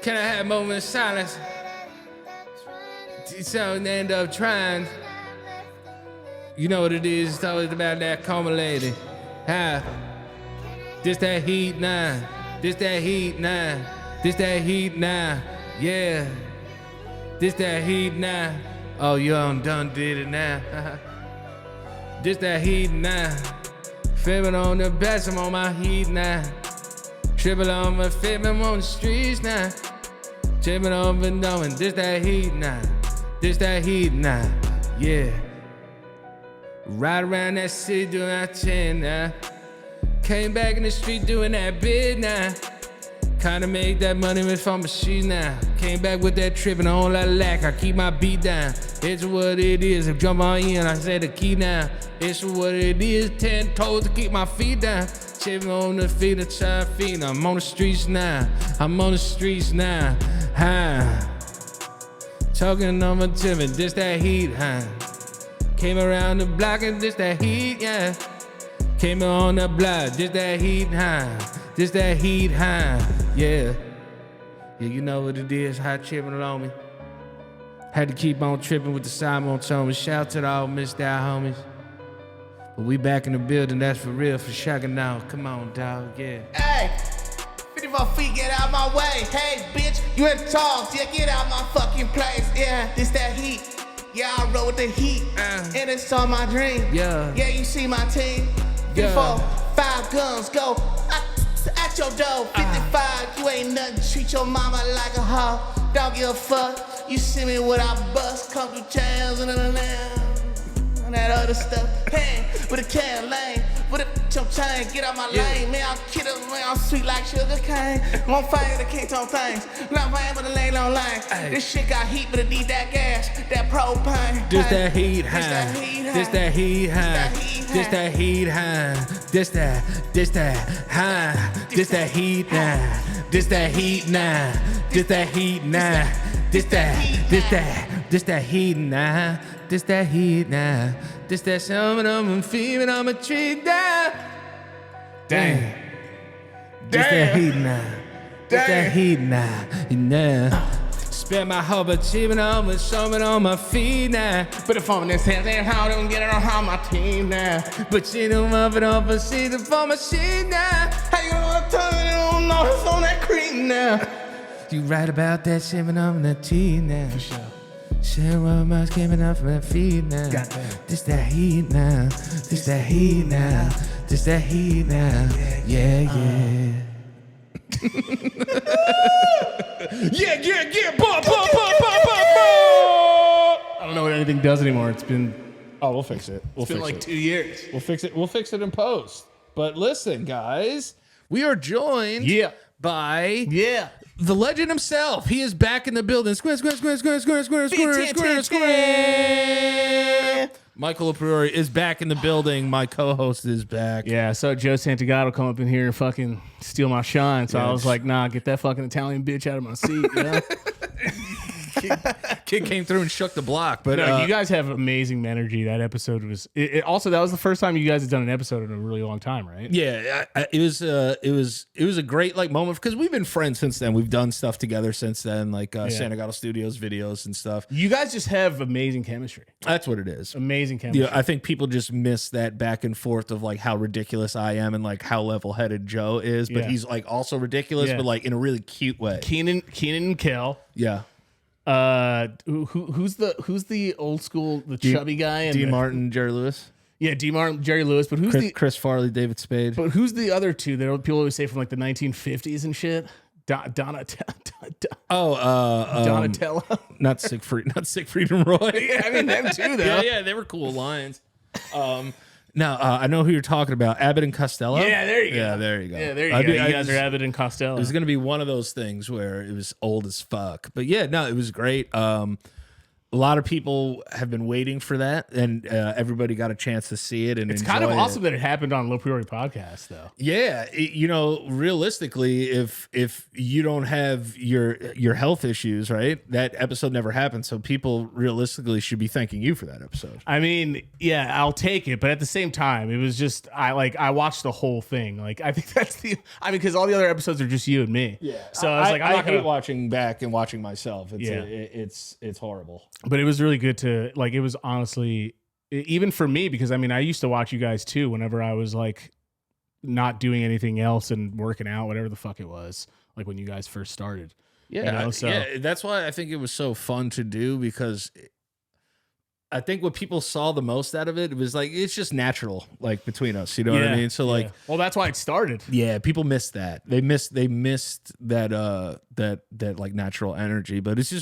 Can I have a moment of silence? So end up trying. You know what it is, it's always about that coma lady. How? This that heat now. This that heat now. This that heat now. Yeah. This that heat now. Oh, you done did it now. This that heat now. Fibbing on the best, I'm on my heat now. Triple on my fibbing, I'm on the streets now. Tripping on and knowing this that heat now. This that heat now. Yeah. Ride around that city doing that 10 now. Came back in the street doing that bid now. Kinda made that money with my machine now. Came back with that trip and all that lack. I keep my beat down. It's what it is. If jump on in, I say the key now. It's what it is. 10 toes to keep my feet down. Chipping on the feet of child feet. I'm on the streets now. I'm on the streets now. Huh. Talking on my tip, this that heat, huh? Came around the block and this that heat, yeah. Came on the block, this that heat, huh? This that heat, huh? Yeah. Yeah, you know what it is, hot tripping along me. Had to keep on tripping with the Simon Thomas. Shout to the all missed out homies. But we back in the building, that's for real, for shocking now. Come on, dog, yeah. Hey, 54 feet, get out my way. Hey, bitch, you in talks, yeah, get out my fucking place. Yeah, this that heat. Yeah, I roll with the heat, and it's all my dream. Yeah. Yeah, you see my team. 54, 5 guns, go at your door. 55, you ain't nothing, treat your mama like a hoe. Don't give a fuck, you see me with a bus, come through towns and that other stuff. Hey, with a can lane, with a your chain, get out my lane. Man, I'm kid up, man, I'm sweet like sugar cane. One finger, the king on things. Not playing with a lane on lane. This shit got heat, but it need that gas, that propane. This that heat, huh? This that heat, huh? This that heat, huh? This that huh? This that heat now. This that heat now. This that heat now. This that heat now. This that heat now. This that summer I'm feeling on my tree now. Damn. This that heat now. This that heat now. Spend my whole achievement on with something on my feet now. Put the phone in this hand, and how don't get it on my team now. But you don't want it on for season for my shit now. How you gonna tell me you don't know it's on that cream now? You right about that shit on the tea now. For sure. Shit, what am I giving up my feet now? Goddamn. This that heat now. This that heat now. This that heat now. Yeah. Yeah. Bah. I don't know what anything does anymore. It's been. Oh, we'll fix it. It's been like 2 years. We'll fix it. We'll fix it in post. But listen, guys. We are joined by the legend himself. He is back in the building. Square. Michael LoPriore is back in the building. My co-host is back. Yeah, so Joe Santagato come up in here and fucking steal my shine. So I was like, nah, get that fucking Italian bitch out of my seat. You know? Kid came through and shook the block. But no, you guys have amazing energy. That episode was. Also, that was the first time you guys had done an episode in a really long time, right? Yeah, it was a great like moment because we've been friends since then. We've done stuff together since then, like Santagato Studios videos and stuff. You guys just have amazing chemistry. That's what it is. Amazing chemistry. Yeah, I think people just miss that back and forth of like how ridiculous I am and like how level-headed Joe is, but he's like also ridiculous, but like in a really cute way. Keenan and Kel. Yeah. Who's the old school, the chubby guy? And D. Martin, Jerry Lewis. Yeah, D. Martin, Jerry Lewis. But who's Chris Farley, David Spade. But who's the other two that people always say from like the 1950s and shit? Donatello. Not Siegfried and Roy. Yeah, I mean them too, though. Yeah, they were cool lines. Now, I know who you're talking about. Abbott and Costello? Yeah, there you go. Yeah, there you go. Yeah, there you go. You guys are Abbott and Costello. It was going to be one of those things where it was old as fuck. But yeah, no, it was great. a lot of people have been waiting for that, and everybody got a chance to see it. And it's kind of awesome that it happened on LoPriore podcast, though. Yeah, realistically, if you don't have your health issues, right, that episode never happened. So people realistically should be thanking you for that episode. I mean, yeah, I'll take it, but at the same time, it was just I watched the whole thing. Like, I think that's because all the other episodes are just you and me. Yeah, so I was like, I hate watching back and watching myself. It's horrible. But it was really good to like. It was honestly, even for me, because I mean, I used to watch you guys too. Whenever I was like not doing anything else and working out, whatever the fuck it was, like when you guys first started. Yeah, that's why I think it was so fun to do, because I think what people saw the most out of it was like it's just natural, like between us. You know what I mean? So like, well, that's why it started. Yeah, people missed that. They missed that that like natural energy. But it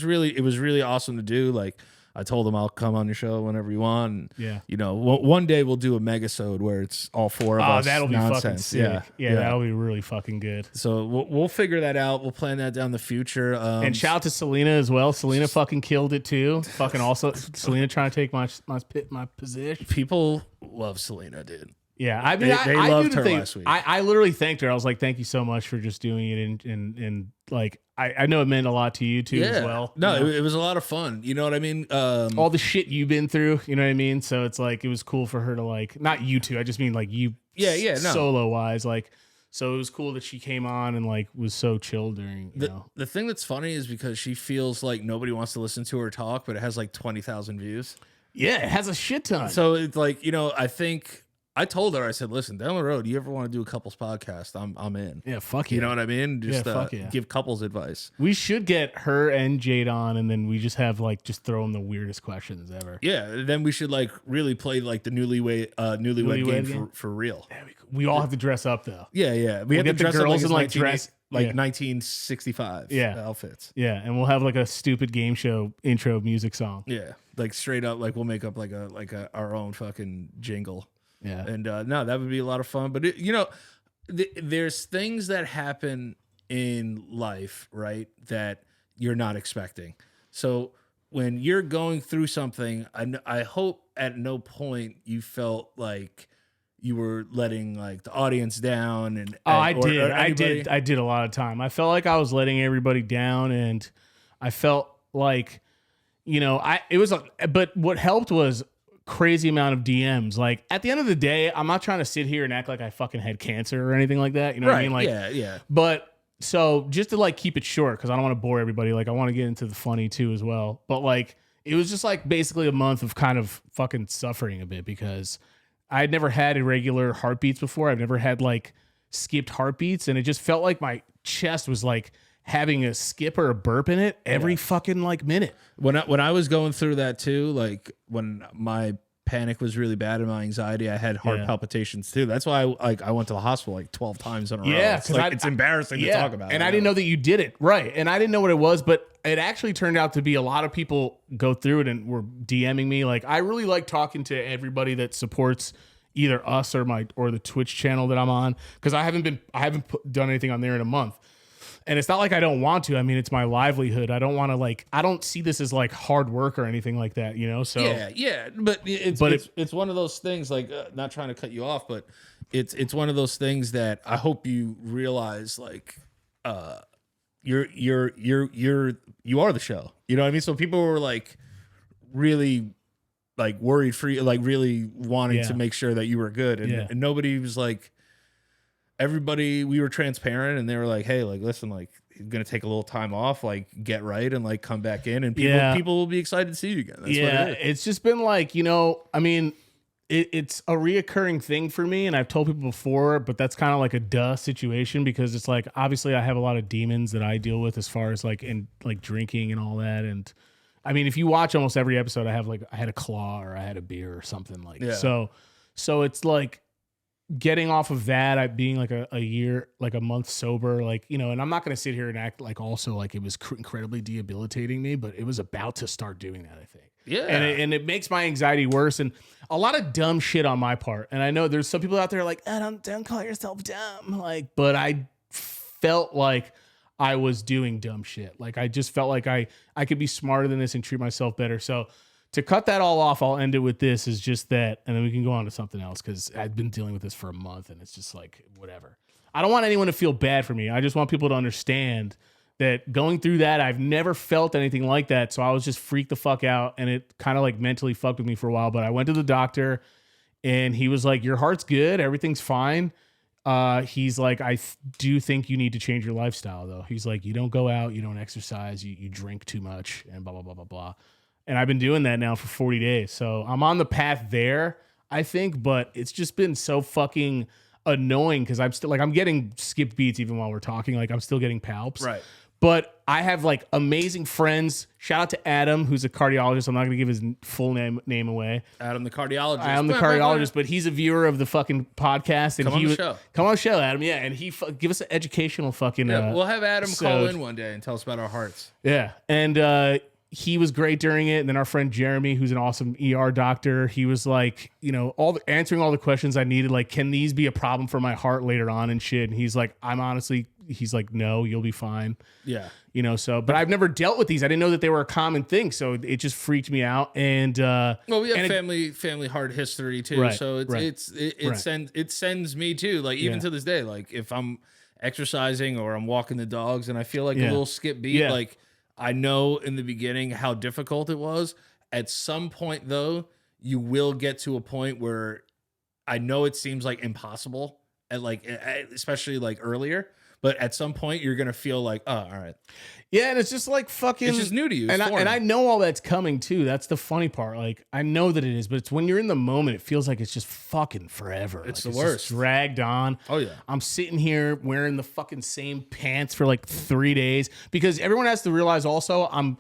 was really awesome to do. Like, I told them I'll come on your show whenever you want. And, one day we'll do a megasode where it's all four of us. Oh, that'll be nonsense. fucking sick. Yeah, that'll be really fucking good. So we'll figure that out. We'll plan that down the future. And shout out to Selena as well. Selena fucking killed it too. Fucking also Selena trying to take my position. People love Selena, dude. Yeah, I mean, they loved her last week. I literally thanked her. I was like, "Thank you so much for just doing it," and like, I know it meant a lot to you too as well. No, it was a lot of fun. You know what I mean? All the shit you've been through. You know what I mean? So it's like it was cool for her to like, not you two. I just mean like you. Solo wise, like. So it was cool that she came on and like was so chill during. The thing that's funny is because she feels like nobody wants to listen to her talk, but it has like 20,000 views. Yeah, it has a shit ton. So it's like, I think. I told her, I said, listen, down the road, you ever want to do a couples podcast, I'm in. Yeah, fuck yeah. You know what I mean? Just fuck yeah. Give couples advice. We should get her and Jade on, and then we just have like just throw them the weirdest questions ever. Yeah, then we should like really play like the newlywed game for real. Yeah, we all have to dress up though. Yeah. We have to get dress the girls up in like dress like 1965 outfits. Yeah, and we'll have like a stupid game show intro music song. Yeah, like straight up, like we'll make up like our own fucking jingle. Yeah. And no, that would be a lot of fun. But, there's things that happen in life, right, that you're not expecting. So when you're going through something, I hope at no point you felt like you were letting like the audience down. And I did a lot of time. I felt like I was letting everybody down, and I felt like, but what helped was crazy amount of DMs. Like at the end of the day, I'm not trying to sit here and act like I fucking had cancer or anything like that. You know what I mean? Like, yeah. But so just to like keep it short, because I don't want to bore everybody. Like I want to get into the funny too as well. But like it was just like basically a month of kind of fucking suffering a bit, because I had never had irregular heartbeats before. I've never had like skipped heartbeats, and it just felt like my chest was like having a skip or a burp in it every fucking like minute. When I was going through that too, like when my panic was really bad and my anxiety, I had heart palpitations too. That's why I went to the hospital like 12 times in a row. Yeah, it's like, it's embarrassing to talk about. And I didn't know that you did it. Right. And I didn't know what it was, but it actually turned out to be a lot of people go through it and were DMing me. Like I really like talking to everybody that supports either us or the Twitch channel that I'm on, because I haven't done anything on there in a month. And it's not like I don't want to. I mean, it's my livelihood. I don't want to I don't see this as like hard work or anything like that, So yeah. But it's one of those things. Like, not trying to cut you off, but it's one of those things that I hope you realize. Like, you are the show. You know what I mean? So people were like really like worried for you, like really wanting to make sure that you were good, and nobody was like. Everybody, we were transparent, and they were like, "Hey, like, listen, like, you're gonna take a little time off, like, get right, and like, come back in, and people will be excited to see you again." That's what it is. It's just been like, I mean, it's a reoccurring thing for me, and I've told people before, but that's kind of like a duh situation, because it's like obviously I have a lot of demons that I deal with as far as like drinking and all that, and I mean, if you watch almost every episode, I had a claw or I had a beer or something like so it's like. Getting off of that, being like a year, like a month sober, like, and I'm not going to sit here and act like also like it was incredibly debilitating me, but it was about to start doing that, I think. Yeah. And it makes my anxiety worse, and a lot of dumb shit on my part. And I know there's some people out there like, don't call yourself dumb. Like, but I felt like I was doing dumb shit. Like I just felt like I could be smarter than this and treat myself better. So to cut that all off, I'll end it with this is just that, and then we can go on to something else because I've been dealing with this for a month and it's just like, whatever. I don't want anyone to feel bad for me. I just want people to understand that going through that, I've never felt anything like that. So I was just freaked the fuck out and it kind of like mentally fucked with me for a while. But I went to the doctor and he was like, your heart's good. Everything's fine. He's like, do think you need to change your lifestyle though. He's like, you don't go out, you don't exercise, you drink too much and blah, blah, blah, blah, blah. And I've been doing that now for 40 days. So I'm on the path there, I think, but it's just been so fucking annoying because I'm still like, I'm getting skipped beats even while we're talking. Like I'm still getting palps. Right. But I have like amazing friends. Shout out to Adam, who's a cardiologist. I'm not going to give his full name away. Adam, the cardiologist. I'm the cardiologist, but he's a viewer of the fucking podcast. And Come on the show. Come on the show, Adam. Yeah, and he give us an educational fucking. Yeah, we'll have Adam call in one day and tell us about our hearts. Yeah, and he was great during it. And then our friend Jeremy, who's an awesome ER doctor, he was like, you know, answering all the questions I needed. Like, can these be a problem for my heart later on and shit? And he's like, he's like, no, you'll be fine. Yeah. You know, so, but I've never dealt with these. I didn't know that they were a common thing. So it just freaked me out. And, well, we have family heart history too. Right, so it sends me too. Like even to this day, like if I'm exercising or I'm walking the dogs and I feel like a little skip beat, like I know in the beginning how difficult it was. At some point though, you will get to a point where I know it seems like impossible at like, especially like earlier. But at some point, you're going to feel like, oh, all right. Yeah, and it's just like fucking... It's just new to you. And I know all that's coming, too. That's the funny part. Like, I know that it is, but it's when you're in the moment, it feels like it's just fucking forever. It's like, the worst. Just dragged on. Oh, yeah. I'm sitting here wearing the fucking same pants for like 3 days. Because everyone has to realize also, I'm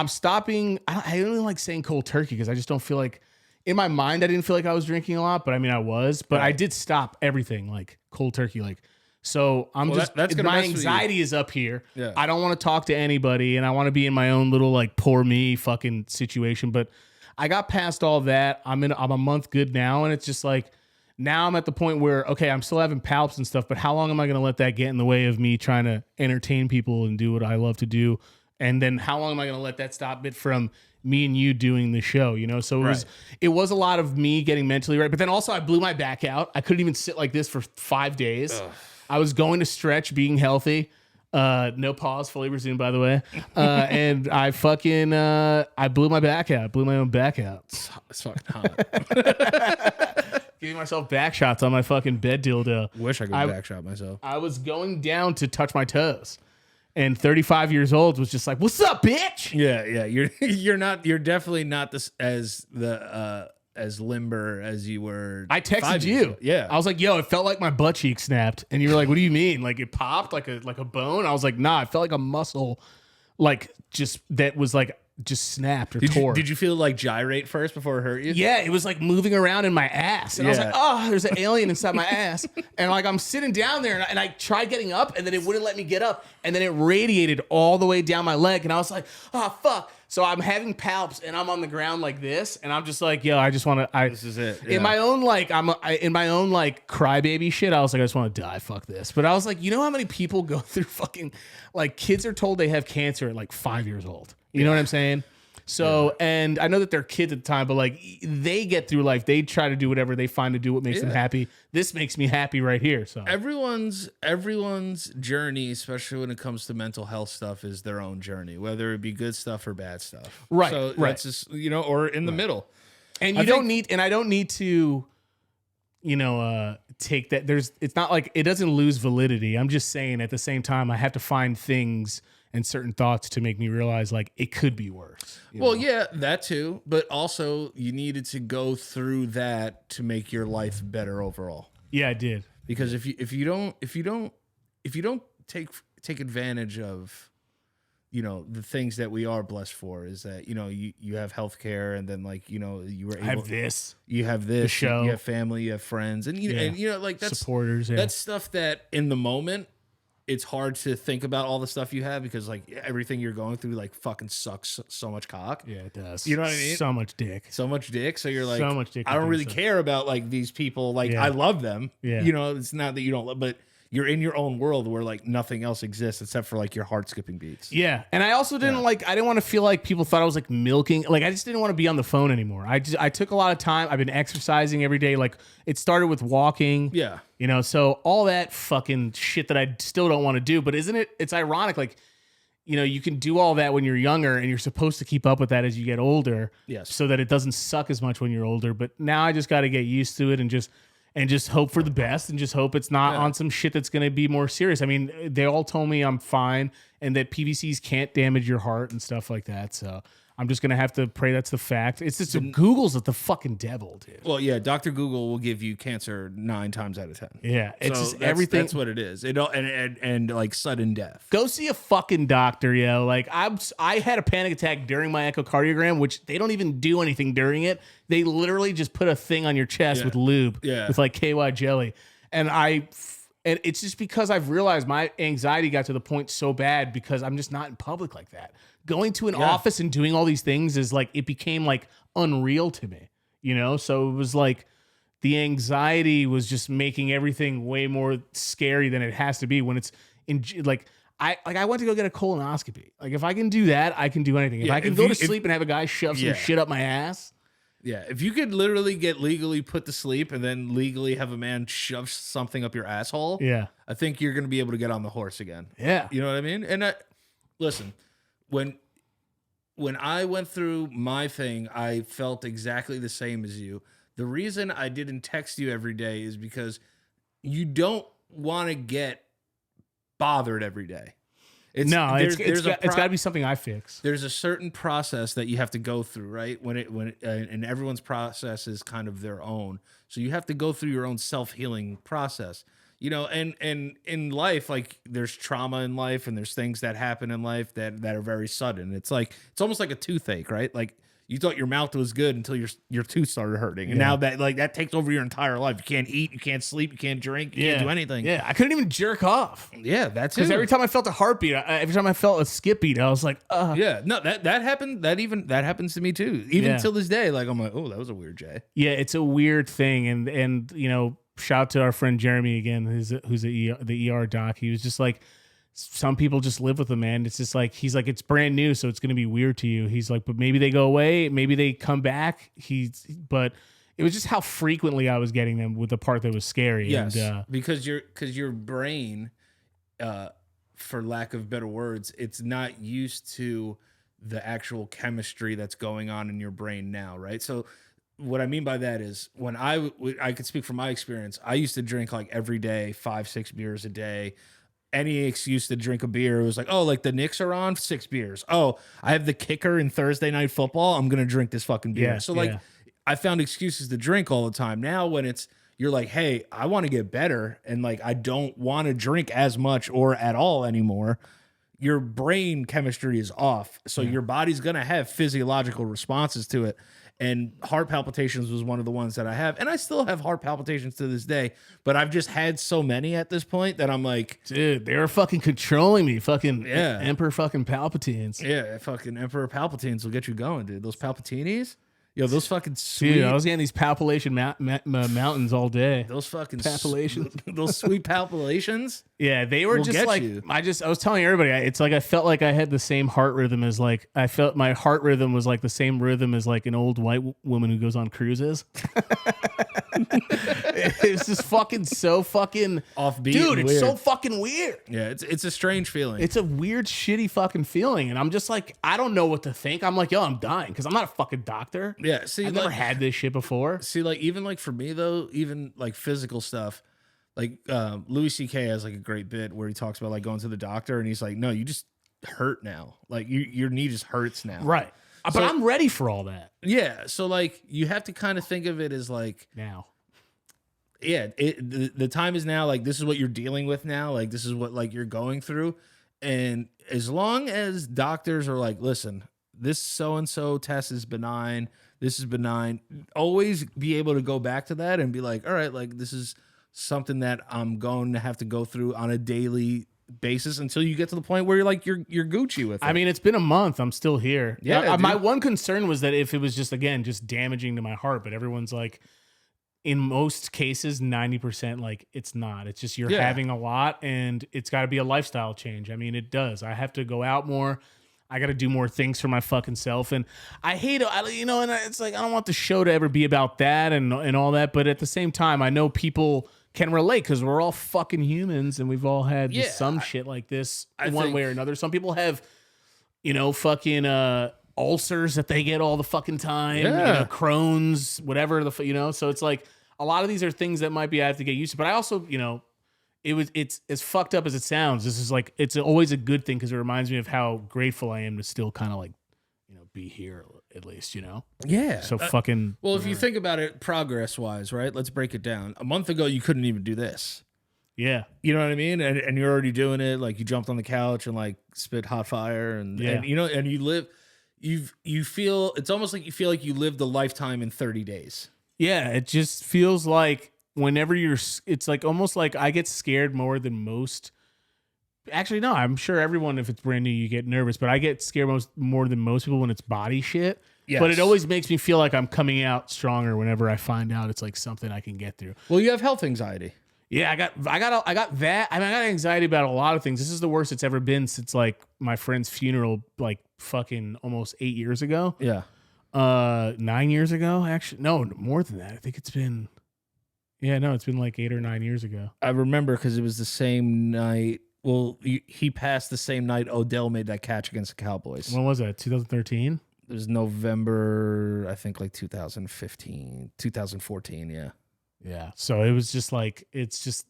stopping... I don't even like saying cold turkey because I just don't feel like... In my mind, I didn't feel like I was drinking a lot, but I mean, I was. But I did stop everything, like cold turkey, like... So I'm my anxiety is up here. Yeah. I don't want to talk to anybody and I want to be in my own little like poor me fucking situation. But I got past all that. I'm a month good now. And it's just like, now I'm at the point where, okay, I'm still having palps and stuff, but how long am I going to let that get in the way of me trying to entertain people and do what I love to do? And then how long am I going to let that stop it from me and you doing the show, you know? So it was a lot of me getting mentally right. But then also I blew my back out. I couldn't even sit like this for 5 days. Ugh. I was going to stretch, being healthy. No pause, fully resumed, by the way. And I fucking, I blew my back out. Blew my own back out. It's fucking hot. Giving myself back shots on my fucking bed dildo. Wish I could back shot myself. I was going down to touch my toes. And 35 years old was just like, what's up, bitch? Yeah. You're definitely not as limber as you were. I texted you. Yeah. I was like, yo, it felt like my butt cheek snapped. And you were like, what do you mean? Like it popped like a bone? I was like, nah, it felt like a muscle like just that was like just snapped or tore. Did you feel like gyrate first before it hurt you? Yeah, it was like moving around in my ass. And I was like, oh, there's an alien inside my ass. And like I'm sitting down there and I tried getting up and then it wouldn't let me get up. And then it radiated all the way down my leg. And I was like, oh, fuck. So I'm having palps and I'm on the ground like this, and I'm just like, yo, I just want to. This is it. In my own like, in my own like crybaby shit. I was like, I just want to die. Fuck this. But I was like, you know how many people go through fucking like kids are told they have cancer at like 5 years old. You know what I'm saying? So, and I know that they're kids at the time, but like they get through life. They try to do whatever they find to do what makes them happy. This makes me happy right here. So everyone's journey, especially when it comes to mental health stuff, is their own journey, whether it be good stuff or bad stuff. Right. So that's just, you know, or in the middle. And I don't need to, you know, take that. It's not like it doesn't lose validity. I'm just saying at the same time, I have to find things and certain thoughts to make me realize like it could be worse. Well, yeah, that too. But also you needed to go through that to make your life better overall. Yeah, I did. Because if you don't take advantage of, you know, the things that we are blessed for, is that, you know, you have healthcare, and then like, you know, you were able, you have this the show, you have family, you have friends, and you know, like that's supporters. Yeah. That's stuff that in the moment it's hard to think about all the stuff you have, because like everything you're going through like fucking sucks so much cock. Yeah, it does. You know what I mean? So much dick. So you're like, so much dick. I don't really care about like these people. Like I love them. Yeah. You know, it's not that you don't love, but you're in your own world where like nothing else exists except for like your heart skipping beats. Yeah. And I also didn't I didn't want to feel like people thought I was like milking. Like I just didn't want to be on the phone anymore. I took a lot of time. I've been exercising every day. Like it started with walking. Yeah. You know, so all that fucking shit that I still don't want to do. But it's ironic. Like, you know, you can do all that when you're younger and you're supposed to keep up with that as you get older. Yes. So that it doesn't suck as much when you're older. But now I just got to get used to it and just hope for the best and just hope it's not on some shit that's going to be more serious. I mean, they all told me I'm fine and that PVCs can't damage your heart and stuff like that. So I'm just going to have to pray that's the fact. It's just Google's the fucking devil, dude. Well, yeah, Dr. Google will give you cancer 9 times out of 10. Yeah, it's So just everything. That's what it is. It all, and like sudden death. Go see a fucking doctor, yo. Like I had a panic attack during my echocardiogram, which they don't even do anything during it. They literally just put a thing on your chest with lube, with like KY jelly, and it's just because I've realized my anxiety got to the point so bad because I'm just not in public like that. Going to an office and doing all these things is like, it became like unreal to me, you know? So it was like the anxiety was just making everything way more scary than it has to be when it's in like, I went to go get a colonoscopy. Like if I can do that, I can do anything. If I can go to sleep and have a guy shove some shit up my ass. Yeah, if you could literally get legally put to sleep and then legally have a man shove something up your asshole, I think you're going to be able to get on the horse again. Yeah. You know what I mean? And listen, when I went through my thing, I felt exactly the same as you. The reason I didn't text you every day is because you don't want to get bothered every day. It's got to be something I fix. There's a certain process that you have to go through, right? And everyone's process is kind of their own. So you have to go through your own self-healing process. You know, and in life, like there's trauma in life and there's things that happen in life that are very sudden. It's almost like a toothache, right? Like you thought your mouth was good until your tooth started hurting. And now that takes over your entire life. You can't eat, you can't sleep, you can't drink, you can't do anything. Yeah, I couldn't even jerk off. Yeah, that's it. Because every time I felt a heartbeat, every time I felt a skip beat, I was like, Yeah, no, that happened. That happens to me too. Even till this day, like I'm like, oh, that was a weird J. Yeah, it's a weird thing. And you know, shout out to our friend Jeremy again, who's the ER doc. He was just like, some people just live with them, man. It's just like, he's like, it's brand new, so it's going to be weird to you. He's like, but maybe they go away, maybe they come back. But it was just how frequently I was getting them with the part that was scary. Yes, and, because your brain, for lack of better words, it's not used to the actual chemistry that's going on in your brain now, right? So what I mean by that is when I could speak from my experience, I used to drink like every day, 5-6 beers a day. Any excuse to drink a beer, it was like, oh, like the Knicks are on, 6 beers. Oh, I have the kicker in Thursday Night Football, I'm gonna drink this fucking beer. Yeah, so like I found excuses to drink all the time. Now when you're like, hey, I want to get better and like I don't want to drink as much or at all anymore, your brain chemistry is off. So your body's gonna have physiological responses to it. And heart palpitations was one of the ones that I have. And I still have heart palpitations to this day. But I've just had so many at this point that I'm like... Dude, they were fucking controlling me. Fucking Emperor fucking Palpatines. Yeah, fucking Emperor Palpatines will get you going, dude. Those Palpatinis... Yo, those fucking sweet... Dude, I was getting these palpation mountains all day. Those fucking... Palpitations. Those sweet palpitations. Yeah, they were just like... You. I was telling everybody, it's like I felt like I had the same heart rhythm as like... I felt my heart rhythm was like the same rhythm as like an old white woman who goes on cruises. It's just fucking so fucking... Offbeat. Dude, it's weird. so fucking weird. Yeah, it's a strange feeling. It's a weird, shitty fucking feeling. And I'm just like, I don't know what to think. I'm like, yo, I'm dying because I'm not a fucking doctor. Yeah, see, I've never had this shit before. See, like, even like for me though, even like physical stuff, like Louis C.K. has like a great bit where he talks about like going to the doctor and he's like, no, you just hurt now. Like your knee just hurts now. Right. But I'm ready for all that. Yeah. So like you have to kind of think of it as like now. Yeah. The time is now. Like this is what you're dealing with now. Like this is what like you're going through. And as long as doctors are like, listen, this so-and-so test is benign. This is benign. Always be able to go back to that and be like, all right, like this is something that I'm going to have to go through on a daily basis until you get to the point where you're like, you're Gucci with it. I mean, it's been a month. I'm still here. Yeah. My one concern was that if it was just, again, just damaging to my heart, but everyone's like, in most cases, 90%, like it's not. It's just you're Yeah. having a lot, and it's got to be a lifestyle change. I mean, it does. I have to go out more. I got to do more things for my fucking self. And I hate it, and it's like, I don't want the show to ever be about that and all that. But at the same time, I know people can relate because we're all fucking humans and we've all had just some shit like this one way or another. Some people have, fucking ulcers that they get all the fucking time, Crohn's, whatever so it's like a lot of these are things that might be I have to get used to. But I also, it's as fucked up as it sounds. This is like, it's always a good thing because it reminds me of how grateful I am to still kind of like, be here at least, Yeah. So fucking. Well, if you think about it progress wise, right? Let's break it down. A month ago, you couldn't even do this. Yeah. You know what I mean? And you're already doing it. Like you jumped on the couch and like spit hot fire and you live, you feel, it's almost like you feel like you lived a lifetime in 30 days. Yeah. It just feels like whenever it's like almost like I get scared more than most. Actually, no, I'm sure everyone, if it's brand new, you get nervous, but I get scared more than most people when it's body shit. Yes. But it always makes me feel like I'm coming out stronger whenever I find out it's like something I can get through. Well, you have health anxiety. Yeah, I got that. I mean, I got anxiety about a lot of things. This is the worst it's ever been since like my friend's funeral, like fucking almost 8 years ago. Yeah. 9 years ago, actually. No, more than that. I think it's been. Yeah, no, it's been like 8 or 9 years ago. I remember because it was the same night. Well, he passed the same night Odell made that catch against the Cowboys. When was that? 2013? It was November, I think, like 2014. Yeah. Yeah. So it was just like, it's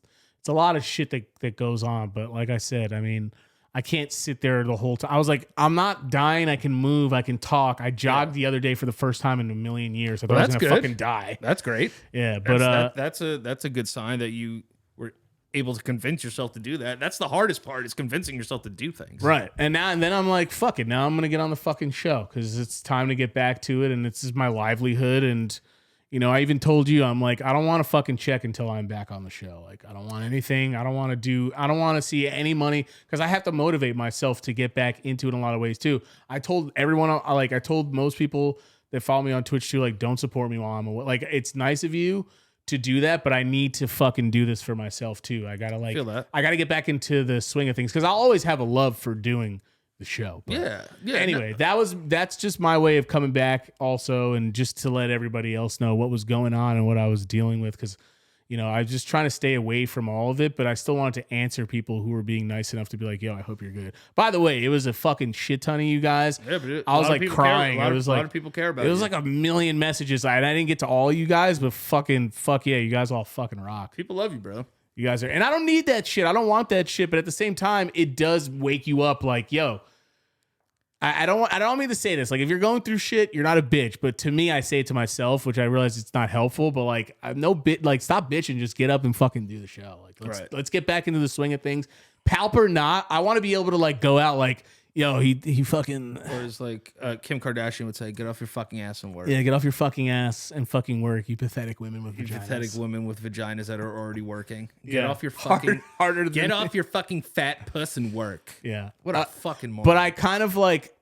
a lot of shit that goes on. But like I said, I mean, I can't sit there the whole time. I was like, I'm not dying. I can move. I can talk. I jogged the other day for the first time in a million years. I thought I was going to fucking die. That's great. Yeah. But that's a good sign that you were able to convince yourself to do that. That's the hardest part, is convincing yourself to do things. Right. And then I'm like, fuck it. Now I'm going to get on the fucking show because it's time to get back to it. And this is my livelihood. And, I even told you, I'm like, I don't want to fucking check until I'm back on the show. Like, I don't want anything. I don't want to see any money because I have to motivate myself to get back into it in a lot of ways too. I told everyone, I told most people that follow me on Twitch too, like, don't support me while I'm away. Like, it's nice of you to do that, but I need to fucking do this for myself too. I gotta I gotta get back into the swing of things because I'll always have a love for doing the show. But yeah. Anyway, that's just my way of coming back also, and just to let everybody else know what was going on and what I was dealing with because I was just trying to stay away from all of it, but I still wanted to answer people who were being nice enough to be like, yo, I hope you're good. By the way, it was a fucking shit ton of you guys. Yeah, but I was like crying. A lot of people care about it. It was like a million messages. I didn't get to all you guys, but fuck yeah, you guys all fucking rock. People love you, bro. You guys are, and I don't need that shit. I don't want that shit, but at the same time, it does wake you up like, yo, I don't mean to say this. Like, if you're going through shit, you're not a bitch. But to me, I say it to myself, which I realize it's not helpful. But like, I'm no bit. Like, stop bitching. Just get up and fucking do the show. Like, let's get back into the swing of things. Palp or not, I want to be able to like go out like, yo, he fucking. Or as like Kim Kardashian would say, get off your fucking ass and work. Yeah, get off your fucking ass and fucking work. You pathetic women with vaginas. Pathetic women with vaginas that are already working. Get off your fucking harder. Get off your fucking fat puss and work. Yeah, what a fucking moron. But I kind of like.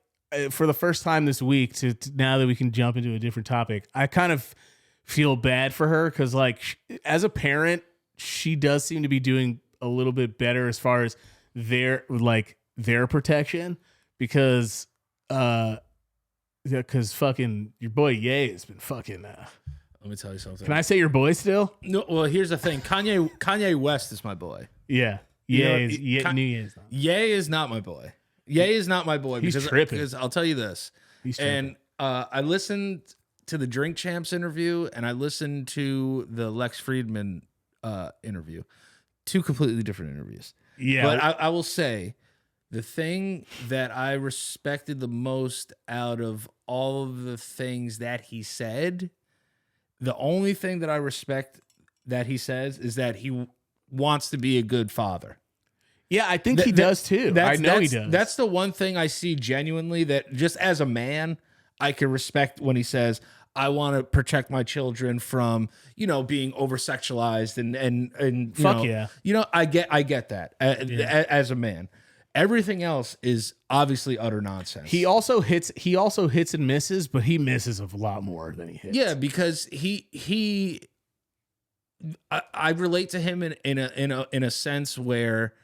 For the first time this week, to now that we can jump into a different topic, I kind of feel bad for her because, like, as a parent, she does seem to be doing a little bit better as far as their protection because fucking your boy Ye has been fucking. Let me tell you something. Can I say your boy still? No. Well, here's the thing. Kanye West is my boy. Yeah. Ye is not my boy. Ye is not my boy. He's tripping. Because I'll tell you this. He's tripping. And I listened to the Drink Champs interview, and I listened to the Lex Friedman interview. Two completely different interviews. Yeah. But I will say, the thing that I respected the most out of all of the things that he said, the only thing that I respect that he says is that he wants to be a good father. Yeah, I think he does too. I know he does. That's the one thing I see genuinely that just as a man, I can respect when he says, I want to protect my children from, being over-sexualized and fuck yeah. I get that as a man. Everything else is obviously utter nonsense. He also hits and misses, but he misses a lot more than he hits. Yeah, because he I relate to him in a sense where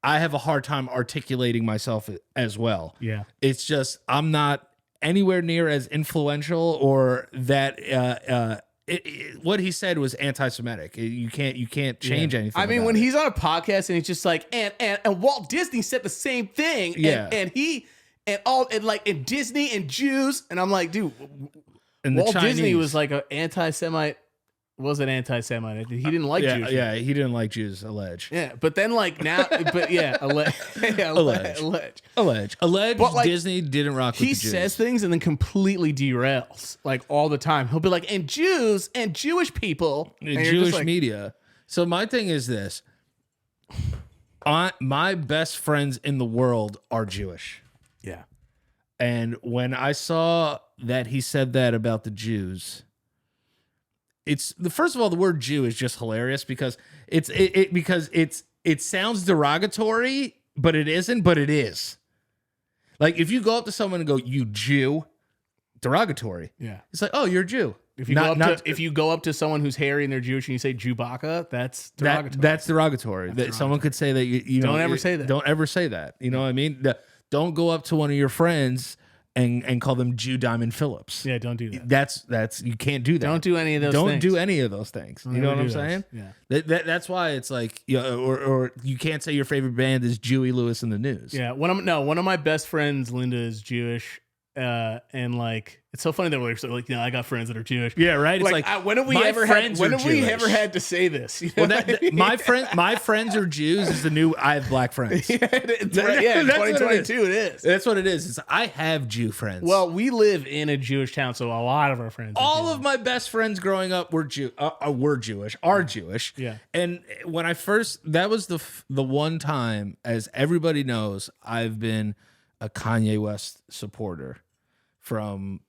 I have a hard time articulating myself as well. Yeah. It's just I'm not anywhere near as influential or that what he said was anti-Semitic. You can't change anything. I mean, about when it. he's on a podcast and he's just like, and Walt Disney said the same thing. Yeah. And Disney and Jews. And I'm like, dude, And the Walt Disney Chinese. was like an anti-Semite. Was an anti-Semite. He didn't like Jews. Yeah, he didn't like Jews, allege. Yeah, but then like now, but yeah, allege. Allege But, like, Disney didn't rock with He the Jews. says things and then completely derails like all the time. He'll be like, and Jews and Jewish people, and you're Jewish just like, media. So my thing is this. My best friends in the world are Jewish. yeah, And when I saw that he said that about the Jews, first of all, the word Jew is just hilarious because it sounds derogatory, but it isn't, but it is. Like if you go up to someone and go, "You Jew," derogatory. yeah. It's like, "Oh, you're a Jew." If you go up to someone who's hairy and they're Jewish and you say Chewbacca, that's derogatory. That's derogatory. That someone could say that you Don't know, ever say that. Don't ever say that. You know what I mean? Don't go up to one of your friends and call them Jew Diamond Phillips. Yeah, don't do that. That's you can't do that. Don't do any of those Don't things. do any of those things. You know what I'm saying? Yeah. That's why it's like, or you can't say your favorite band is Jewy Lewis and the News. Yeah, one of my best friends, Linda, is Jewish, and like it's so funny that we're like, I got friends that are Jewish. Yeah, right. It's like, when have we my ever friends had? When are have we Jewish. ever had to say this? You know Well, what I mean? my friends are Jews is the new I have black friends. yeah, That's what it 2022 it is. That's what it is. It's I have Jew friends. Well, we live in a Jewish town, so a lot of our friends. all of my best friends growing up were Jewish, are Jewish. Yeah. And when I first, that was the one time, as everybody knows, I've been a Kanye West supporter from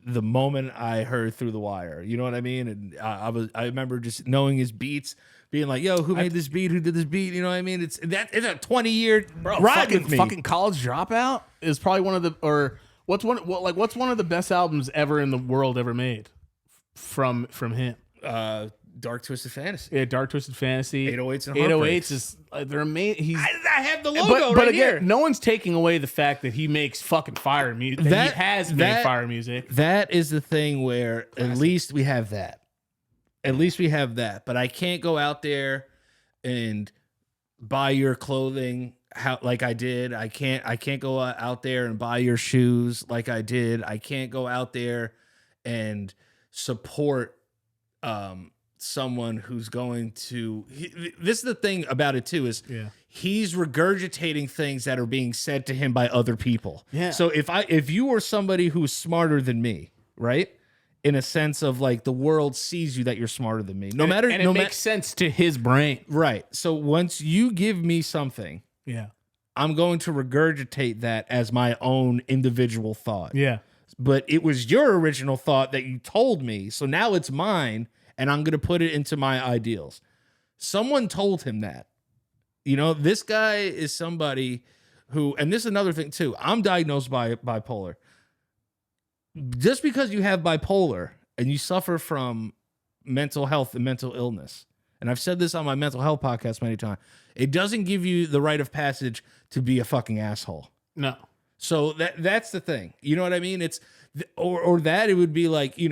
the moment I heard Through the Wire. You know what I mean? And I remember just knowing his beats, being like, "Yo, who made this beat? Who did this beat?" You know what I mean? It's a 20-year ride with me. Fucking College Dropout is probably one of the what's one of the best albums ever in the world ever made from him. Dark Twisted Fantasy. Yeah, Dark Twisted Fantasy. 808s and 808s Heartbreaks. is they're amazing. I have the logo But right again, here. no one's taking away the fact that he makes fucking fire music. He has made fire music. That is the thing where at least we have that. At least we have that. But I can't go out there and buy your clothing like I did. I can't go out there and buy your shoes like I did. I can't go out there and support someone who's going to this is the thing about it too is he's regurgitating things that are being said to him by other people. Yeah. So if you were somebody who's smarter than me, right? In a sense of like the world sees you that you're smarter than me. It makes sense to his brain. Right. So once you give me something, Yeah. I'm going to regurgitate that as my own individual thought. Yeah. But it was your original thought that you told me. So now it's mine. And I'm going to put it into my ideals. Someone told him that. You know, this guy is somebody who, and this is another thing too, I'm diagnosed by bipolar. Just because you have bipolar and you suffer from mental health and mental illness, and I've said this on my mental health podcast many times, it doesn't give you the rite of passage to be a fucking asshole. No. So that's the thing. You know what I mean? It's or that it would be like, you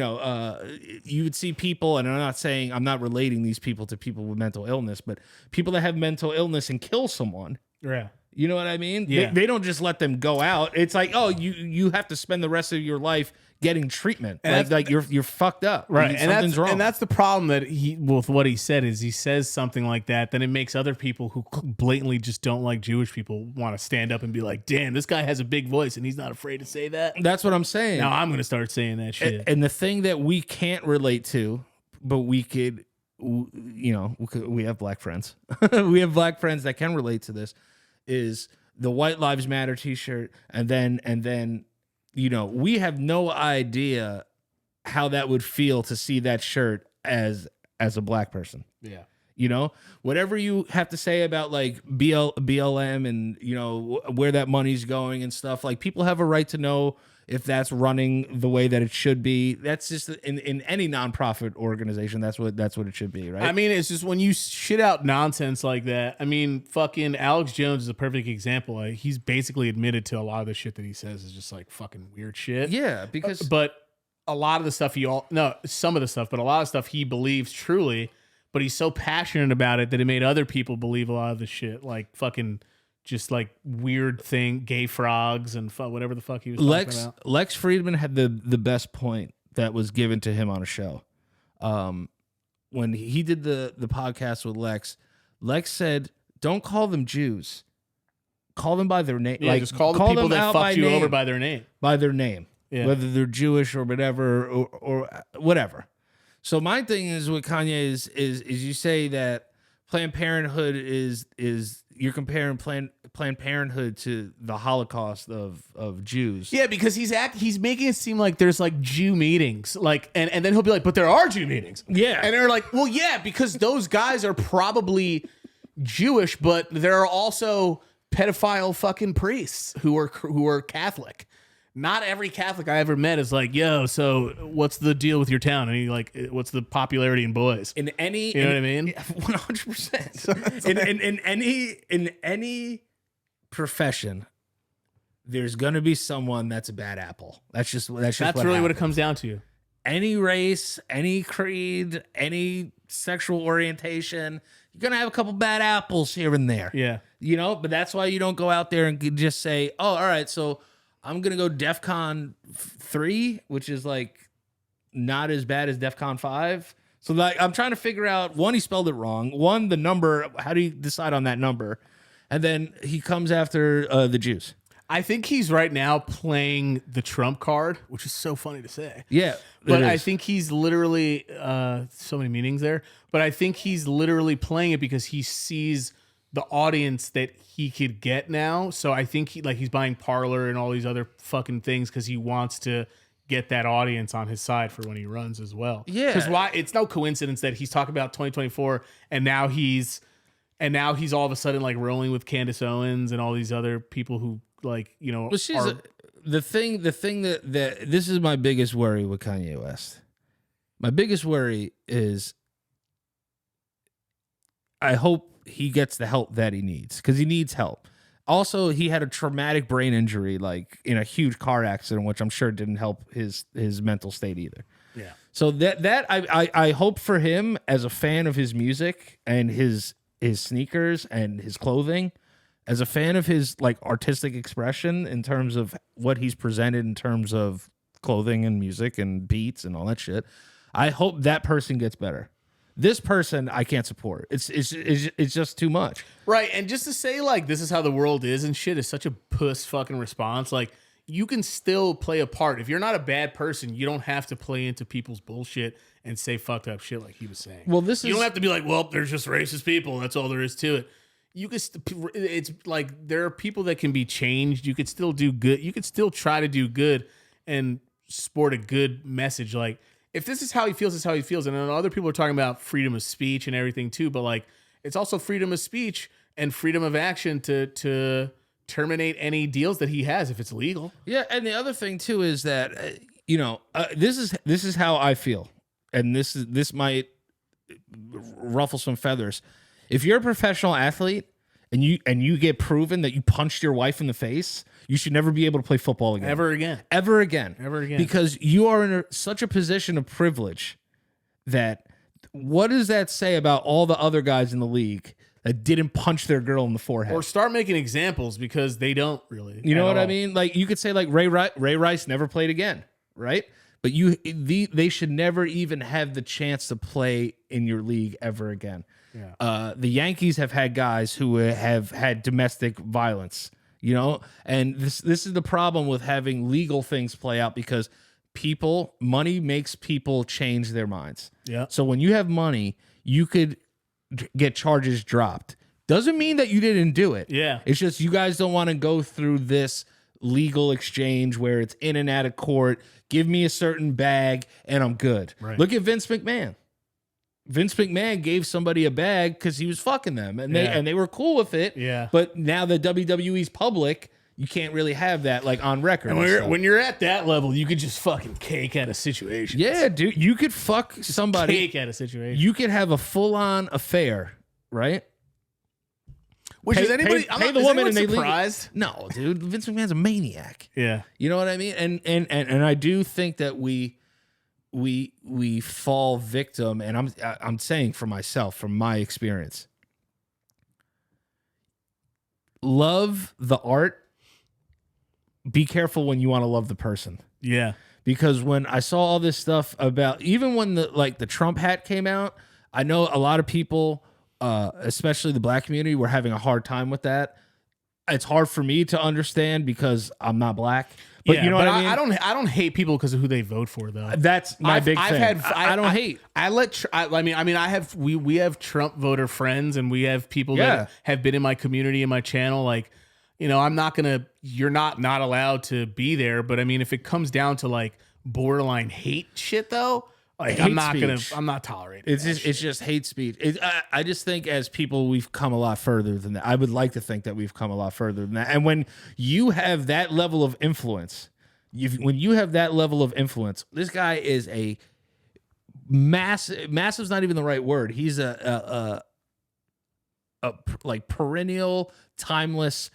would see people, and I'm not relating these people to people with mental illness, but people that have mental illness and kill someone. Yeah. You know what I mean? Yeah. They don't just let them go out. It's like, oh, you have to spend the rest of your life getting treatment. Like you're fucked up. Right. Something's wrong. And that's the problem that with what he said is he says something like that, then it makes other people who blatantly just don't like Jewish people want to stand up and be like, damn, this guy has a big voice and he's not afraid to say that. That's what I'm saying. Now I'm going to start saying that shit. And the thing that we can't relate to, but we could, we have black friends. We have black friends that can relate to this, is the White Lives Matter t-shirt. And then, we have no idea how that would feel to see that shirt as a black person. Yeah. You know, whatever you have to say about like BLM and, you know, where that money's going and stuff, like people have a right to know if that's running the way that it should be. That's just in any nonprofit organization. That's what it should be, right? I mean, it's just when you shit out nonsense like that. I mean, fucking Alex Jones is a perfect example. Like, he's basically admitted to a lot of the shit that he says is just like fucking weird shit. Yeah, because but a lot of the stuff some of the stuff, but a lot of stuff he believes truly. But he's so passionate about it that it made other people believe a lot of the shit, like fucking just like weird thing, gay frogs and whatever the fuck he was talking about. Lex Friedman had the best point that was given to him on a show. When he did the podcast with Lex said, "Don't call them Jews. Call them by their name. Yeah, like, just call the people that fucked you over by their name. By their name, yeah. Whether they're Jewish or whatever or whatever." So my thing is with Kanye is you say that Planned Parenthood is you're comparing Planned Parenthood to the Holocaust of Jews. Yeah, because he's making it seem like there's like Jew meetings, like and then he'll be like, but there are Jew meetings. Yeah, and they're like, well, yeah, because those guys are probably Jewish, but there are also pedophile fucking priests who are Catholic. Not every Catholic I ever met is like, yo, so what's the deal with your town? And he like, what's the popularity in boys? In any, you know what I mean? 100%. In any profession, there's gonna be someone that's a bad apple. That's really what it comes down to. Any race, any creed, any sexual orientation, you're gonna have a couple bad apples here and there. Yeah, you know, but that's why you don't go out there and just say, oh, all right, so I'm going to go DEFCON 3, which is like not as bad as DEFCON 5. So like, I'm trying to figure out, one, he spelled it wrong. One, the number, how do you decide on that number? And then he comes after the Jews. I think he's right now playing the Trump card, which is so funny to say. Yeah. But I think he's literally, so many meanings there, but I think he's literally playing it because he sees the audience that he could get now. So I think he's buying Parler and all these other fucking things because he wants to get that audience on his side for when he runs as well. Yeah. Because it's no coincidence that he's talking about 2024 and now he's all of a sudden like rolling with Candace Owens and all these other people who like, you know, the thing that this is my biggest worry with Kanye West. My biggest worry is I hope he gets the help that he needs because he needs help. Also, he had a traumatic brain injury, like in a huge car accident, which I'm sure didn't help his mental state either. Yeah. So that I hope for him as a fan of his music and his sneakers and his clothing, as a fan of his like artistic expression in terms of what he's presented in terms of clothing and music and beats and all that shit. I hope that person gets better. This person I can't support. It's just too much. Right. And just to say like this is how the world is and shit is such a puss fucking response. Like you can still play a part. If you're not a bad person, you don't have to play into people's bullshit and say fucked up shit like he was saying. Well, you don't have to be like, well, there's just racist people. That's all there is to it. You could. It's like there are people that can be changed. You could still do good. You could still try to do good and sport a good message. Like if this is how he feels, it's how he feels. And then other people are talking about freedom of speech and everything too. But like it's also freedom of speech and freedom of action to terminate any deals that he has if it's legal. Yeah, and the other thing too is that this is how I feel, and this might ruffle some feathers. If you're a professional athlete and you get proven that you punched your wife in the face, you should never be able to play football again. Ever again. Because you are in such a position of privilege that what does that say about all the other guys in the league that didn't punch their girl in the forehead? Or start making examples because they don't really. You know what I mean? Like you could say like Ray Rice never played again, right? But they should never even have the chance to play in your league ever again. Yeah. The Yankees have had guys who have had domestic violence, and this is the problem with having legal things play out because money makes people change their minds. Yeah. So when you have money, you could get charges dropped. Doesn't mean that you didn't do it. Yeah. It's just you guys don't want to go through this legal exchange where it's in and out of court. Give me a certain bag and I'm good. Right. Look at Vince McMahon. Vince McMahon gave somebody a bag because he was fucking them, and they were cool with it. Yeah. But now that WWE's public, you can't really have that like on record. And when you're at that level, you could just fucking cake at a situation. Yeah, dude, you could fuck somebody. Cake at a situation. You could have a full-on affair, right? Which is anybody? Pay the woman and they leave. Surprised? No, dude, Vince McMahon's a maniac. Yeah. You know what I mean? And I do think that we fall victim, and I'm saying for myself, from my experience. Love the art. Be careful when you want to love the person. Yeah. Because when I saw all this stuff about, even when the Trump hat came out, I know a lot of people, especially the black community, were having a hard time with that. It's hard for me to understand because I'm not black. But you know what I mean? I don't hate people because of who they vote for, though. That's my big thing. I don't hate. We have Trump voter friends, and we have people that have been in my community, in my channel. Like, you know, you're not allowed to be there. But I mean, if it comes down to like borderline hate shit, though, like I'm not tolerating. It's just hate speech. I just think as people, we've come a lot further than that. I would like to think that we've come a lot further than that. And when you have that level of influence, this guy is a massive's not even the right word. He's a like perennial, timeless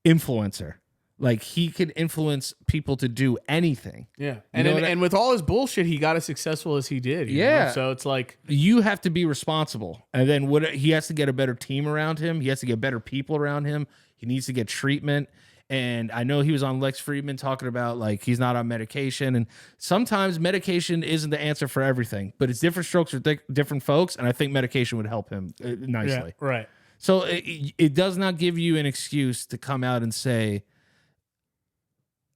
influencer. Like, he could influence people to do anything. Yeah. And with all his bullshit, he got as successful as he did. You know? So it's like, you have to be responsible. And then he has to get a better team around him. He has to get better people around him. He needs to get treatment. And I know he was on Lex Friedman talking about like he's not on medication. And sometimes medication isn't the answer for everything, but it's different strokes for different folks. And I think medication would help him nicely. Yeah, right. So it does not give you an excuse to come out and say,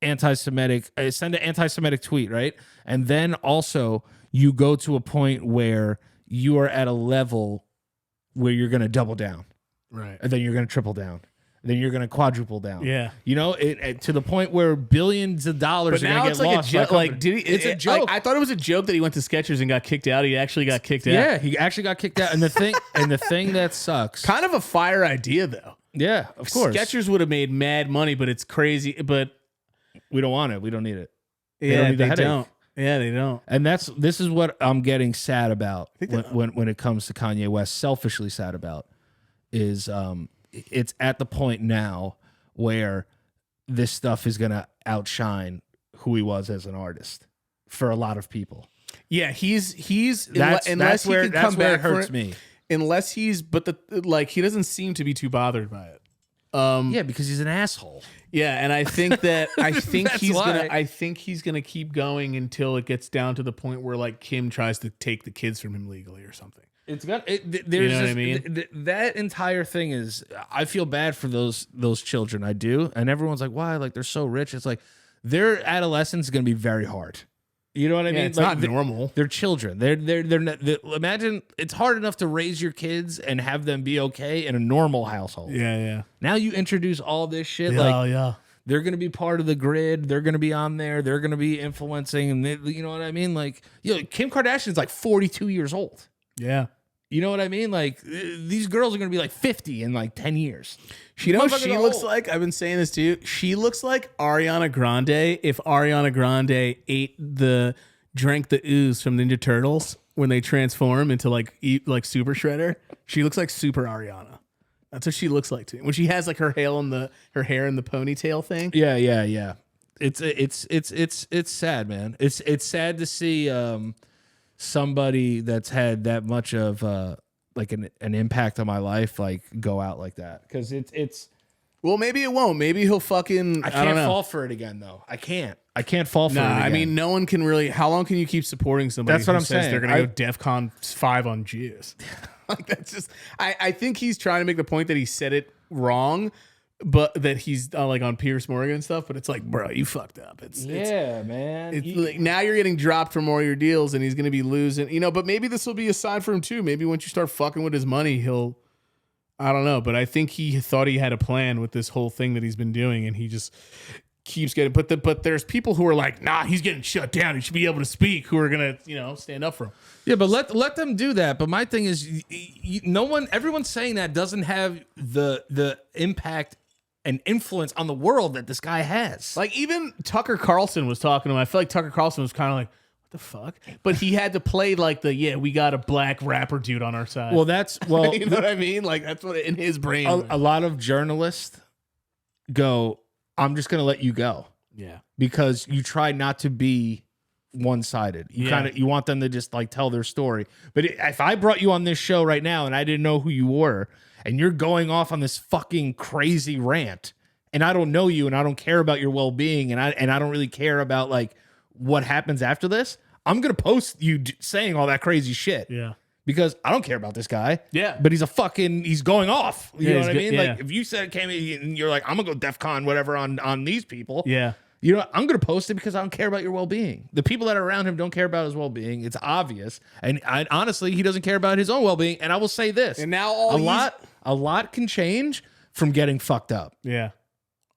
anti-Semitic, send an anti-Semitic tweet, right? And then also you go to a point where you are at a level where you're going to double down, right? And then you're going to triple down, and then you're going to quadruple down. Yeah, you know, it to the point where billions of dollars are going to get like lost. It's a joke. I thought it was a joke that he went to Skechers and got kicked out. He actually got kicked out. Yeah, he actually got kicked out. And the thing that sucks, kind of a fire idea though. Yeah, of course. Skechers would have made mad money, but it's crazy. But we don't want it. We don't need it. They don't. Yeah, they don't. And this is what I'm getting sad about when it comes to Kanye West. Selfishly sad about is it's at the point now where this stuff is gonna outshine who he was as an artist for a lot of people. Yeah, he's that's where it hurts me. Unless he doesn't seem to be too bothered by it. Yeah, because he's an asshole. Yeah, and I think that he's gonna keep going until it gets down to the point where like Kim tries to take the kids from him legally or something. It's got there's you know what I mean? That entire thing is, I feel bad for those children. I do, and everyone's like, why? Like, they're so rich. It's like their adolescence is gonna be very hard. You know what I mean? It's like, not normal. They're children. They're not, imagine it's hard enough to raise your kids and have them be okay in a normal household. Yeah. Now you introduce all this shit. They're going to be part of the grid. They're going to be on there. They're going to be influencing. And you know what I mean? Like, Kim Kardashian's like 42 years old. Yeah. You know what I mean? Like, these girls are going to be like 50 in like 10 years. You know what she looks like? I've been saying this to you. She looks like Ariana Grande if Ariana Grande drank the ooze from Ninja Turtles when they transform into like Super Shredder. She looks like Super Ariana. That's what she looks like to me. When she has like her hair in the ponytail thing. Yeah. It's sad, man. It's sad to see somebody that's had that much of like an impact on my life like go out like that, because it's well, maybe it won't. Maybe he'll fucking. I can't fall for it again though. I can't fall for it again. I mean, no one can really. How long can you keep supporting somebody? That's what I'm saying. They're gonna go DEFCON 5 on Jews. Like, that's just. I think he's trying to make the point that he said it wrong, but that he's like on Piers Morgan and stuff. But it's like, bro, you fucked up. Man. It's like, now you're getting dropped from all your deals, and he's gonna be losing. You know, but maybe this will be a sign for him too. Maybe once you start fucking with his money, he'll. I don't know, but I think he thought he had a plan with this whole thing that he's been doing, and he just keeps getting, but there's people who are like, nah, he's getting shut down. He should be able to speak. Who are gonna, stand up for him. Yeah, but let them do that. But my thing is, everyone saying that doesn't have the impact and influence on the world that this guy has. Like even Tucker Carlson was talking to him. I feel like Tucker Carlson was kind of like, what the fuck? But he had to play like we got a black rapper dude on our side. Well, you know what I mean? Like that's what in his brain. A lot of journalists go, I'm just gonna let you go. Yeah, because you try not to be one-sided. You want them to just like tell their story. But if I brought you on this show right now and I didn't know who you were, and you're going off on this fucking crazy rant, and I don't know you, and I don't care about your well-being, and I don't really care about like what happens after this, I'm gonna post you saying all that crazy shit. Yeah. Because I don't care about this guy. Yeah. But he's going off. You know what I mean? Yeah. Like if you came in and you're like, I'm gonna go DEFCON whatever on these people. Yeah. I'm gonna post it because I don't care about your well-being. The people that are around him don't care about his well-being. It's obvious. And honestly, he doesn't care about his own well-being. And I will say this. And now a lot can change from getting fucked up. Yeah.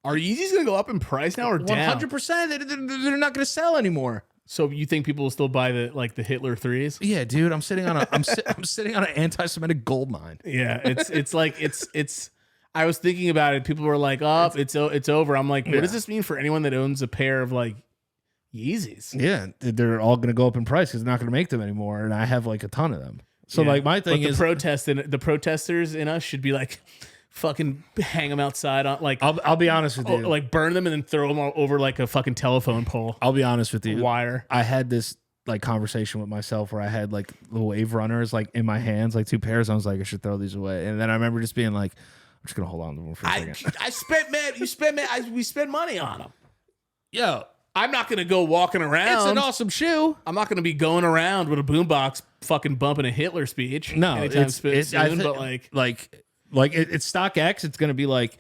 Are Yeezys gonna go up in price now or down? 100%. They're not gonna sell anymore. So you think people will still buy the Hitler 3s? Yeah, dude. I'm sitting on I'm sitting on an anti-Semitic gold mine. Yeah, it's. I was thinking about it. People were like, "Oh, it's over." I'm like, what does this mean for anyone that owns a pair of like Yeezys? Yeah, they're all going to go up in price because they're not going to make them anymore, and I have like a ton of them. So like my thing is, the protesters in us should be like, fucking hang them outside on like. I'll be honest with you, like burn them and then throw them all over like a fucking telephone pole. I'll be honest with you, wire. I had this like conversation with myself where I had like the wave runners like in my hands, like 2 pairs. I was like, I should throw these away, and then I remember just being like, I'm just gonna hold on to them for a second. We spent money on them. Yo, I'm not gonna go walking around. It's an awesome shoe. I'm not gonna be going around with a boombox, fucking bumping a Hitler speech. No, anytime soon. But like it's StockX. It's gonna be like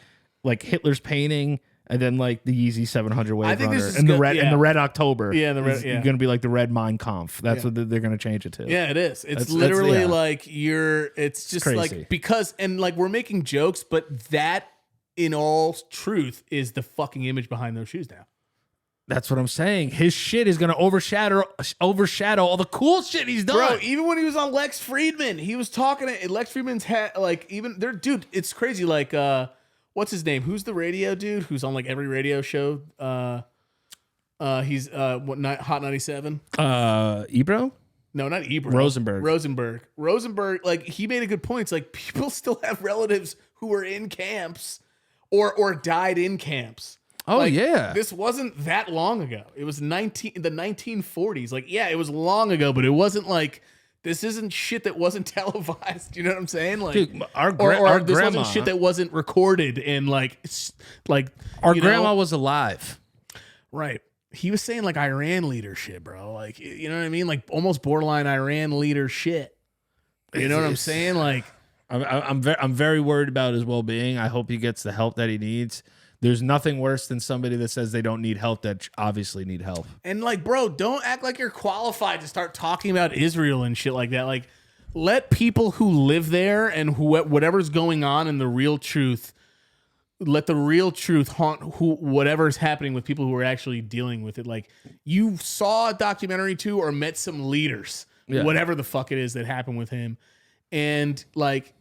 Hitler's painting, and then like the Yeezy 700 Wave Runner, and the red October. Yeah, the red. Yeah, gonna be like the red Mein Kampf. That's what they're gonna change it to. Yeah, it is. It's literally like it's just crazy. Like because and like we're making jokes, but that in all truth is the fucking image behind those shoes now. That's what I'm saying. His shit is gonna overshadow all the cool shit he's done. Bro, even when he was on Lex Friedman, he was talking to Lex Friedman's hat. Like even there, dude, it's crazy. Like what's his name? Who's the radio dude who's on like every radio show? He's Hot 97. Ebro? No, not Ebro. Rosenberg. Like he made a good point. It's like people still have relatives who were in camps or died in camps. Oh, like, yeah. This wasn't that long ago. It was the 1940s. Like, yeah, it was long ago, but it wasn't like this isn't shit that wasn't televised. You know what I'm saying? Like, dude, our this grandma, wasn't shit that wasn't recorded and like our grandma was alive. Right. He was saying like Iran leader shit, bro. Like, you know what I mean? Like almost borderline Iran leader shit. You know what I'm saying? Like, I'm very worried about his well-being. I hope he gets the help that he needs. There's nothing worse than somebody that says they don't need help that obviously need help. And like, bro, don't act like you're qualified to start talking about Israel and shit like that. Like, let people who live there and whatever's going on in the real truth, let the real truth haunt whatever's happening with people who are actually dealing with it. Like, you saw a documentary too or met some leaders, whatever the fuck it is that happened with him, and like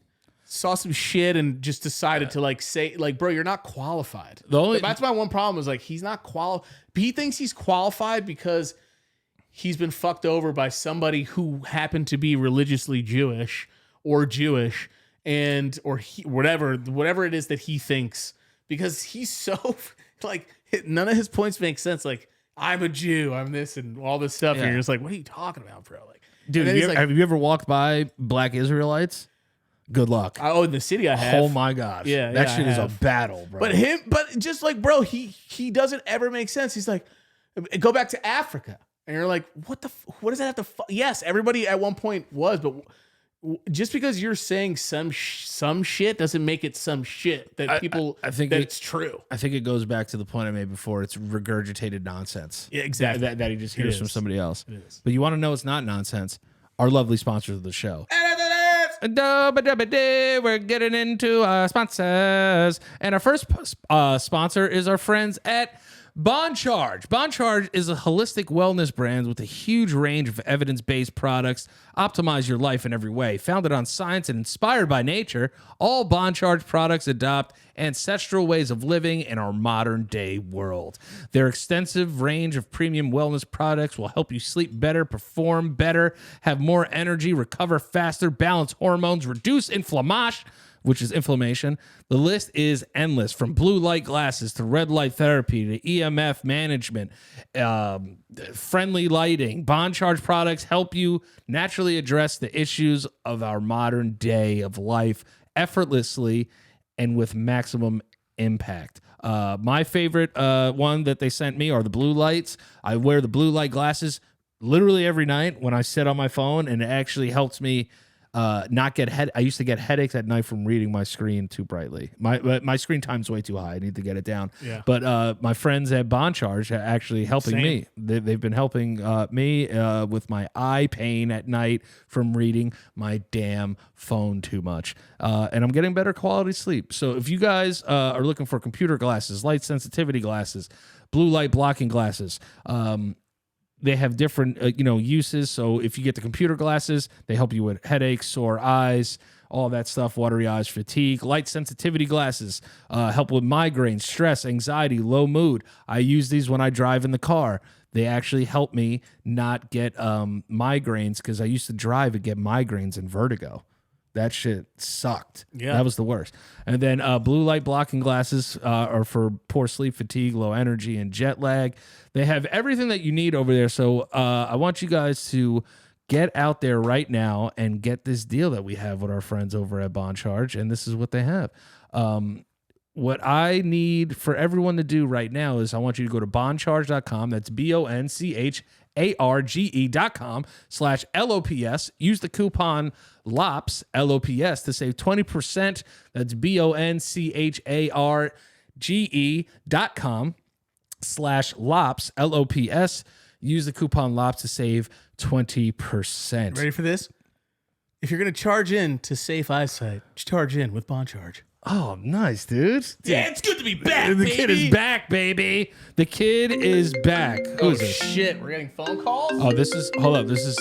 saw some shit and just decided to like say like, bro, you're not qualified. That's my one problem is like he's not qualified. He thinks he's qualified because he's been fucked over by somebody who happened to be religiously Jewish and whatever it is that he thinks, because he's so like none of his points make sense. Like, I'm a Jew, I'm this and all this stuff. And you're just like, what are you talking about, bro? Like, dude, have you ever walked by black Israelites? Good luck. In the city I have. Oh my gosh. Yeah, that shit is a battle, bro. But just like, bro, he doesn't ever make sense. He's like, go back to Africa. And you're like, what does that have to yes, everybody at one point was, but just because you're saying some shit doesn't make it some shit that I think it's true. I think it goes back to the point I made before. It's regurgitated nonsense. Yeah, exactly. That he just hears from somebody else. It is. But you want to know it's not nonsense? Our lovely sponsors of the show. We're getting into sponsors. And our first sponsor is our friends at Bond Charge. Bond Charge is a holistic wellness brand with a huge range of evidence-based products. Optimize your life in every way. Founded on science and inspired by nature, all Bond Charge products adopt ancestral ways of living in our modern-day world. Their extensive range of premium wellness products will help you sleep better, perform better, have more energy, recover faster, balance hormones, reduce inflammation, which is inflammation. The list is endless, from blue light glasses to red light therapy to EMF management, friendly lighting. Bond Charge products help you naturally address the issues of our modern day of life effortlessly and with maximum impact. My favorite one that they sent me are the blue lights. I wear the blue light glasses literally every night when I sit on my phone, and it actually helps me not get I used to get headaches at night from reading my screen too brightly. My screen time's way too high. I need to get it down. Yeah. But my friends at Bond Charge are actually helping me. They've been helping me with my eye pain at night from reading my damn phone too much. And I'm getting better quality sleep. So if you guys are looking for computer glasses, light sensitivity glasses, blue light blocking glasses, they have different, uses. So if you get the computer glasses, they help you with headaches, sore eyes, all that stuff, watery eyes, fatigue. Light sensitivity glasses help with migraines, stress, anxiety, low mood. I use these when I drive in the car. They actually help me not get migraines, because I used to drive and get migraines and vertigo. That shit sucked. Yeah. That was the worst. And then blue light blocking glasses are for poor sleep, fatigue, low energy, and jet lag. They have everything that you need over there. So I want you guys to get out there right now and get this deal that we have with our friends over at Bond Charge. And this is what they have. What I need for everyone to do right now is I want you to go to bondcharge.com. That's BONCHARGE.com/LOPS. Use the coupon LOPS, LOPS, to save 20%. That's BONCHARGE.com/LOPS, LOPS. Use the coupon LOPS to save 20%. Ready for this? If you're going to charge in to safe eyesight, charge in with Bond Charge. Oh, nice, dude. Yeah, it's good to be back, the baby. kid is back, baby. The kid is back. Who is this? Shit, we're getting phone calls? Oh, hold up. This is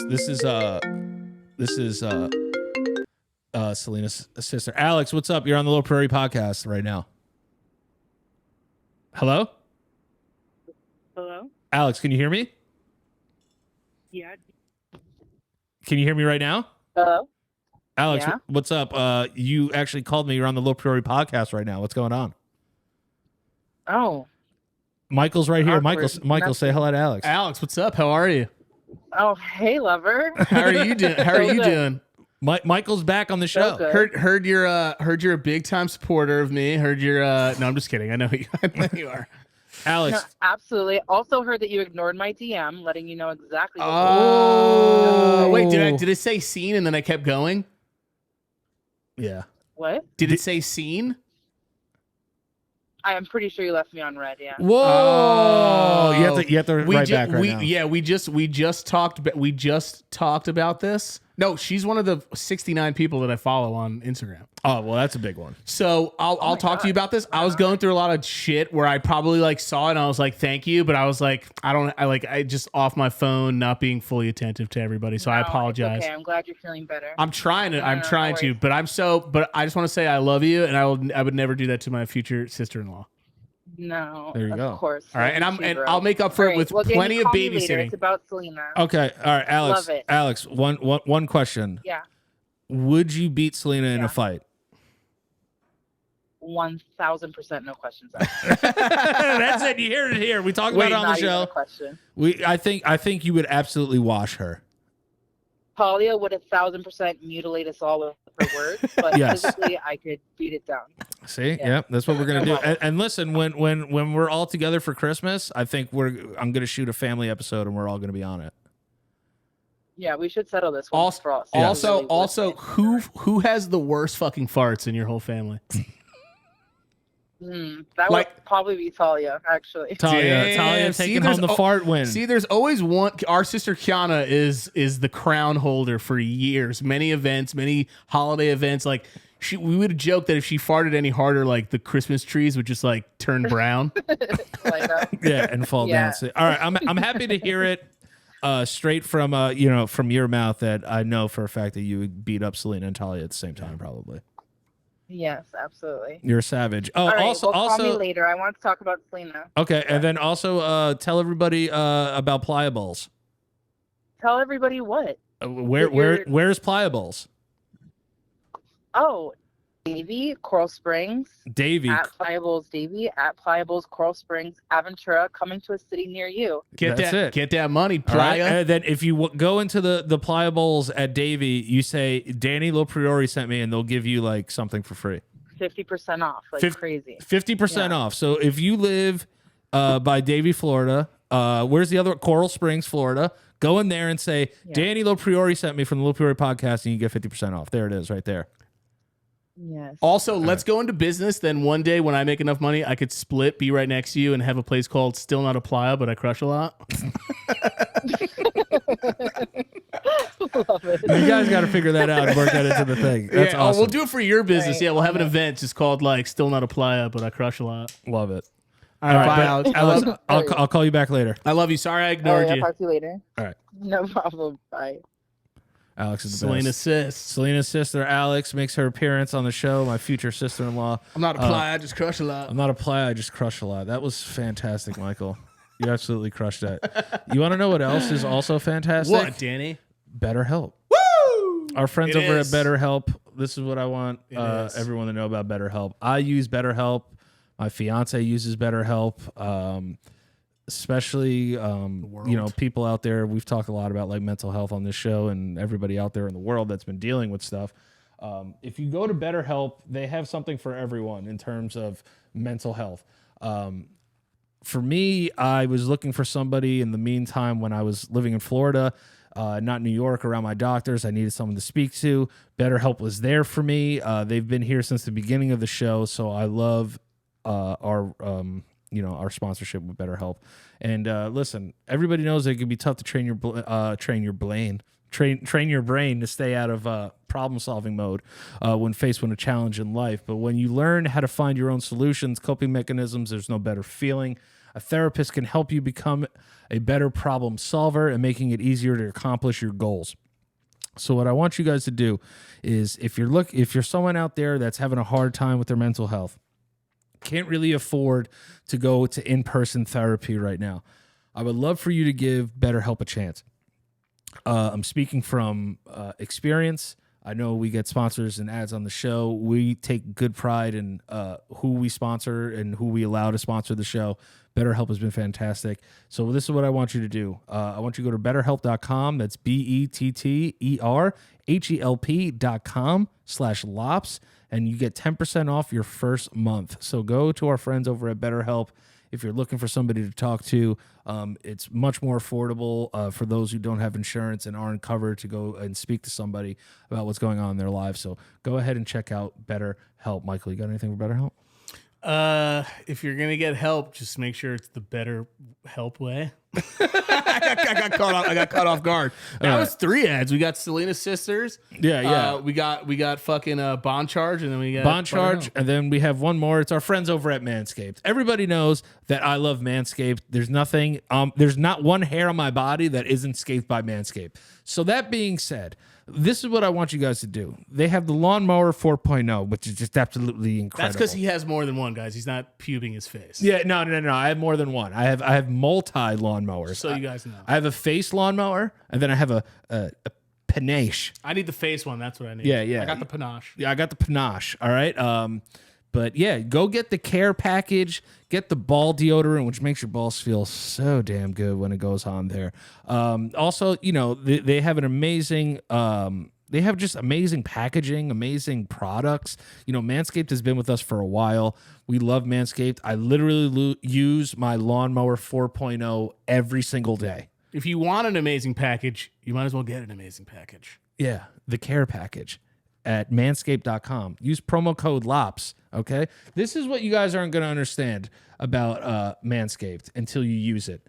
Selena's sister. Alex, what's up? You're on the LoPriore podcast right now. Hello? Hello? Alex, can you hear me? Yeah. Can you hear me right now? Hello? Alex, Yeah. What's up? You actually called me. You're on the LoPriore podcast right now. What's going on? Oh. Michael's right here. Awkward. Michael, say hello to Alex. Alex, what's up? How are you? Oh, hey, lover. How are you doing? How are you doing? Michael's back on the show. good. Heard you're a big time supporter of me. Heard you're no, I'm just kidding. I know you are. Alex. No, absolutely. Also heard that you ignored my DM, letting you know exactly what wait, did it say scene and then I kept going? Yeah. What? Did it say scene? I am pretty sure you left me on red, yeah. Whoa! You have to write back right now. Yeah, we just talked about this. No, she's one of the 69 people that I follow on Instagram. Oh, well, that's a big one. So I'll talk to you about this. I was going through a lot of shit where I probably saw it and I was like, thank you, but I was like, I just off my phone, not being fully attentive to everybody. So I apologize. Okay, I'm glad you're feeling better. I'm trying to, but I just want to say I love you, and I would never do that to my future sister-in-law. No, there you go. Of course. All right, and I'll make up for it with plenty of babysitting. It's about Selena. Okay, all right, Alex. Love it. Alex, one question. Yeah. Would you beat Selena in a fight? 1,000% no questions asked. That's it. You hear it here. We talk about it on the show. Question. I think you would absolutely wash her. Talia would 1,000% mutilate us all with her words, but physically I could beat it down. See, yeah, that's what we're gonna do. And listen, when we're all together for Christmas, I think I'm gonna shoot a family episode, and we're all gonna be on it. Yeah, we should settle this once for us. Also, who has the worst fucking farts in your whole family? That would probably be Talia, actually. Talia taking home the fart win. See, there's always one. Our sister Kiana is the crown holder for years. Many events, many holiday events. we would joke that if she farted any harder, like the Christmas trees would just like turn brown. Yeah, and fall down. So, all right, I'm happy to hear it straight from from your mouth that I know for a fact that you would beat up Selena and Talia at the same time, probably. Yes, absolutely. You're a savage. Oh, All right, also, call me later. I want to talk about Selena. Okay, and then also tell everybody about Pliables. Tell everybody what? Where's Pliables? Oh, Davy, Coral Springs. Davy. At Pliables Davy, at Pliables Coral Springs, Aventura, coming to a city near you. Get that money, Playa. Right? And then if you go into the Pliables at Davy, you say, Danny LoPriore sent me, and they'll give you like something for free. 50% off, crazy. 50% off. So if you live by Davy, Florida, where's the other? Coral Springs, Florida. Go in there and say, Danny LoPriore sent me from the LoPriore podcast, and you get 50% off. There it is right there. Yes. Also, let's go into business. Then one day when I make enough money, I could split, be right next to you, and have a place called Still Not a Playa, but I crush a lot. Love it. You guys got to figure that out and work that into the thing. That's awesome. We'll do it for your business. Right. Yeah, we'll have an event just called like Still Not a Playa, but I crush a lot. Love it. All right, bye, Alex. Alex, I'll call you back later. I love you. Sorry I ignored you. I'll talk to you later. All right. No problem. Bye. Alex is the Selena's best. sis. Selena's sister, Alex, makes her appearance on the show. My future sister-in-law. I'm not a playa, I just crush a lot. I'm not a playa, I just crush a lot. That was fantastic, Michael. You absolutely crushed that. You want to know what else is also fantastic? What, Danny? BetterHelp. Woo! Our friends over at BetterHelp. This is what I want everyone to know about BetterHelp. I use BetterHelp. My fiance uses BetterHelp. Especially, people out there. We've talked a lot about like mental health on this show, and everybody out there in the world that's been dealing with stuff. If you go to BetterHelp, they have something for everyone in terms of mental health. For me, I was looking for somebody in the meantime when I was living in Florida, not New York, around my doctors. I needed someone to speak to. BetterHelp was there for me. They've been here since the beginning of the show, so I love our sponsorship with BetterHelp. And listen, everybody knows it can be tough to train your brain to stay out of problem-solving mode when faced with a challenge in life. But when you learn how to find your own solutions, coping mechanisms, there's no better feeling. A therapist can help you become a better problem solver and making it easier to accomplish your goals. So what I want you guys to do is, if you're someone out there that's having a hard time with their mental health, can't really afford to go to in-person therapy right now, I would love for you to give BetterHelp a chance. I'm speaking from experience. I know we get sponsors and ads on the show. We take good pride in who we sponsor and who we allow to sponsor the show. BetterHelp has been fantastic. So this is what I want you to do. I want you to go to betterhelp.com. That's BetterHelp.com/lops. And you get 10% off your first month. So go to our friends over at BetterHelp. If you're looking for somebody to talk to, it's much more affordable for those who don't have insurance and aren't covered to go and speak to somebody about what's going on in their lives. So go ahead and check out BetterHelp. Michael, you got anything for BetterHelp? If you're gonna get help, just make sure it's the better help way. I got caught off guard. That was 3 ads. We got Selena's sisters. Yeah. We got fucking Bond Charge, and then we got Bond Charge, and then we have one more. It's our friends over at Manscaped. Everybody knows that I love Manscaped. There's nothing. There's not one hair on my body that isn't scaped by Manscaped. So that being said, this is what I want you guys to do. They have the Lawnmower 4.0, which is just absolutely incredible. That's because he has more than one, guys. He's not pubing his face. Yeah, no. I have more than one. I have multi lawnmowers. So you guys know. I have a face lawnmower, and then I have a panache. I need the face one. That's what I need. Yeah. I got the panache. Yeah, I got the panache. All right. But yeah, go get the care package. Get the ball deodorant, which makes your balls feel so damn good when it goes on there. Also, they have an amazing. They have just amazing packaging, amazing products. Manscaped has been with us for a while. We love Manscaped. I literally use my Lawnmower 4.0 every single day. If you want an amazing package, you might as well get an amazing package. Yeah, the care package at manscaped.com. Use promo code LOPS, okay? This is what you guys aren't going to understand about Manscaped until you use it.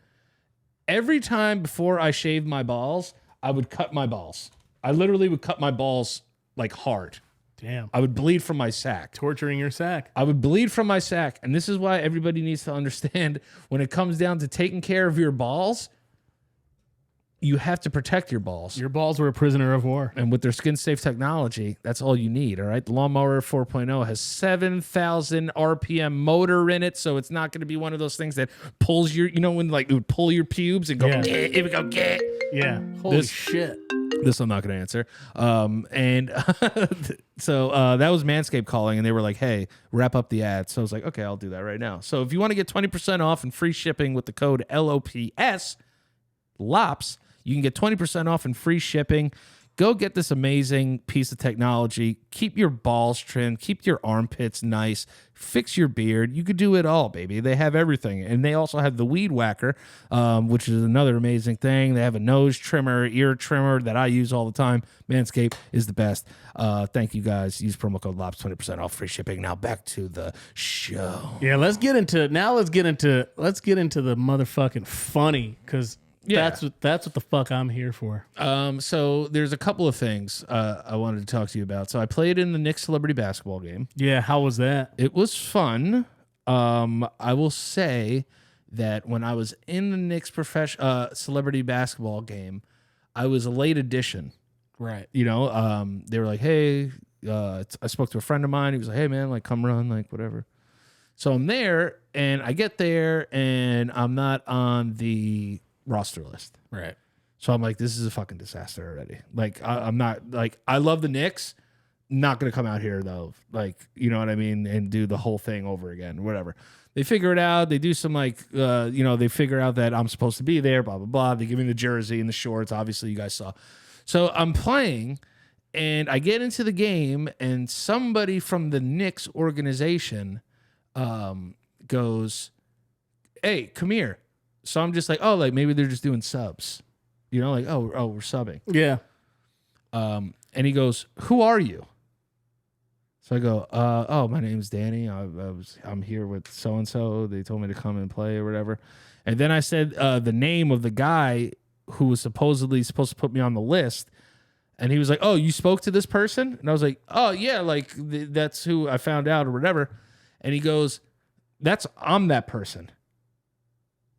Every time before I shave my balls, I would cut my balls. I literally would cut my balls like hard. Damn. I would bleed from my sack. Torturing your sack. I would bleed from my sack. And this is why everybody needs to understand when it comes down to taking care of your balls, you have to protect your balls. Your balls were a prisoner of war. And with their skin-safe technology, that's all you need, all right? The Lawnmower 4.0 has 7,000 RPM motor in it, so it's not going to be one of those things that pulls your, when like it would pull your pubes and go, it would go, get. Yeah. Holy shit. This I'm not going to answer. And so that was Manscaped calling, and they were like, hey, wrap up the ad. So I was like, okay, I'll do that right now. So if you want to get 20% off and free shipping with the code LOPS, LOPS, you can get 20% off and free shipping. Go get this amazing piece of technology. Keep your balls trimmed. Keep your armpits nice. Fix your beard. You could do it all, baby. They have everything. And they also have the Weed Whacker, which is another amazing thing. They have a nose trimmer, ear trimmer that I use all the time. Manscaped is the best. Thank you, guys. Use promo code LOPS, 20% off free shipping. Now back to the show. Yeah, let's get into the motherfucking funny, because that's what the fuck I'm here for. So there's a couple of things I wanted to talk to you about. So I played in the Knicks celebrity basketball game. Yeah, how was that? It was fun. I will say that when I was in the Knicks celebrity basketball game, I was a late addition. Right. They were like, hey, I spoke to a friend of mine. He was like, hey, man, like, come run, like, whatever. So I'm there, and I get there, and I'm not on the roster list. Right. So I'm like, this is a fucking disaster already. Like, I'm not, like, I love the Knicks. Not going to come out here, though. Like, you know what I mean? And do the whole thing over again, whatever. They figure it out. They do some, like, they figure out that I'm supposed to be there, blah, blah, blah. They give me the jersey and the shorts. Obviously, you guys saw. So I'm playing, and I get into the game, and somebody from the Knicks organization goes, hey, come here. So I'm just like, oh, like maybe they're just doing subs, like, oh, we're subbing. Yeah. And he goes, who are you? So I go, oh, my name's Danny. I'm here with so and so. They told me to come and play or whatever. And then I said the name of the guy who was supposedly supposed to put me on the list. And he was like, oh, you spoke to this person? And I was like, oh yeah, like that's who I found out or whatever. And he goes, I'm that person.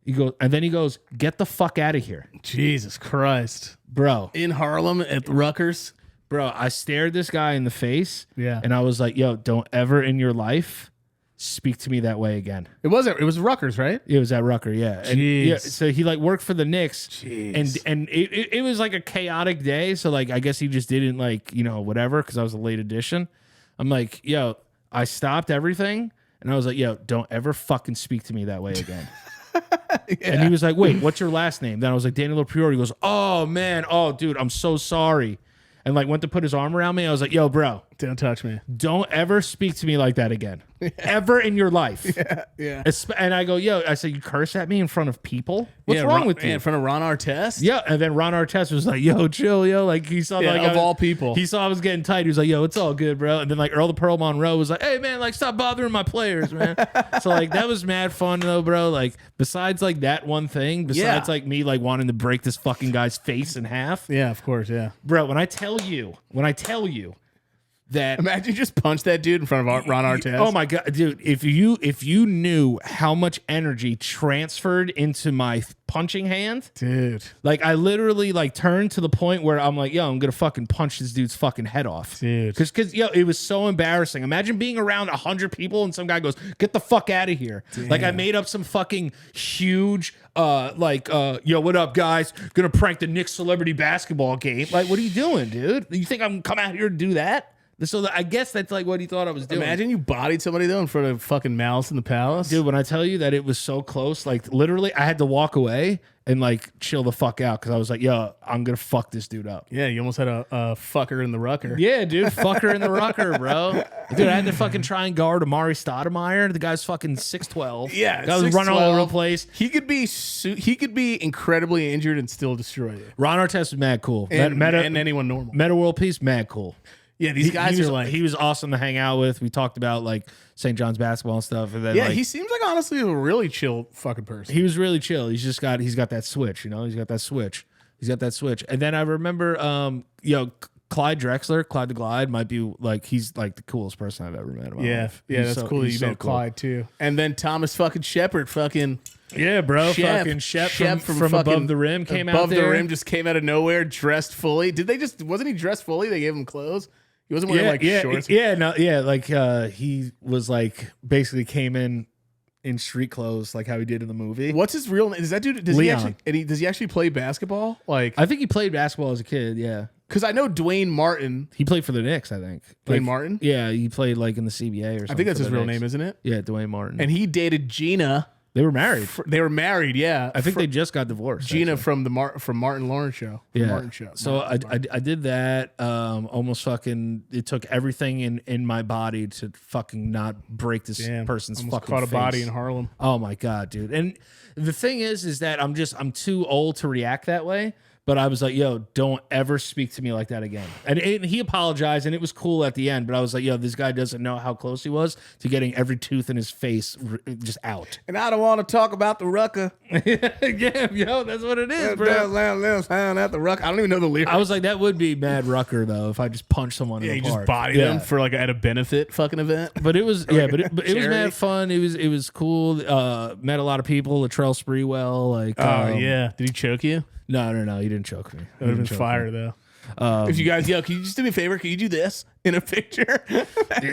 He goes, get the fuck out of here. Jesus Christ. Bro. In Harlem at Rutgers? Bro, I stared this guy in the face. Yeah. And I was like, yo, don't ever in your life speak to me that way again. It was Rutgers, right? It was at Rutgers, yeah. And yeah, so he like worked for the Knicks. Jeez. And it was like a chaotic day. So like, I guess he just didn't like, whatever, because I was a late addition. I'm like, yo, I stopped everything. And I was like, yo, don't ever fucking speak to me that way again. Yeah. And he was like, wait, what's your last name? Then I was like, Daniel LoPriore. He goes, oh, man. Oh, dude, I'm so sorry. And like went to put his arm around me. I was like, yo, bro. Don't touch me. Don't ever speak to me like that again. Yeah. Ever in your life. Yeah. And I go, yo, I said, you curse at me in front of people? What's wrong with you? In front of Ron Artest? Yeah. And then Ron Artest was like, yo, chill, yo. Like he saw of all people. He saw I was getting tight. He was like, yo, it's all good, bro. And then like Earl the Pearl Monroe was like, hey, man, like stop bothering my players, man. So like that was mad fun though, bro. Like besides like that one thing, like me like wanting to break this fucking guy's face in half. Yeah, of course, yeah. Bro, when I tell you that imagine you just punch that dude in front of Ron Artest. Oh my god, dude! If you knew how much energy transferred into my punching hand, dude. Like I literally like turned to the point where I'm like, yo, I'm gonna fucking punch this dude's fucking head off, dude. Because it was so embarrassing. Imagine being around 100 people and some guy goes, get the fuck out of here. Damn. Like I made up some fucking huge yo, what up, guys? Gonna prank the Knicks celebrity basketball game. Like, what are you doing, dude? You think I'm come out here to do that? So I guess that's like what he thought I was doing. Imagine you bodied somebody though in front of fucking Malice in the Palace. Dude, when I tell you that it was so close, like literally I had to walk away and like chill the fuck out because I was like, yo, I'm going to fuck this dude up. Yeah, you almost had a fucker in the rucker. Yeah, dude, fucker in the rucker, bro. Dude, I had to fucking try and guard Amari Stoudemire. The guy's fucking 6'12". Yeah, the guy was running all over the place. He could be incredibly injured and still destroy you. Ron Artest was mad cool. And anyone normal. Meta World Peace, mad cool. Yeah, these guys are like... He was awesome to hang out with. We talked about, like, St. John's basketball and stuff. And then, yeah, he seems like, honestly, a really chill fucking person. He was really chill. He's got that switch, He's got that switch. And then I remember, Clyde Drexler, Clyde the Glide, might be like he's like the coolest person I've ever met in my life. Yeah, He's that's cool that you met Clyde too. And then Thomas fucking Shepard, fucking bro, Shep, fucking Shep from fucking Above the Rim came out there. Above the Rim just came out of nowhere, dressed fully. Wasn't he dressed fully? They gave him clothes. He wasn't wearing shorts. He was like basically came in street clothes, like how he did in the movie. What's his real name? Is that dude? Does Leon. does he actually play basketball? Like, I think he played basketball as a kid. Yeah, because I know Dwayne Martin. he played for the Knicks. I think Dwayne Martin. Yeah, he played like in the CBA or something. I think that's for his the real Knicks. name, isn't it? Yeah, Dwayne Martin. And he dated Gina. They were married. They were married. Yeah, I think they just got divorced. Gina actually. from Martin Lawrence show. Martin show. So I did that. Almost fucking. It took everything in my body to fucking not break this person's almost fucking caught a face. body in Harlem. Oh my god, dude! And the thing is that I'm too old to react that way. But I was like, yo, don't ever speak to me like that again. And he apologized, and it was cool at the end. But I was like, yo, this guy doesn't know how close he was to getting every tooth in his face just out. And I don't want to talk about the rucker. Yeah, yo, that's what it is, bro. At the rucker. I don't even know the lyrics. I was like, that would be mad rucker, though, if I just punched someone in the you park. just bodied them for like at a benefit fucking event. But it was, but it was mad fun. It was cool. Met a lot of people. Latrell Sprewell. Like, yeah. Did he choke you? No. He didn't choke me. That would have been fire, though. If you guys, can you just do me a favor? Can you do this in a picture?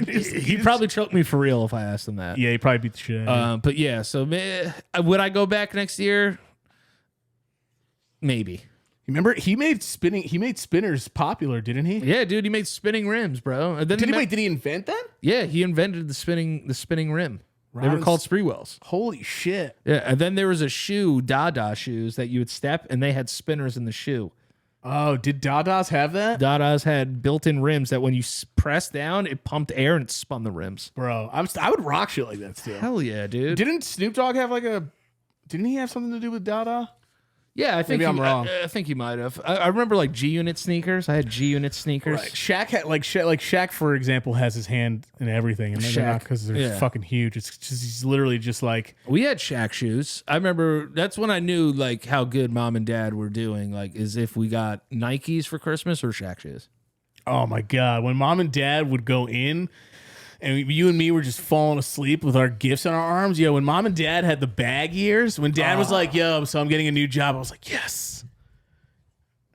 He probably choked me for real if I asked him that. Yeah, he probably beat the shit out of you. But yeah, so would I go back next year? Maybe. Remember, he made spinners popular, didn't he? Yeah, dude, he made spinning rims, bro. And then did he invent that? Yeah, he invented the spinning rim. They were called Sprewells. Holy shit. Yeah, and then there was a shoe, Dada shoes, that you would step, and they had spinners in the shoe. Oh, did Dadas have that? Dadas had built-in rims that when you press down, it pumped air and it spun the rims. Bro, I would rock shit like that still. Hell yeah, dude. Didn't Snoop Dogg have didn't he have something to do with Dada? Yeah, I think Maybe I'm wrong. I think he might have. I remember like G-Unit sneakers. I had G-Unit sneakers. Right. Shaq had Shaq, for example, has his hand in everything, and they're not because they're fucking huge. It's just he's literally just like we had Shaq shoes. I remember that's when I knew like how good mom and dad were doing. Like, is if we got Nikes for Christmas or Shaq shoes. Oh my god, when mom and dad would go in. And you and me were just falling asleep with our gifts on our arms. Yo, when mom and dad had the bag years, when dad was like, yo, so I'm getting a new job, I was like, yes.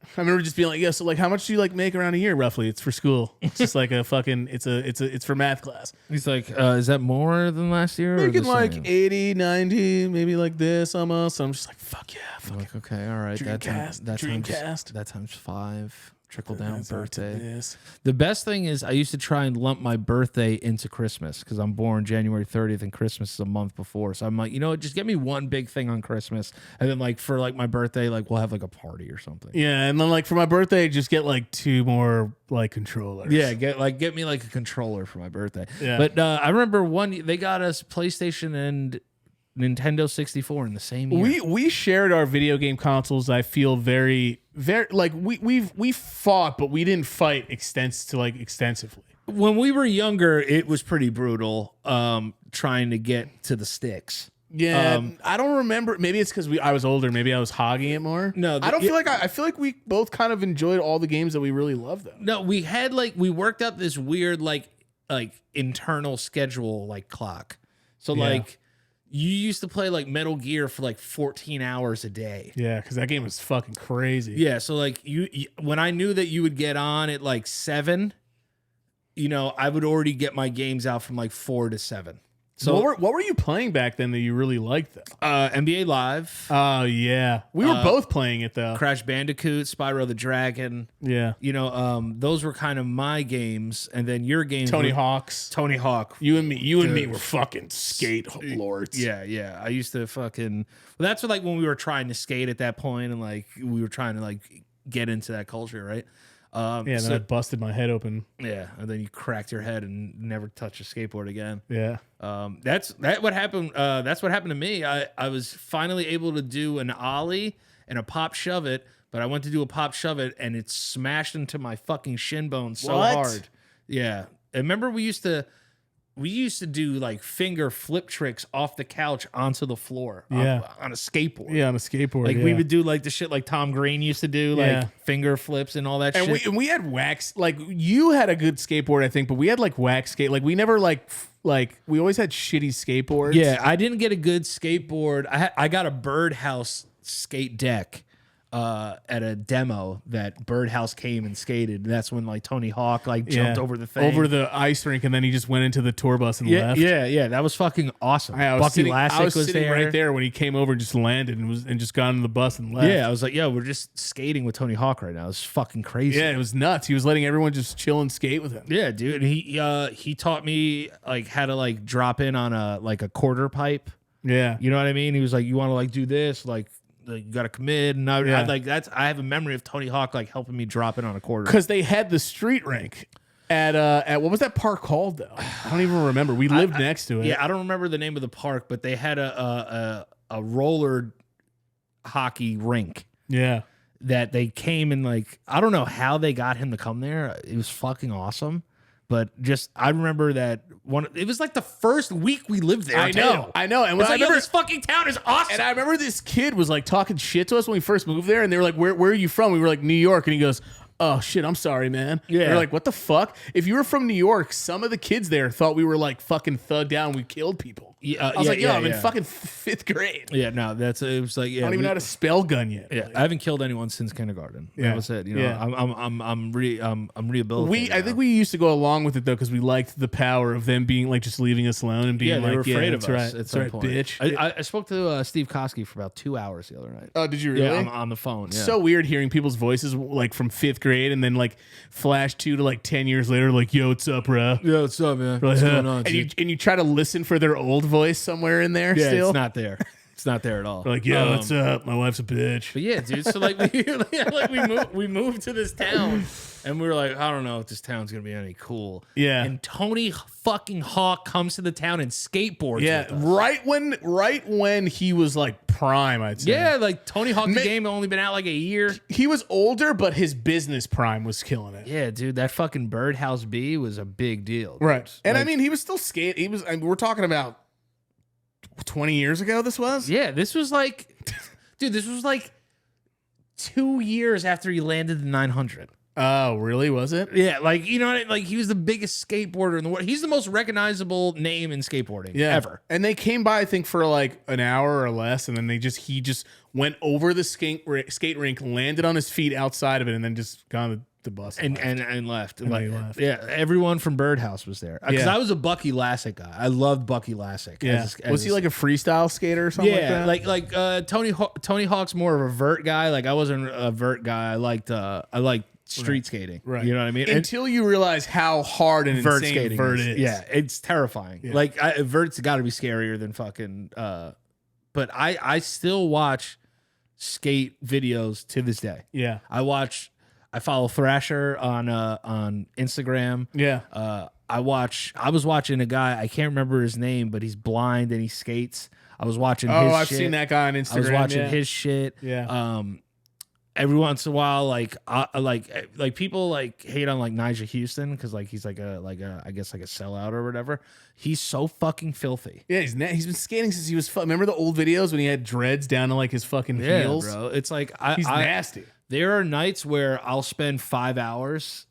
I remember just being like, yeah, so like how much do you like make around a year roughly? It's for school. It's just like a fucking it's for math class. He's like, is that more than last year? Making like 80, 90, maybe like this almost. So I'm just like, fuck yeah. Fuck like, okay, all right. Dreamcast. That times 5. Trickle down That's birthday. The best thing is I used to try and lump my birthday into Christmas because I'm born January 30th and Christmas is a month before. So I'm like, you know what, just get me one big thing on Christmas. And then like for like my birthday, like we'll have like a party or something. Yeah, and then like for my birthday, just get like 2 more like controllers. Yeah, get me like a controller for my birthday. Yeah. But I remember they got us PlayStation and Nintendo 64 in the same year. We shared our video game consoles. I feel very like we fought, but we didn't fight extensively. When we were younger, it was pretty brutal. Trying to get to the sticks. Yeah, I don't remember. Maybe it's because I was older. Maybe I was hogging it more. No, I don't feel like I feel like we both kind of enjoyed all the games that we really loved, though. No, we had we worked out this weird like internal schedule clock. So you used to play like Metal Gear for like 14 hours a day. Yeah, because that game was fucking crazy. Yeah, so like you when I knew that you would get on at like 7, I would already get my games out from like 4 to 7. So what were you playing back then that you really liked though? NBA Live. Oh yeah, we were both playing it though. Crash Bandicoot, Spyro the Dragon. Yeah, those were kind of my games, and then your games. Tony Hawk. You and me were fucking skate lords. Yeah. I used to fucking. Well, that's like when we were trying to skate at that point, and like we were trying to like get into that culture, right? Then I busted my head open. Yeah, and then you cracked your head and never touched a skateboard again. Yeah. That's what happened. That's what happened to me. I was finally able to do an ollie and a pop shove it, but I went to do a pop shove it and it smashed into my fucking shin bone so hard. Yeah. I remember we used to we used to do like finger flip tricks off the couch onto the floor on a skateboard. Yeah, on a skateboard. Like we would do like the shit like Tom Green used to do, like finger flips and all that shit. And we had wax. Like you had a good skateboard, I think, but we had like wax skate. Like we never like we always had shitty skateboards. Yeah, I didn't get a good skateboard. I got a birdhouse skate deck at a demo that Birdhouse came and skated. That's when like Tony Hawk like jumped over the thing, over the ice rink, and then he just went into the tour bus and left. Yeah, that was fucking awesome. I was sitting there right there when he came over and just landed and just got on the bus and left. Yeah, I was like, we're just skating with Tony Hawk right now. It's fucking crazy. Yeah, it was nuts. He was letting everyone just chill and skate with him. Yeah, dude. And he taught me like how to like drop in on a quarter pipe. Yeah, you know what I mean. He was like, you want to like do this like you got to commit, and I have a memory of Tony Hawk like helping me drop in on a quarter because they had the street rink at what was that park called though? I don't even remember. We lived next to it. Yeah, I don't remember the name of the park, but they had a roller hockey rink. Yeah, that they came and like I don't know how they got him to come there. It was fucking awesome. But just, I remember that it was like the first week we lived there. I know. And I remember this fucking town is awesome. And I remember this kid was like talking shit to us when we first moved there, and they were like, "Where are you from?" We were like, "New York," and he goes, "Oh shit, I'm sorry, man." Yeah. We're like, "What the fuck?" If you were from New York, some of the kids there thought we were like fucking thugged down. We killed people. I was like, I'm in fucking 5th grade. Yeah, no, it was like, I don't even know how to spell gun yet. Yeah, I haven't killed anyone since kindergarten. That was it. You know, I'm rehabilitated. I think we used to go along with it though because we liked the power of them being like just leaving us alone and being they were afraid of us. Right, that's right, bitch. I spoke to Steve Koski for about 2 hours the other night. Oh, did you really? Yeah, on the phone. Yeah. So weird hearing people's voices like from 5th grade and then like flash to like 10 years later, like, "Yo, what's up, bro? Yo, what's up, man? Like, what's going on?" And you try to listen for their old voice somewhere in there. Yeah, still, it's not there. It's not there at all. Like, "Yo, what's up? My wife's a bitch." But yeah, dude. So like we moved to this town, and we were like, I don't know if this town's gonna be any cool. Yeah. And Tony fucking Hawk comes to the town and skateboards. Yeah, with us. right when he was like prime, I'd say. Yeah, like Tony Hawk the game had only been out like a year. He was older, but his business prime was killing it. Yeah, dude, that fucking Birdhouse B was a big deal. Dude. Right. And like, I mean, he was still skating. We're talking about 20 years ago this was? Yeah, this was like dude, this was like 2 years after he landed the 900. Oh, really? Was it? Yeah, like, you know, like he was the biggest skateboarder in the world. He's the most recognizable name in skateboarding ever. And they came by, I think, for like an hour or less, and then he just went over the skate rink, landed on his feet outside of it, and then just got on the bus and left. And like, left. Yeah, everyone from Birdhouse was there. Because I was a Bucky Lassick guy. I loved Bucky Lassick. Yeah. Was he like a freestyle skater or something like that? like Tony Hawk's more of a vert guy. Like I wasn't a vert guy. I liked street skating. Right. You know what I mean? Until you realize how hard and vert insane skating vert is. Yeah, it's terrifying. Yeah. Like vert's got to be scarier than fucking. But I still watch skate videos to this day. Yeah. I follow Thrasher on Instagram. Yeah. I was watching a guy, I can't remember his name, but he's blind and he skates. I was watching his I've shit. seen that guy on Instagram. I was watching his shit. Yeah. Every once in a while, like people like hate on like Nigel Houston because like he's like a I guess like a sellout or whatever. He's so fucking filthy. Yeah, he's been skating since he was. Remember the old videos when he had dreads down to like his fucking heels? Yeah, bro. It's like he's nasty. There are nights where I'll spend 5 hours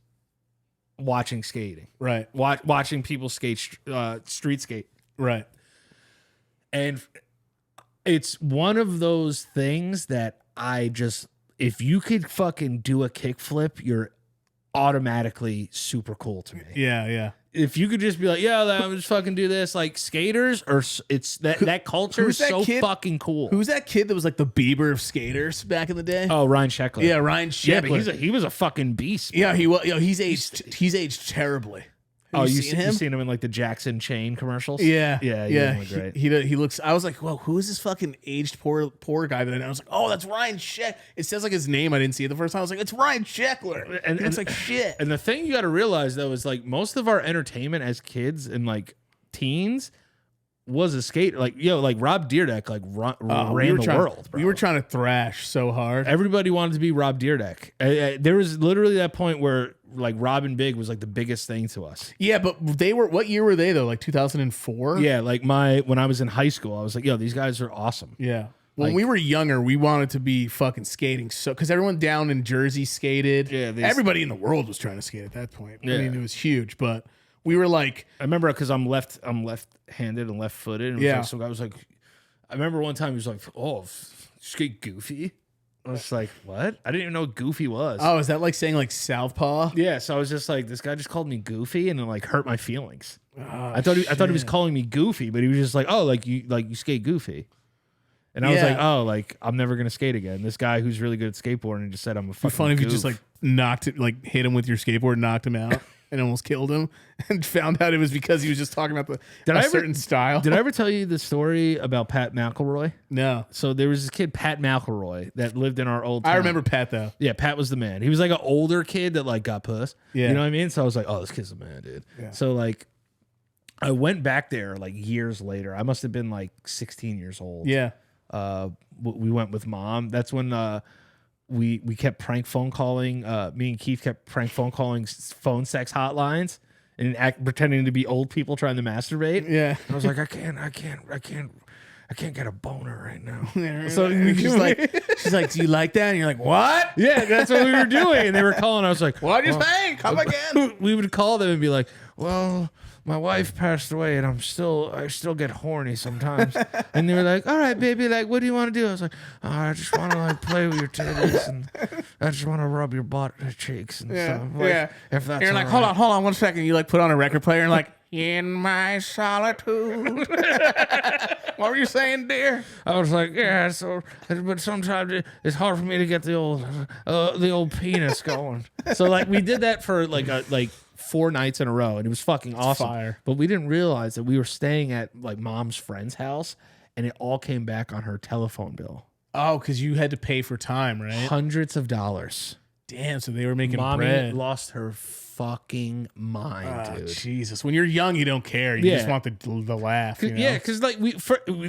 watching skating. Right. Watching people skate, street skate. Right. And it's one of those things that if you could fucking do a kickflip, you're automatically super cool to me. Yeah, yeah. If you could just be like, yeah, I'm just fucking do this, like skaters, or it's that culture is so fucking cool. Who's that kid that was like the Bieber of skaters back in the day? Oh, Ryan Sheckler. Yeah, Ryan Sheckler. Yeah, but he was a fucking beast. Bro. Yeah, he was. He's aged terribly. Have you seen him? You've seen him in like the Jackson Chain commercials? Yeah. Yeah. Great. He looks, I was like, well, who is this fucking aged poor guy? And I was like, oh, that's Ryan Sheckler. It says like his name. I didn't see it the first time. I was like, it's Ryan Sheckler. And it's like shit. And the thing you got to realize though is like most of our entertainment as kids and like teens was a skater. Like, like Rob Dyrdek, like ran the world, bro. We were trying to thrash so hard. Everybody wanted to be Rob Dyrdek. There was literally that point where like Rob and Big was like the biggest thing to us. Yeah, but what year were they though? Like 2004? Yeah, like when I was in high school, I was like, these guys are awesome. Yeah. When we were younger, we wanted to be fucking skating, so because everyone down in Jersey skated. Yeah, everybody in the world was trying to skate at that point. Yeah. I mean, it was huge, but we were like, I remember because I'm left-handed and left-footed. And like, some guy was like, I remember one time he was like, "Oh, skate Goofy." I was like, "What?" I didn't even know what Goofy was. Oh, is that like saying like Southpaw? Yeah. So I was just like, this guy just called me Goofy, and it like hurt my feelings. Oh, I thought he was calling me Goofy, but he was just like, "Oh, like you skate Goofy." And I was like, oh, like, I'm never going to skate again. This guy who's really good at skateboarding just said I'm a fucking funny goof. If you just like hit him with your skateboard, knocked him out, and almost killed him, and found out it was because he was just talking about certain style. Did I ever tell you the story about Pat McElroy? No. So there was this kid, Pat McElroy, that lived in our old town. I remember Pat, though. Yeah, Pat was the man. He was like an older kid that like got puss. Yeah. You know what I mean? So I was like, oh, this kid's the man, dude. Yeah. So like, I went back there like years later. I must have been like 16 years old. Yeah. We went with Mom. That's when we kept prank phone calling. Me and Keith kept prank phone calling phone sex hotlines and pretending to be old people trying to masturbate. Yeah, and I was like, I can't get a boner right now. Yeah, so she's like, do you like that? And you're like, what? Yeah, that's what we were doing. And they were calling. I was like, what'd you say? Come again. We would call them and be like, well, my wife passed away and I still get horny sometimes. And they were like, all right, baby, like, what do you want to do? I was like, oh, I just want to like play with your titties and I just want to rub your butt and cheeks and stuff. Like, if that's you're like, hold on 1 second. You like put on a record player and like, in my solitude. What were you saying, dear? I was like, yeah, so, but sometimes it's hard for me to get the old penis going. So like we did that for like 4 nights in a row, and it was fucking awesome. Fire. But we didn't realize that we were staying at like Mom's friend's house, and it all came back on her telephone bill. Oh, because you had to pay for time, right? Hundreds of dollars. Damn, so they were making Mommy bread. Lost her fucking mind, dude. Jesus, when you're young, you don't care. You just want the laugh. You know? Yeah, because like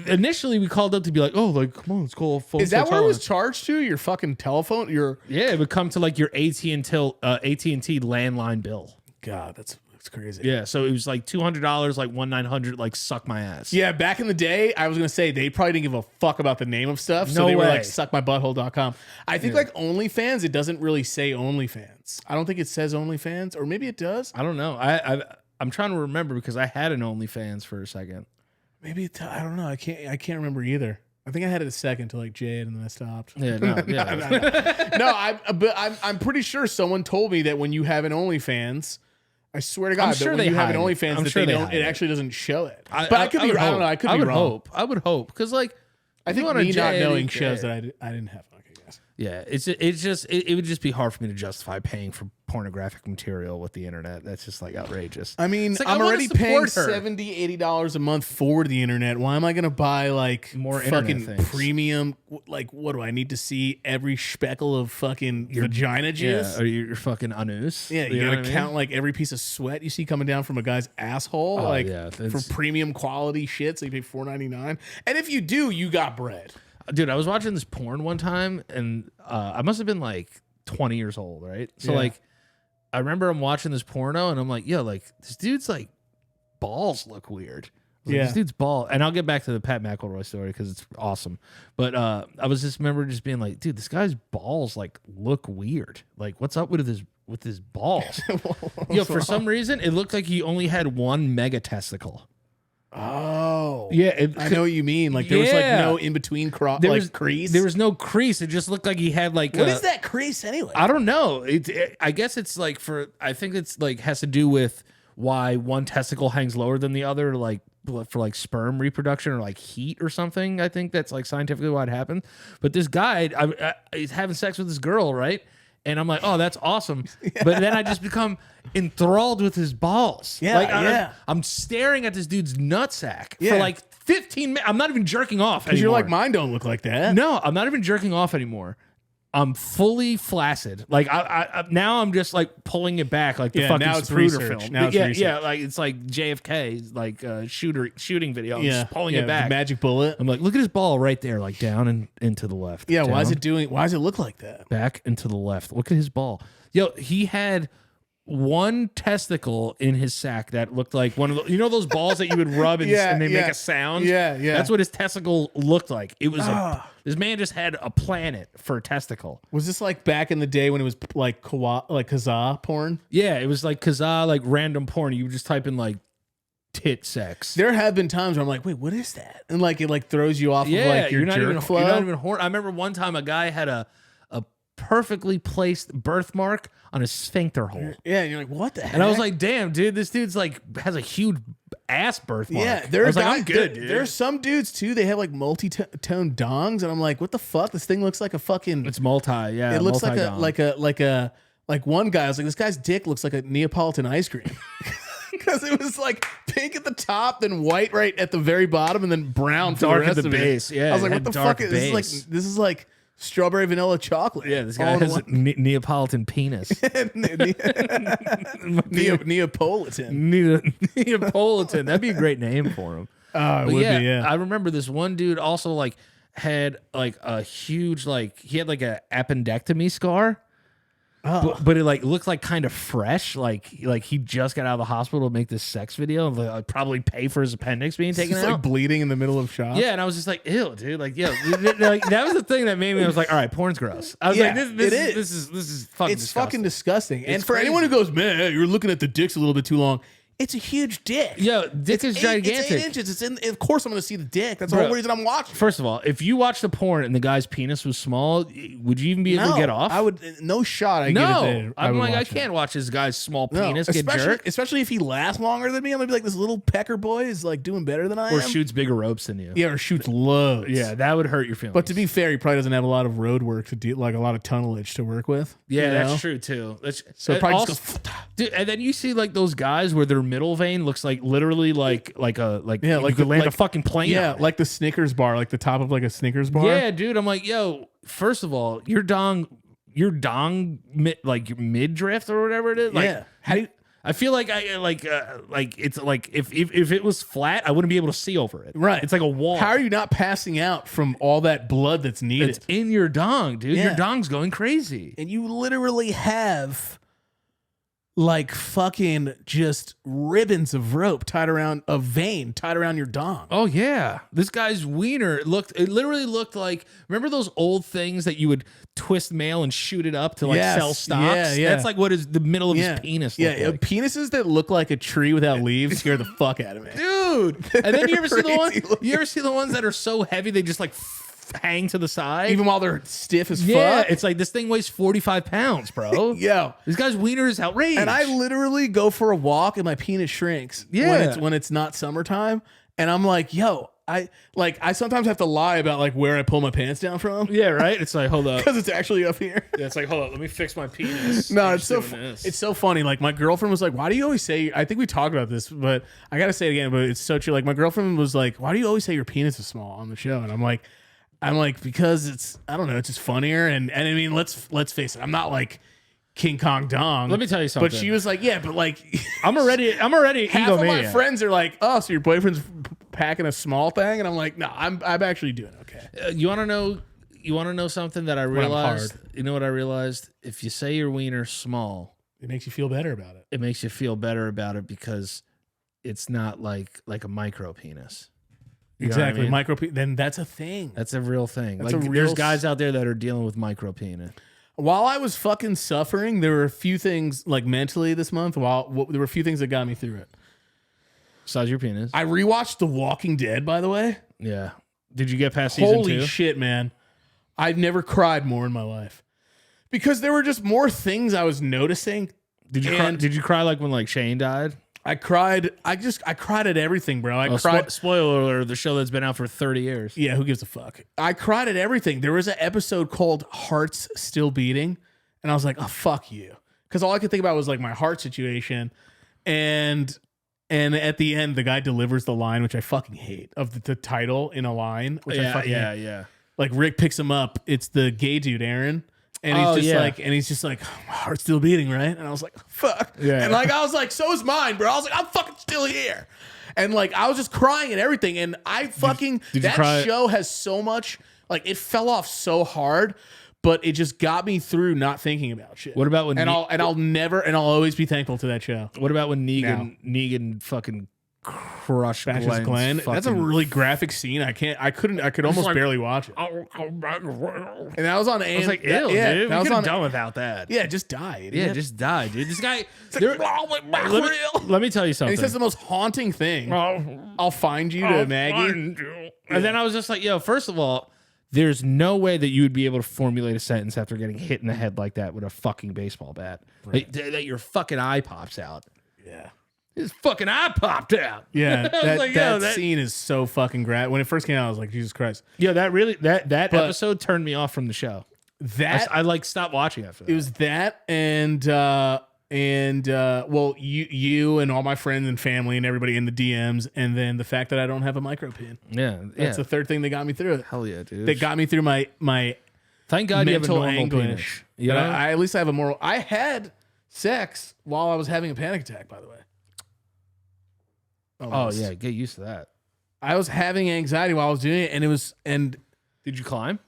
initially we called up to be like, oh, like come on, let's call phone. Is that what it was charged to? Your fucking telephone? It would come to like your AT&T landline bill. God, that's crazy. Yeah, so it was like $200, like $1,900, like suck my ass. Yeah, back in the day, I was gonna say they probably didn't give a fuck about the name of stuff, so no they way. were like suckmybutthole.com. I think like OnlyFans, it doesn't really say OnlyFans. I don't think it says OnlyFans, or maybe it does. I don't know. I'm trying to remember because I had an OnlyFans for a second. Maybe I don't know. I can't remember either. I think I had it a second to like Jade, and then I stopped. Yeah, no, yeah. No, I'm pretty sure someone told me that when you have an OnlyFans. I swear to God, I'm sure when they you have an it. OnlyFans, I'm that sure they don't. It actually doesn't show it. But I could be. I don't know. I could be wrong. I would hope because like I think me not knowing shows that I didn't have. Okay, guys. Yeah, it would just be hard for me to justify paying for pornographic material with the internet. That's just like outrageous. I mean, like, I'm already paying $70-$80 a month for the internet. Why am I going to buy like more fucking things? Premium? Like, what do I need to see every speckle of fucking vagina juice? Yeah, or your fucking anus. Yeah, you got to count like every piece of sweat you see coming down from a guy's asshole. Oh, like yeah, for premium quality shit. So you pay $4.99, and if you do, you got bread. Dude, I was watching this porn one time, and I must have been like 20 years old, right? So like, I remember I'm watching this porno, and I'm like, yo, like this dude's like balls look weird. Like, this dude's ball, and I'll get back to the Pat McElroy story because it's awesome. But I was just remember just being like, dude, this guy's balls like look weird. Like, what's up with his balls? Yo, for some reason, it looked like he only had one mega testicle. Oh yeah, I know what you mean. Like there was like no in between crease. There was no crease. It just looked like he had like. What is that crease anyway? I don't know. I guess it's like I think it's like has to do with why one testicle hangs lower than the other, like for like sperm reproduction or like heat or something. I think that's like scientifically why it happened. But this guy, he's having sex with this girl, right? And I'm like, oh, that's awesome. But then I just become enthralled with his balls. Yeah, like, I'm staring at this dude's nutsack for like 15 minutes. I'm not even jerking off anymore. Because you're like, mine don't look like that. No, I'm not even jerking off anymore. I'm fully flaccid. Like I now I'm just like pulling it back like the Yeah, fucking now it's Zapruder research. film. Now it's yeah, research. yeah, like it's like JFK's like shooting video. I'm just pulling it the back. magic bullet. I'm like, look at his ball right there, like down and into the left. Yeah, down, why does it look like that? back and to the left? Look at his ball. Yo, he had one testicle in his sack that looked like one of the, those balls that you would rub and, and they make a sound. Yeah. That's what his testicle looked like. It was this man just had a planet for a testicle. Was this like back in the day when it was like Kazaa porn? Yeah, it was like Kazaa, like random porn. You would just type in like tit sex. There have been times where I'm like, wait, what is that? And like it like throws you off of like your jerk flow. You're not even horny. I remember one time a guy had a perfectly placed birthmark on his sphincter hole. Yeah, and you're like, what the heck? And I was like, damn, dude, this dude's like has a huge ass birthmark. yeah, I was like, I'm good, there, dude. There's some dudes too. They have like multi-tone dongs, and I'm like, what the fuck? This thing looks like a fucking. It's multi, yeah. It looks multi-dom. like one guy. I was like, this guy's dick looks like a Neapolitan ice cream. Because it was like pink at the top, then white right at the very bottom, and then brown for Dark the rest at the of base. it. Yeah, I was like, it what had the dark fuck is base. this is like strawberry vanilla chocolate. Yeah, this guy all in has a one. Neapolitan penis. Neapolitan. Neapolitan. That'd be a great name for him. It But would yeah, be, yeah. I remember this one dude also like had like a huge he had like a appendectomy scar. But it like looked like kind of fresh, like he just got out of the hospital to make this sex video and like probably pay for his appendix being taken Just out. like bleeding in the middle of shop. Yeah, and I was just like, ew, dude. Like, yeah, like, that was the thing that made me. I was like, all right, porn's gross. I was Yeah, like, this it is fucking. It's disgusting. fucking disgusting. And It's for crazy. anyone who goes, man, you're looking at the dicks a little bit too long. It's a huge dick. Yo, dick is gigantic. It's 8 inches. It's in. Of course, I'm going to see the dick. That's the Bro, whole reason I'm watching. First of all, if you watch the porn and the guy's penis was small, would you even be able to get off? I would. No shot. I No, give it I'm would like, I watch it. can't watch this guy's small No, penis get jerked especially if he lasts longer than me. I'm gonna be like, this little pecker boy is like doing better than I or am. shoots bigger ropes than you. Yeah, or shoots loads. Yeah, that would hurt your feelings. But to be fair, he probably doesn't have a lot of road work to do, like a lot of tunnelage to work with. yeah, you know? that's true too. So and probably also, just goes, dude, and then you see like those guys where their middle vein looks like literally like Yeah, you like could the- land a like- fucking plane. yeah, on it. like the Snickers bar, like the top of like a Snickers bar. Yeah, dude. I'm like, yo, first of all, your dong like your midriff or whatever it is. Like, Yeah. How do you? I feel like it's like if it was flat, I wouldn't be able to see over it. Right. It's like a wall. How are you not passing out from all that blood that's needed? It's in your dong, dude. Yeah. Your dong's going crazy. And you literally have like fucking just ribbons of rope tied around a vein tied around your dong. Oh yeah, this guy's wiener literally looked like, remember those old things that you would twist mail and shoot it up to like Yes. sell stocks? Yeah, yeah. That's like what is the middle of his penis look like. Penises that look like a tree without leaves scare the fuck out of me. Dude. And then you ever see the one? Crazy looking. You ever see the ones that are so heavy they just like hang to the side? Even while they're stiff as yeah, fuck. it's like this thing weighs 45 pounds, bro. Yo. This guy's wiener is outrageous. And I literally go for a walk and my penis shrinks Yeah. when it's not summertime. And I'm like, yo, I sometimes have to lie about like where I pull my pants down from. yeah, right? It's like, hold up. Because it's actually up here. Yeah, it's like, hold up, let me fix my penis. No, I'm it's just so doing this. it's so funny. Like my girlfriend was like, "Why do you always say?" I think we talked about this, but I gotta say it again. But it's so true. Like my girlfriend was like, "Why do you always say your penis is small on the show?" And I'm like, because it's, I don't know, it's just funnier. And I mean, let's face it, I'm not like King Kong Dong. Let me tell you something. But she was like, yeah, but like I'm already half of my egomaniac. friends are like, oh, so your boyfriend's packing a small thing, and I'm like, no, I'm actually doing okay. You want to know something that I I'm realized? hard. You know what I realized? If you say your wiener's small, It makes you feel better about it. it makes you feel better about it because it's not like a micro penis. You know what I Exactly, mean? then that's a thing. That's a real thing. That's Like a there's real guys out there that are dealing with micro penis. While I was fucking suffering, there were a few things like mentally this month. There were a few things that got me through it. Size your penis. I rewatched The Walking Dead, by the way. Yeah. Did you get past season Holy 2? shit, man. I've never cried more in my life. Because there were just more things I was noticing. Did you cry like when like Shane died? I cried. I cried at everything, bro. I cried. Spoiler alert, the show that's been out for 30 years. Yeah, who gives a fuck? I cried at everything. There was an episode called Hearts Still Beating. And I was like, oh, fuck you. Because all I could think about was like my heart situation. And at the end, the guy delivers the line, which I fucking hate, of the title in a line, which I fucking hate. Yeah. Like Rick picks him up. It's the gay dude, Aaron. And he's just like, my heart's still beating, right? And I was like, fuck. Yeah. And like, I was like, so is mine, bro. I was like, I'm fucking still here. And like, I was just crying and everything. And I fucking, Did you that cry? show has so much, like, it fell off so hard, but it just got me through not thinking about shit. What about when I'll always be thankful to that show. What about when Negan fucking crushed Bashes Glenn. That's a really graphic scene. I could almost barely watch it. And that was on I was like, ew, dude. That We was could on have done without that. Yeah, just died. Yeah, just died, dude. This guy. Like, Let me tell you something. and he says the most haunting thing. I'll find you to Maggie. And then I was just like, yo, first of all, there's no way that you would be able to formulate a sentence after getting hit in the head like that with a fucking baseball bat. Right. That your fucking eye pops out. Yeah. His fucking eye popped out. Yeah, I was like, yo, that scene is so fucking great. When it first came out, I was like, Jesus Christ. Yeah, that episode turned me off from the show. I like stopped watching after that. It was that and well, you and all my friends and family and everybody in the DMs, and then the fact that I don't have a micro pin. Yeah, That's the third thing that got me through it. Hell yeah, dude. That got me through my Thank God you have a mental normal anguish. penis. You know? I at least have a moral. I had sex while I was having a panic attack, by the way. Almost. Oh yeah, get used to that. I was having anxiety while I was doing it, and Did you climb?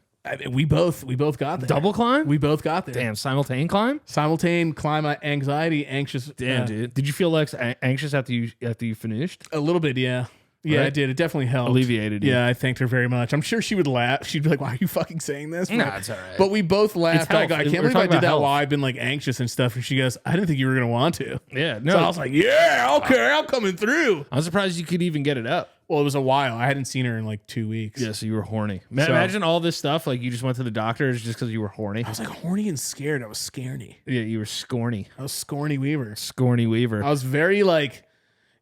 we both got there. Double climb? We both got there. Damn, simultaneous climb? Simultaneous climb, anxiety, anxious. Damn, dude. Did you feel like anxious after you finished? A little bit, yeah. Yeah, Right? I did. It definitely helped. Alleviated you. Yeah, I thanked her very much. I'm sure she would laugh. She'd be like, "Why are you fucking saying this?" Nah, it's all right. But we both laughed. I health. can't We're believe I talking did about that health. while I've been like anxious and stuff. And she goes, "I didn't think you were gonna want to." Yeah, no. So I was like, "Yeah, okay, I'm coming through." I'm surprised you could even get it up. Well, it was a while. I hadn't seen her in like 2 weeks. Yeah, so you were horny. So- Imagine all this stuff. Like you just went to the doctor just because you were horny. I was like horny and scared. I was scaredy. Yeah, you were scorny. I was Scorny Weaver. Scorny Weaver. I was very like,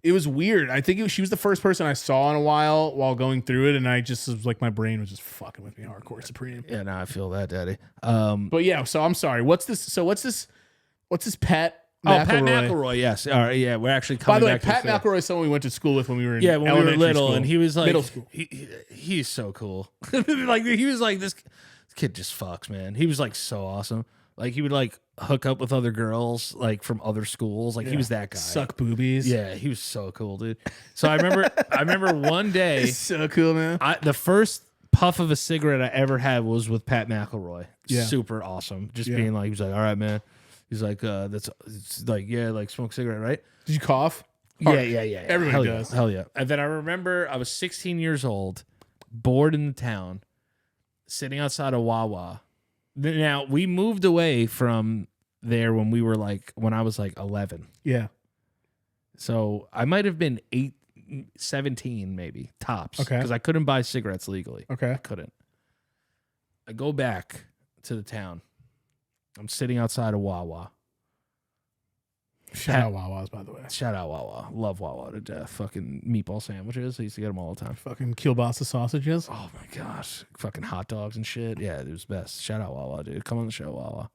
it was weird. I think she was the first person I saw in a while going through it, and I just was like, my brain was just fucking with me hardcore supreme. Yeah, no, I feel that, Daddy. But yeah, so I'm sorry. What's this Pat McElroy? Pat McElroy, yes. All right, yeah, we're actually By coming the way, back Pat to this. McElroy is someone we went to school with when we were in Yeah, when we were elementary little, school. and he was like middle school. He's so cool. Like he was like this kid just fucks, man. He was like so awesome. Like he would like hook up with other girls like from other schools. Like he was that guy. Suck boobies. Yeah, he was so cool, dude. So I remember one day So cool, man. the first puff of a cigarette I ever had was with Pat McElroy. Yeah. Super awesome. Just Yeah. being like, he was like, all right, man. He's like, it's like, yeah, like smoke a cigarette, right? Did you cough? Yeah. Everyone Hell does. Yeah. Hell yeah. And then I remember I was 16 years old, bored in the town, sitting outside of Wawa. Now, we moved away from there when I was like 11. Yeah. So I might have been 17 maybe, tops. Okay. Because I couldn't buy cigarettes legally. Okay. I couldn't. I go back to the town. I'm sitting outside of Wawa. Shout out Wawa's, by the way. Shout out Wawa. Love Wawa to death. Fucking meatball sandwiches. I used to get them all the time. Fucking kielbasa sausages. Oh my gosh. Fucking hot dogs and shit. Yeah, it was best. Shout out Wawa, dude. Come on the show, Wawa.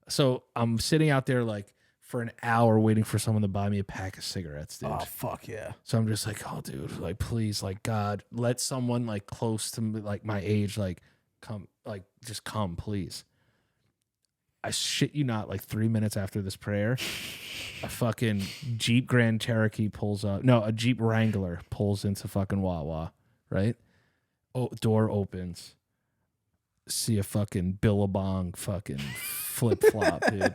So I'm sitting out there like for an hour waiting for someone to buy me a pack of cigarettes, dude. Oh, fuck yeah. So I'm just like, oh, dude, like, please, like, God, let someone like close to me, like my age, like, come, like, just come, please. I shit you not, like 3 minutes after this prayer, a fucking Jeep Grand Cherokee pulls up. No, a Jeep Wrangler pulls into fucking Wawa, right? Oh, door opens. See a fucking Billabong fucking flip flop, dude.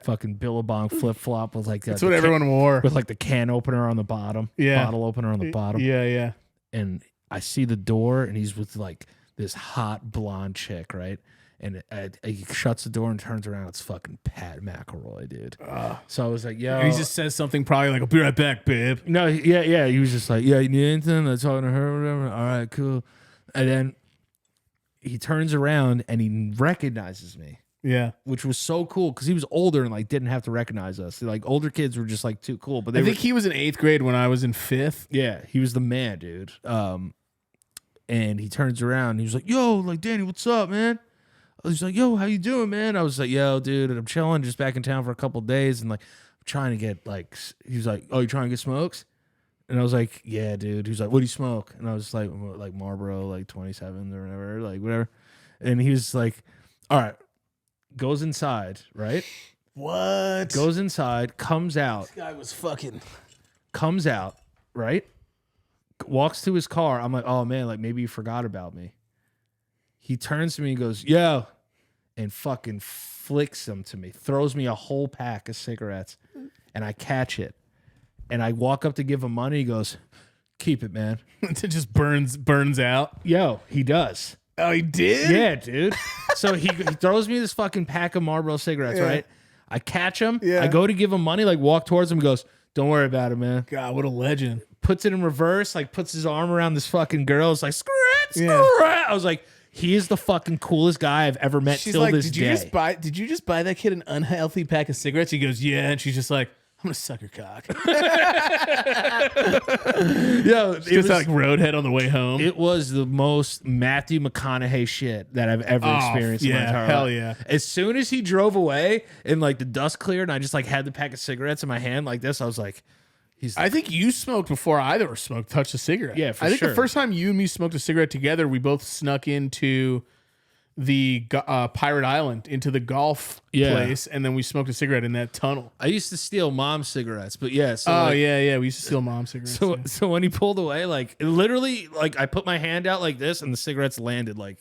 Fucking Billabong flip flop with like That's what everyone wore. with like the can opener on the bottom, Yeah. bottle opener on the bottom. Yeah, yeah. And I see the door, and he's with like this hot blonde chick, right? And he shuts the door and turns around. It's fucking Pat McElroy, dude. So I was like, yo. And he just says something probably like, I'll be right back, babe. No, yeah. He was just like, yeah, you need anything? I'm talking to her or whatever. All right, cool. And then he turns around and he recognizes me, Yeah. which was so cool because he was older and like didn't have to recognize us. Like older kids were just like too cool. But I think he was in 8th grade when I was in 5th. yeah, he was the man, dude. And he turns around and he was like, yo, like, Danny, what's up, man? I was like, yo, how you doing, man? I was like, yo, dude, and I'm chilling, just back in town for a couple of days, and like, I'm trying to get like, he was like, oh, you trying to get smokes? And I was like, yeah, dude. He was like, what do you smoke? And I was like Marlboro, like 27 or whatever, like whatever. And he was like, all right, goes inside, right? What? Goes inside, comes out, This guy was fucking. comes out, right? Walks to his car. I'm like, oh man, like maybe you forgot about me. He turns to me and goes, yo, and fucking flicks them to me, throws me a whole pack of cigarettes, and I catch it. And I walk up to give him money. He goes, keep it, man. It just burns out. Yo, he does. Oh, he did? Yeah, dude. So he throws me this fucking pack of Marlboro cigarettes, right? I catch him. Yeah. I go to give him money, like walk towards him. He goes, don't worry about it, man. God, what a legend. Puts it in reverse, like puts his arm around this fucking girl. It's like, screw it. Yeah. I was like, he is the fucking coolest guy I've ever met She's till like, this did day. you just buy that kid an unhealthy pack of cigarettes? He goes, yeah. And she's just like, I'm gonna suck her cock. Yo, Just like roadhead on the way home. it was the most Matthew McConaughey shit that I've ever experienced in my yeah, entire hell life. yeah. As soon as he drove away and like the dust cleared and I just like had the pack of cigarettes in my hand like this, I was like, I think you smoked before I ever smoked, touched a cigarette. Yeah, for I think sure. the first time you and me smoked a cigarette together, we both snuck into the Pirate Island, into the golf place, and then we smoked a cigarette in that tunnel. I used to steal mom's cigarettes, but yeah. So Oh, like, yeah. We used to steal mom's cigarettes. So when he pulled away, like literally, like I put my hand out like this, and the cigarettes landed like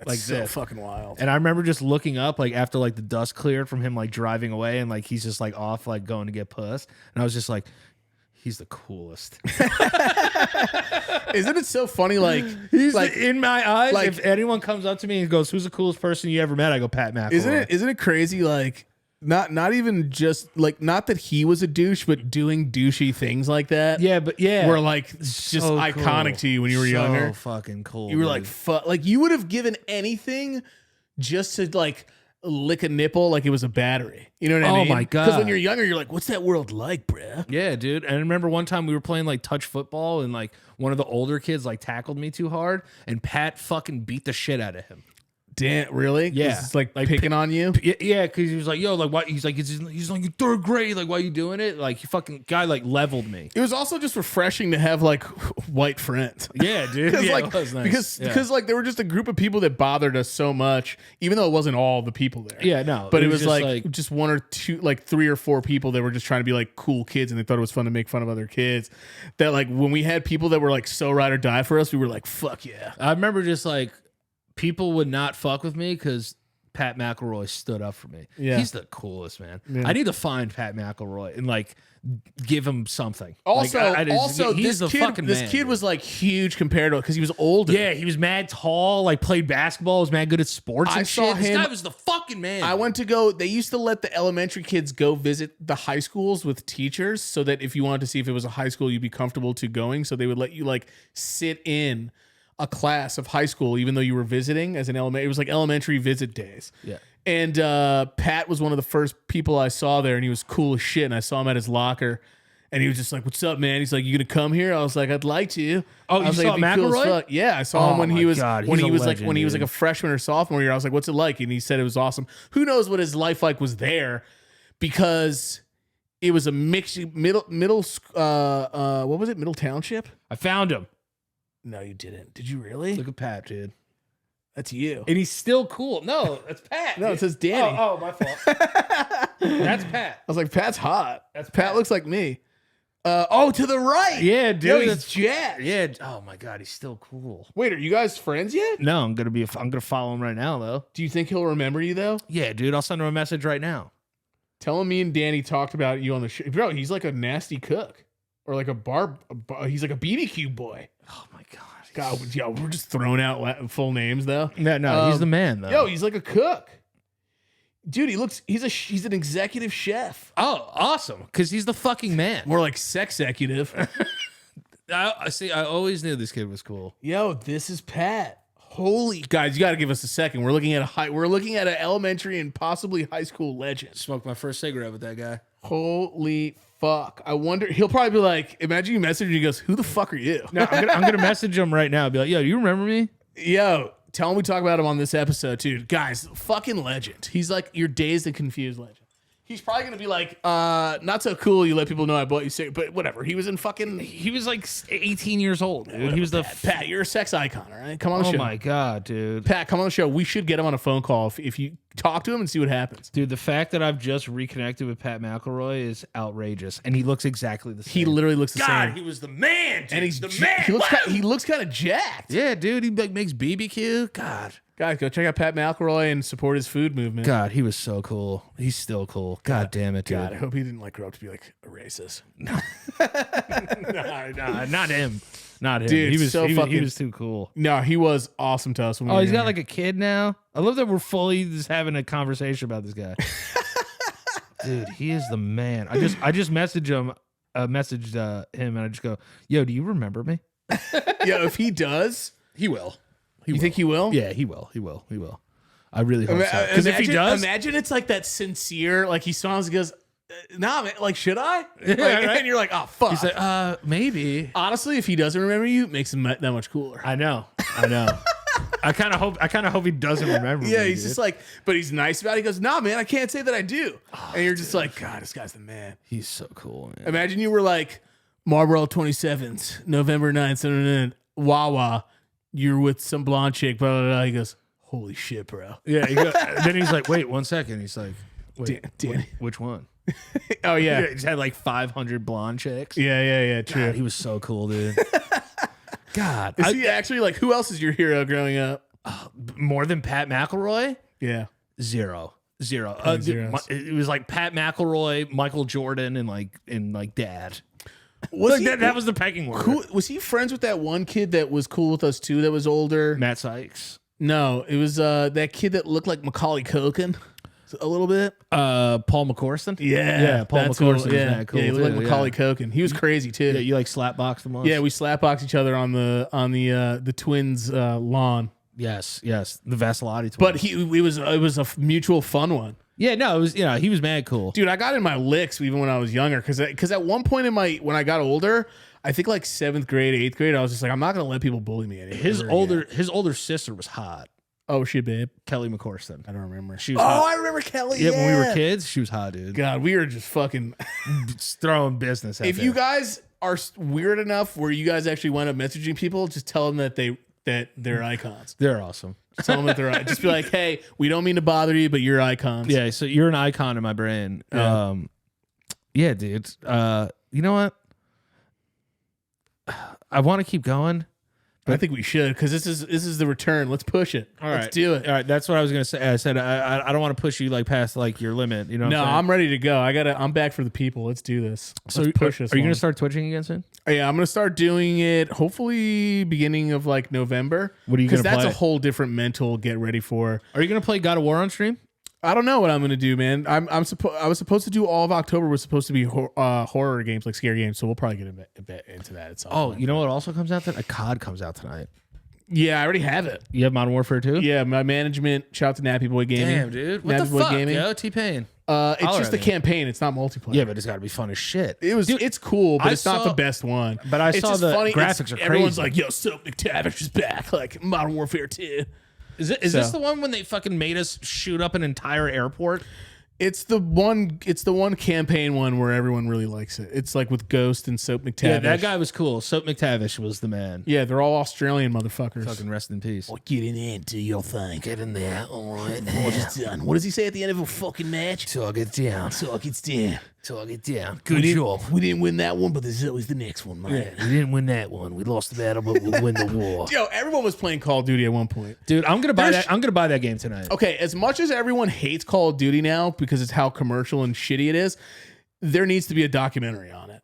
so this. fucking wild. And I remember just looking up, like after like the dust cleared from him, like driving away, and like he's just like off, like going to get puss, and I was just like, he's the coolest. Isn't it so funny? Like He's like in my eyes. like- if anyone comes up to me and goes, "Who's the coolest person you ever met?" I go, "Pat McElroy." Isn't it crazy? Like not even just like not that he was a douche, but doing douchey things like that. Yeah, but yeah, were like just so iconic cool. to you when you were So younger. fucking cool. You were dude. like, fuck, like you would have given anything just to like lick a nipple like it was a battery. You know what I Oh mean? my God. Because when you're younger, you're like, what's that world like, bruh? Yeah, dude. And I remember one time we were playing like touch football and like one of the older kids like tackled me too hard and Pat fucking beat the shit out of him. Damn, really? Yeah. It's like Like, picking on you. Yeah, because he was like, yo, like, why? He's like, he's like, you're third grade. Like, why are you doing it? Like, he fucking guy like leveled me. It was also just refreshing to have like white friends. Yeah, dude. Because Yeah, like it was nice. because like there were just a group of people that bothered us so much, even though it wasn't all the people there. Yeah, no, But it it was was just like, like- just one or two, like 3 or 4 people that were just trying to be like cool kids, and they thought it was fun to make fun of other kids. That like when we had people that were like so ride or die for us, we were like, fuck yeah. I remember just like people would not fuck with me because Pat McElroy stood up for me. Yeah. He's the coolest, man. I need to find Pat McElroy and like give him something. Also, Like, also he's this the kid, fucking this man, kid dude. was like huge compared to because he was older. Yeah, he was mad tall, like played basketball, was mad good at sports I and saw shit. This him- guy was the fucking man. I went to go. They used to let the elementary kids go visit the high schools with teachers, so that if you wanted to see if it was a high school, you'd be comfortable to going. So they would let you like sit in a class of high school, even though you were visiting as an elementary. It was like elementary visit days. Yeah. And Pat was one of the first people I saw there, and he was cool as shit. And I saw him at his locker, and he was just like, "What's up, man?" He's like, "You gonna come here?" I was like, "I'd like to." Oh, I you was saw like, "It'd be cool as McElroy? fuck." Yeah, I saw him Oh when my he was God, when he's he a was like legend, when he was like dude. a freshman or sophomore year. I was like, "What's it like?" And he said it was awesome. Who knows what his life like was there, because it was a middle what was it, Middle Township? I found him. No, you didn't. Did you really? Look at Pat, dude. That's you. And he's still cool. No, that's Pat. No, it dude. says Danny. Oh, my fault. That's Pat. I was like, Pat's hot. That's Pat Pat. looks like me. Oh, to the right. Yeah, dude. Yo, he's that's jacked. Yeah. Oh my God, he's still cool. Wait, are you guys friends yet? No, I'm gonna follow him right now though. Do you think he'll remember you though? Yeah, dude. I'll send him a message right now. Tell him me and Danny talked about you on the show. Bro, he's like a nasty cook. Or like he's like a BBQ boy. Oh my God. God, yo, we're just throwing out full names though. No, he's the man though. Yo, he's like a cook. Dude, he's an executive chef. Oh, awesome. Because he's the fucking man. More like sex executive. I see. I always knew this kid was cool. Yo, this is Pat. Holy guys, you got to give us a second. We're looking at an elementary and possibly high school legend. Smoked my first cigarette with that guy. Holy fuck! I wonder. He'll probably be like, imagine you message and he goes, "Who the fuck are you?" No, I'm gonna message him right now. Be like, yo, you remember me? Yo, tell him we talk about him on this episode, too. Guys, fucking legend. He's like your dazed and confused legend. He's probably gonna be like, not so cool. You let people know I bought you cigarettes, but whatever. He was in fucking. He was like 18 years old, dude. He was the Pat. You're a sex icon, all right? Come on the Oh show. my God, dude. Pat, come on the show. We should get him on a phone call if you talk to him and see what happens. Dude, the fact that I've just reconnected with Pat McElroy is outrageous, and he looks exactly the same. He literally looks the same. He was the man, dude. And he's the man. He looks kind of jacked. Yeah, dude, he like makes BBQ. God, Guys, go check out Pat McElroy and support his food movement. God, he was so cool. He's still cool. God damn it, dude. God, I hope he didn't like grow up to be like a racist. No, not him. Not him. Dude, he was so he fucking- was too cool. No, he was awesome to us. When we Oh, were he's got younger. like a kid now. I love that we're fully just having a conversation about this guy. Dude, he is the man. I just messaged him, him, and I just go, "Yo, do you remember me?" Yeah, if he does, He will. you think he will? Yeah, he will. He will. He will. I really hope so. Because if he Imagine- does, imagine it's like that sincere, like he smiles and goes, "Nah, man, like should I?" Like, right. And you're like, "Oh fuck." he's like, maybe. Honestly, if he doesn't remember you, it makes him that much cooler. I know. I kind of hope he doesn't remember. Yeah, me, he's dude. just like, but he's nice about it. He goes, "Nah, man, I can't say that I do." And you're just like, "God, this guy's the man." he's so cool, man. Imagine you were like Marlboro 27s, November 9th, Wawa. You're with some blonde chick, blah, blah, blah. He goes, "Holy shit, bro." Yeah. Then he's like, "Wait, 1 second." He's like, "Wait, Danny. which one?" Oh, yeah. He's had like 500 blonde chicks. Yeah, true. God, he was so cool, dude. God, Is he actually like, who else is your hero growing up? more than Pat McElroy? Yeah. Zero. Zeros. It was like Pat McElroy, Michael Jordan, and like Dad. Was Like he, that was the pecking order. who, was he friends with that one kid that was cool with us too, that was older? Matt Sykes. No, it was that kid that looked like Macaulay Culkin a little bit. Paul McCorson. Yeah, Paul that's McCorson. cool. Yeah, Is cool yeah, he looked like too, Macaulay Culkin. He was crazy too. Yeah, you like slapboxed him once? Yeah, we slapboxed each other on the twins' lawn. Yes. The Vasilati twins. But it was a mutual fun one. yeah, no, it was he was mad cool. Dude, I got in my licks even when I was younger because at one point when I got older, I think like 7th grade, 8th grade, I was just like, I'm not gonna let people bully me anymore. His older sister was hot. Oh shit, babe. Kelly McCorson. I don't remember. She was hot. I remember Kelly. Yeah, when we were kids, she was hot, dude. God, we were just fucking. Just throwing business. If you guys are weird enough where you guys actually wind up messaging people, just tell them that they're icons. they're awesome. Tell them that they're just be like, hey, we don't mean to bother you, but you're icons. Yeah, so you're an icon in my brain. Yeah. Yeah, dude. You know what? I want to keep going. I think we should because this is the return. Let's push it. All right, Let's do it. All right, that's what I was gonna say. I said I don't want to push you like past like your limit. You know? What No, I'm saying? I'm ready to go. I'm back for the people. Let's do this. So Let's push this. Are you one. gonna start twitching again soon? Yeah, I'm gonna start doing it. Hopefully, beginning of like November. What are you Because gonna that's play? a whole different mental get ready for. Are you gonna play God of War on stream? I don't know what I'm gonna do, man. I was supposed to do all of October was supposed to be horror games, like scary games. So we'll probably get a bit into that at some point. You know what also comes out tonight? A COD comes out tonight. Yeah, I already have it. You have Modern Warfare 2? Yeah, my management. Shout out to Nappy Boy Gaming. Damn, dude. What Nappy the Boy fuck, Gaming. yo? T-Pain. It's Holler just at the me. campaign. It's not multiplayer. Yeah, but it's got to be fun as shit. It's cool, but I it's not saw- the best one. But I It's saw just the funny. graphics are Everyone's crazy. like, "Yo, Soap McTavish is back!" Like Modern Warfare 2. Is this the one when they fucking made us shoot up an entire airport? It's the one. It's the one campaign one where everyone really likes it. It's like with Ghost and Soap McTavish. Yeah, that guy was cool. Soap McTavish was the man. Yeah, they're all Australian motherfuckers. Fucking rest in peace. Get in there and do your thing. Get in there, all right. What is done? What does he say at the end of a fucking match? Talk it down. Talk it's down. Talk it down. We Good didn't- job. We didn't win that one, but there's always the next one, man. We didn't win that one. We lost the battle, but we'll win the war. Yo, everyone was playing Call of Duty at one point. Dude, I'm gonna buy There's- that. I'm gonna buy that game tonight. Okay, as much as everyone hates Call of Duty now because it's how commercial and shitty it is, there needs to be a documentary on it.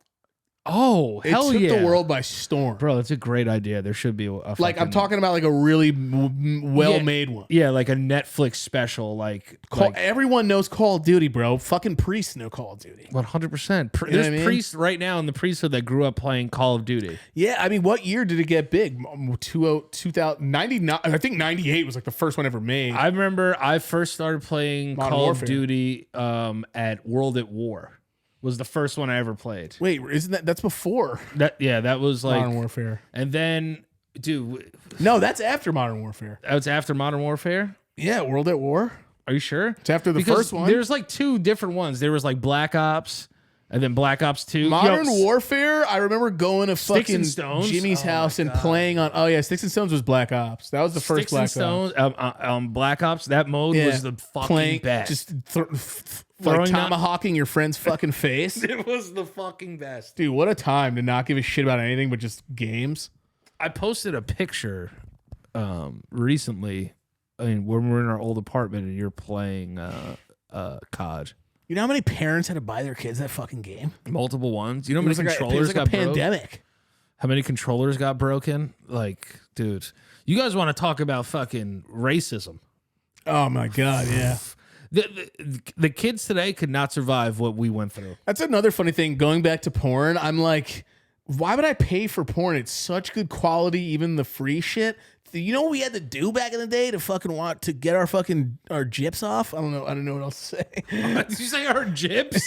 Oh, It hell took yeah, the world by storm. bro. That's a great idea. There should be a Like I'm fucking- talking about like a really well-made one. Yeah, like a Netflix special. Like Everyone knows Call of Duty, bro. Fucking priests know Call of Duty. 100%. You know There's what I mean? priests right now in the priesthood that grew up playing Call of Duty. Yeah, I mean, what year did it get big? 2099. I think 98 was like the first one ever made. I remember I first started playing Modern Call Warfare. of Duty at World at War. Was the first one I ever played. Wait, isn't that's before That was like, Modern Warfare? and then, dude, No, that's after Modern Warfare. that was after Modern Warfare. Yeah, World at War. Are you sure? It's after the Because first one. There's like two different ones. There was like Black Ops, And then Black Ops 2. Modern Warfare, I remember going to Sticks fucking and Stones? Jimmy's Oh house my and God. playing on. Oh yeah, Sticks and Stones was Black Ops. That was the first Sticks Black and Ops. Stones, Black Ops, that mode was the fucking best. Just like Throwing that- tomahawking your friend's fucking face. It was the fucking best. Dude, what a time to not give a shit about anything but just games. I posted a picture recently. I mean, when we're in our old apartment and you're playing COD. You know how many parents had to buy their kids that fucking game? Multiple ones. You know how It many was like controllers a got broken? pandemic. How many controllers got broken? Like, dude, you guys want to talk about fucking racism? Oh my god, yeah. The kids today could not survive what we went through. That's another funny thing. Going back to porn, I'm like, why would I pay for porn? It's such good quality, even the free shit. You know what we had to do back in the day to fucking want to get our gyps off? I don't know what else to say. Did you say our gyps?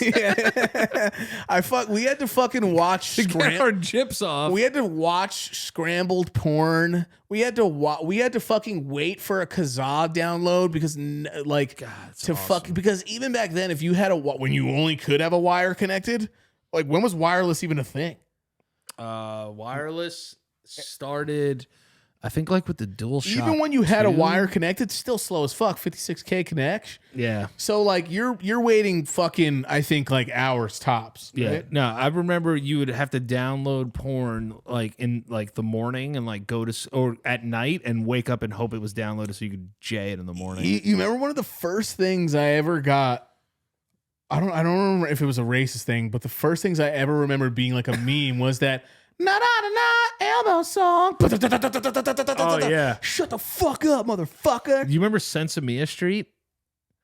We had to fucking watch Get our gyps off. We had to watch scrambled porn. We had to fucking wait for a Kazaa download because because even back then, if you had when you only could have a wire connected, like when was wireless even a thing? Wireless started, I think, like with the DualShock. Even when you had a 2. wire connected, still slow as fuck. 56K connection. Yeah. So like you're waiting fucking, I think, like hours tops. Yeah. Right? No, I remember you would have to download porn like in like the morning and like go to or at night and wake up and hope it was downloaded so you could jay it in the morning. You remember one of the first things I ever got? I don't remember if it was a racist thing, but the first things I ever remember being like a meme was that na na na na elbow song. Oh yeah. Shut the fuck up, motherfucker. Do you remember Sensimia Street?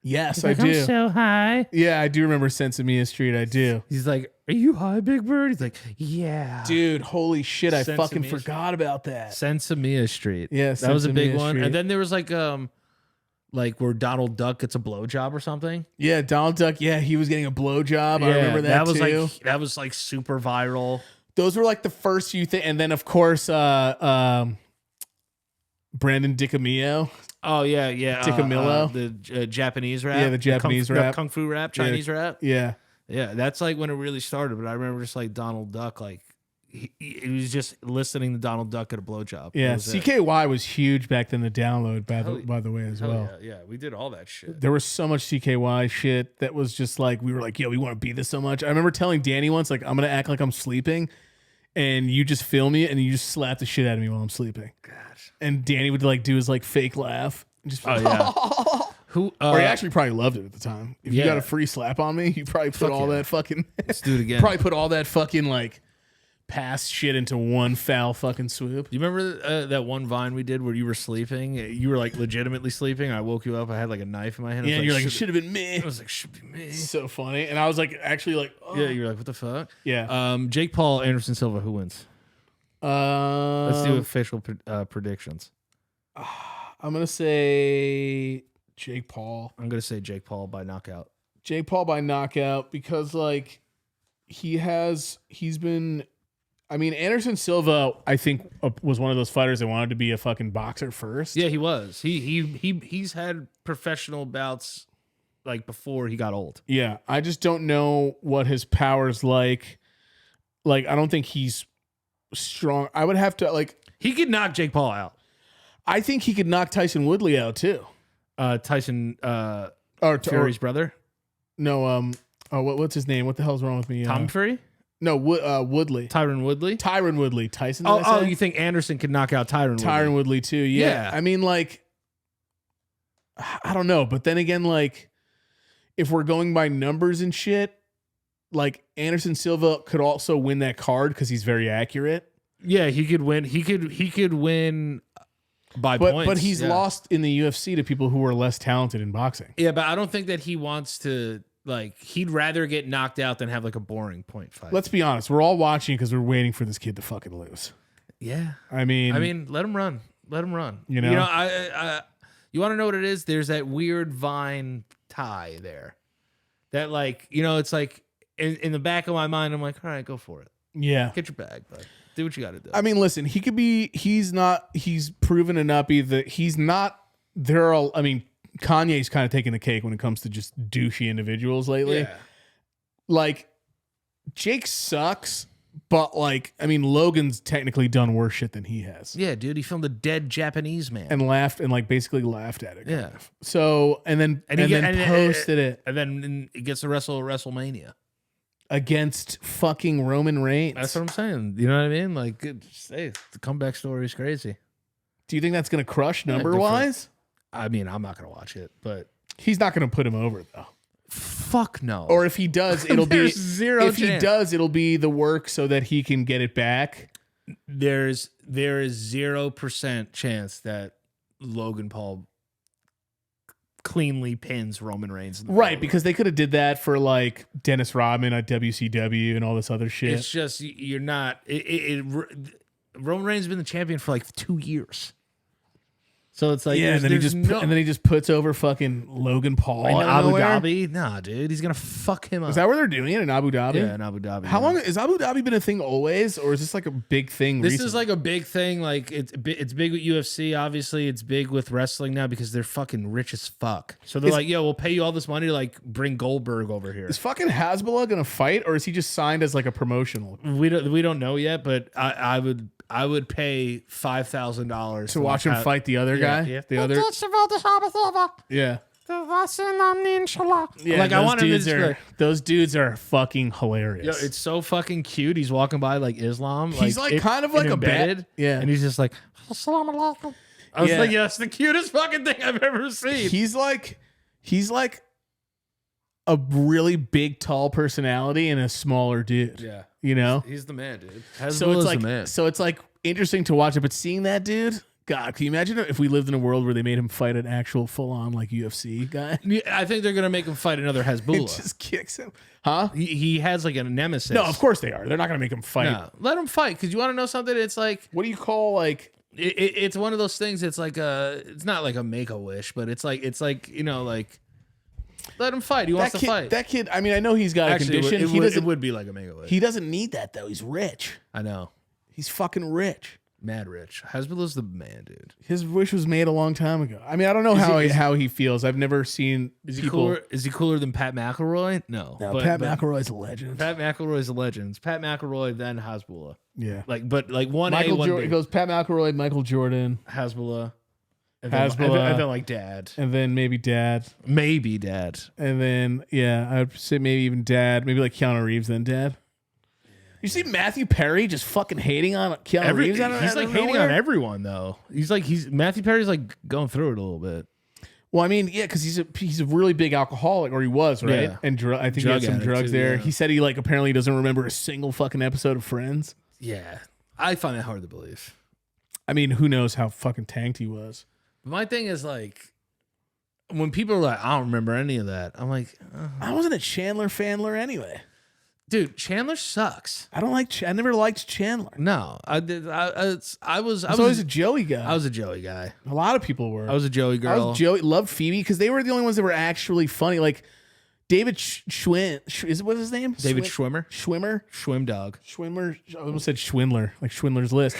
Yes, I do. I'm so high. Yeah, I do remember Sensimia Street. I do. He's like, "Are you high, Big Bird?" He's like, "Yeah." Dude, holy shit, I fucking Sensimia forgot about that. Sensimia Street. Yeah, that was a big Sensimia one. Street. And then there was like where Donald Duck gets a blowjob or something. Yeah, Donald Duck. Yeah, he was getting a blowjob. I remember that was too. that was like super viral. Those were like the first few things, and then of course, Brandon Dicamillo. Oh yeah. Dicamillo. The Japanese rap. Yeah, the Japanese rap. Kung fu rap, Chinese rap. Yeah. Yeah, that's like when it really started. But I remember just like Donald Duck, like he was just listening to Donald Duck at a blowjob. Yeah, That was it. CKY was huge back then. The download, by the way, as Hell well. yeah, we did all that shit. There was so much CKY shit that was just like we were like, yo, we want to be this so much. I remember telling Danny once, like, I'm gonna act like I'm sleeping, and you just film me and you just slap the shit out of me while I'm sleeping. Gosh. And Danny would like do his like fake laugh. And just Who? or he actually probably loved it at the time. If you Yeah. got a free slap on me, you probably put all that fucking. Let's do it again. Probably put all that fucking like past shit into one foul fucking swoop. You remember that one Vine we did where you were sleeping? You were like legitimately sleeping. I woke you up. I had like a knife in my hand. Yeah, and you're like, it should should have been me. I was like, should be me. So funny. And I was like, actually, like, oh. Yeah, you're like, what the fuck? Yeah. Jake Paul, Anderson Silva, who wins? Let's do official predictions. I'm gonna say Jake Paul. I'm gonna say Jake Paul by knockout. Jake Paul by knockout because like he's been. I mean, Anderson Silva, I think, was one of those fighters that wanted to be a fucking boxer first. Yeah, he was. He's had professional bouts like before he got old. Yeah, I just don't know what his power's like. Like, I don't think he's strong. I would have to like. He could knock Jake Paul out. I think he could knock Tyson Woodley out too. Tyson Fury's brother. No, what's his name? What the hell's wrong with me? Tom Fury? No, Woodley. Tyron Woodley? Tyron Woodley. Tyson. Oh, you think Anderson could knock out Tyron Woodley? Tyron Woodley too. Yeah. I mean, like, I don't know. But then again, like, if we're going by numbers and shit, like Anderson Silva could also win that card because he's very accurate. Yeah, he could win. He could win by points. But he's lost in the UFC to people who are less talented in boxing. Yeah, but I don't think that he wants to. Like, he'd rather get knocked out than have like a boring point fight. Let's be honest. We're all watching because we're waiting for this kid to fucking lose. Yeah. I mean, let him run. Let him run. You know, you want to know what it is? There's that weird Vine tie there. That like, it's like in the back of my mind, I'm like, all right, go for it. Yeah. Get your bag, bud. Do what you got to do. I mean, listen, he's proven to not be Kanye's kind of taking the cake when it comes to just douchey individuals lately. Yeah. Like, Jake sucks, but like, I mean, Logan's technically done worse shit than he has. Yeah, dude, he filmed a dead Japanese man And laughed and like basically laughed at it. Yeah. So and then posted it and then it gets to wrestle at WrestleMania against fucking Roman Reigns. That's what I'm saying. You know what I mean? Like, hey, the comeback story is crazy. Do you think that's gonna crush number wise? I mean, I'm not gonna watch it, but he's not gonna put him over though. Fuck no. Or if he does, it'll be zero. If he does, it'll be the work so that he can get it back. There is 0% chance that Logan Paul cleanly pins Roman Reigns in the right, because they could have did that for like Dennis Rodman at WCW and all this other shit. It's just you're not. Roman Reigns has been the champion for like 2 years. So it's like, and then he just puts over fucking Logan Paul in Abu Dhabi. Nah, dude, he's gonna fuck him up. Is that where they're doing it, in Abu Dhabi? Yeah, in Abu Dhabi. How long has Abu Dhabi been a thing always, or is this like a big thing? This is like a big thing. Like it's big with UFC. Obviously, it's big with wrestling now because they're fucking rich as fuck. So they're like, yo, we'll pay you all this money to like bring Goldberg over here. Is fucking Hasbulla gonna fight, or is he just signed as like a promotional? We don't know yet, but I would pay $5,000 to watch him fight the other guy. Yeah. The other. Yeah. Yeah, like I want him to. Those dudes are fucking hilarious. Yo, it's so fucking cute. He's walking by like Islam. He's like kind of like a embedded. Yeah, and he's just like, Assalamu alaikum. I was like, yes, the cutest fucking thing I've ever seen. He's like a really big, tall personality and a smaller dude. Yeah, you know, he's the man, dude. So it's like interesting to watch it, but seeing that dude. God, can you imagine if we lived in a world where they made him fight an actual full-on like UFC guy? I think they're gonna make him fight another Hasbulla. It just kicks him, huh? He has like a nemesis. No, of course they are. They're not gonna make him fight. No, let him fight because you want to know something. It's like, what do you call like? It's one of those things. It's like it's not like a Make-A-Wish, but it's like you know like. Let him fight. He wants to fight. That kid. I mean, I know he's got a condition. It would be like a Make-A-Wish. He doesn't need that though. He's rich. I know. He's fucking rich. Mad rich. Hasbulla's the man, dude. His wish was made a long time ago. I mean, I don't know how he feels. I've never seen. Is he cooler? Is he cooler than Pat McElroy? No. Pat McElroy's a legend. Pat McElroy's a legend. It's Pat McElroy then Hasbulla. Yeah. Like one Michael A, one Jordan. B. It goes Pat McElroy, Michael Jordan, Hasbulla, and then like Dad, and then maybe Dad, and then I'd say maybe even Dad, maybe like Keanu Reeves, then Dad. You see Matthew Perry just fucking hating on Keanu Reeves? He's like hating on everyone though. Matthew Perry's like going through it a little bit. Well, I mean, yeah, because he's a really big alcoholic, or he was, right? Yeah. And I think he had some drugs too, there. yeah. He said he like apparently doesn't remember a single fucking episode of Friends. Yeah, I find that hard to believe. I mean, who knows how fucking tanked he was? But my thing is like, when people are like, I don't remember any of that. I'm like, I wasn't a Chandler fanler anyway. Dude, Chandler sucks. I never liked Chandler. No, I did. I was always a Joey guy. I was a Joey guy. A lot of people were. I was a Joey girl. I was Joey. Loved Phoebe because they were the only ones that were actually funny. Like David what's his name? David Schwimmer. Schwimmer. I almost said Schwindler, like Schwindler's List.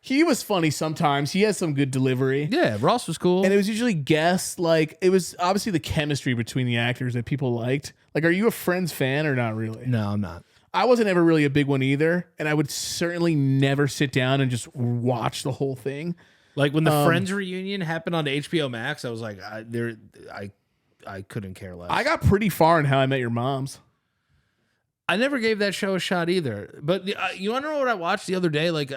He was funny sometimes. He has some good delivery. Yeah, Ross was cool. And it was usually guests. Like, it was obviously the chemistry between the actors that people liked. Like, are you a Friends fan or not really? No, I'm not. I wasn't ever really a big one either. And I would certainly never sit down and just watch the whole thing. Like, when the Friends reunion happened on HBO Max, I was like, I couldn't care less. I got pretty far in How I Met Your Moms. I never gave that show a shot either. But you want to know what I watched the other day? Like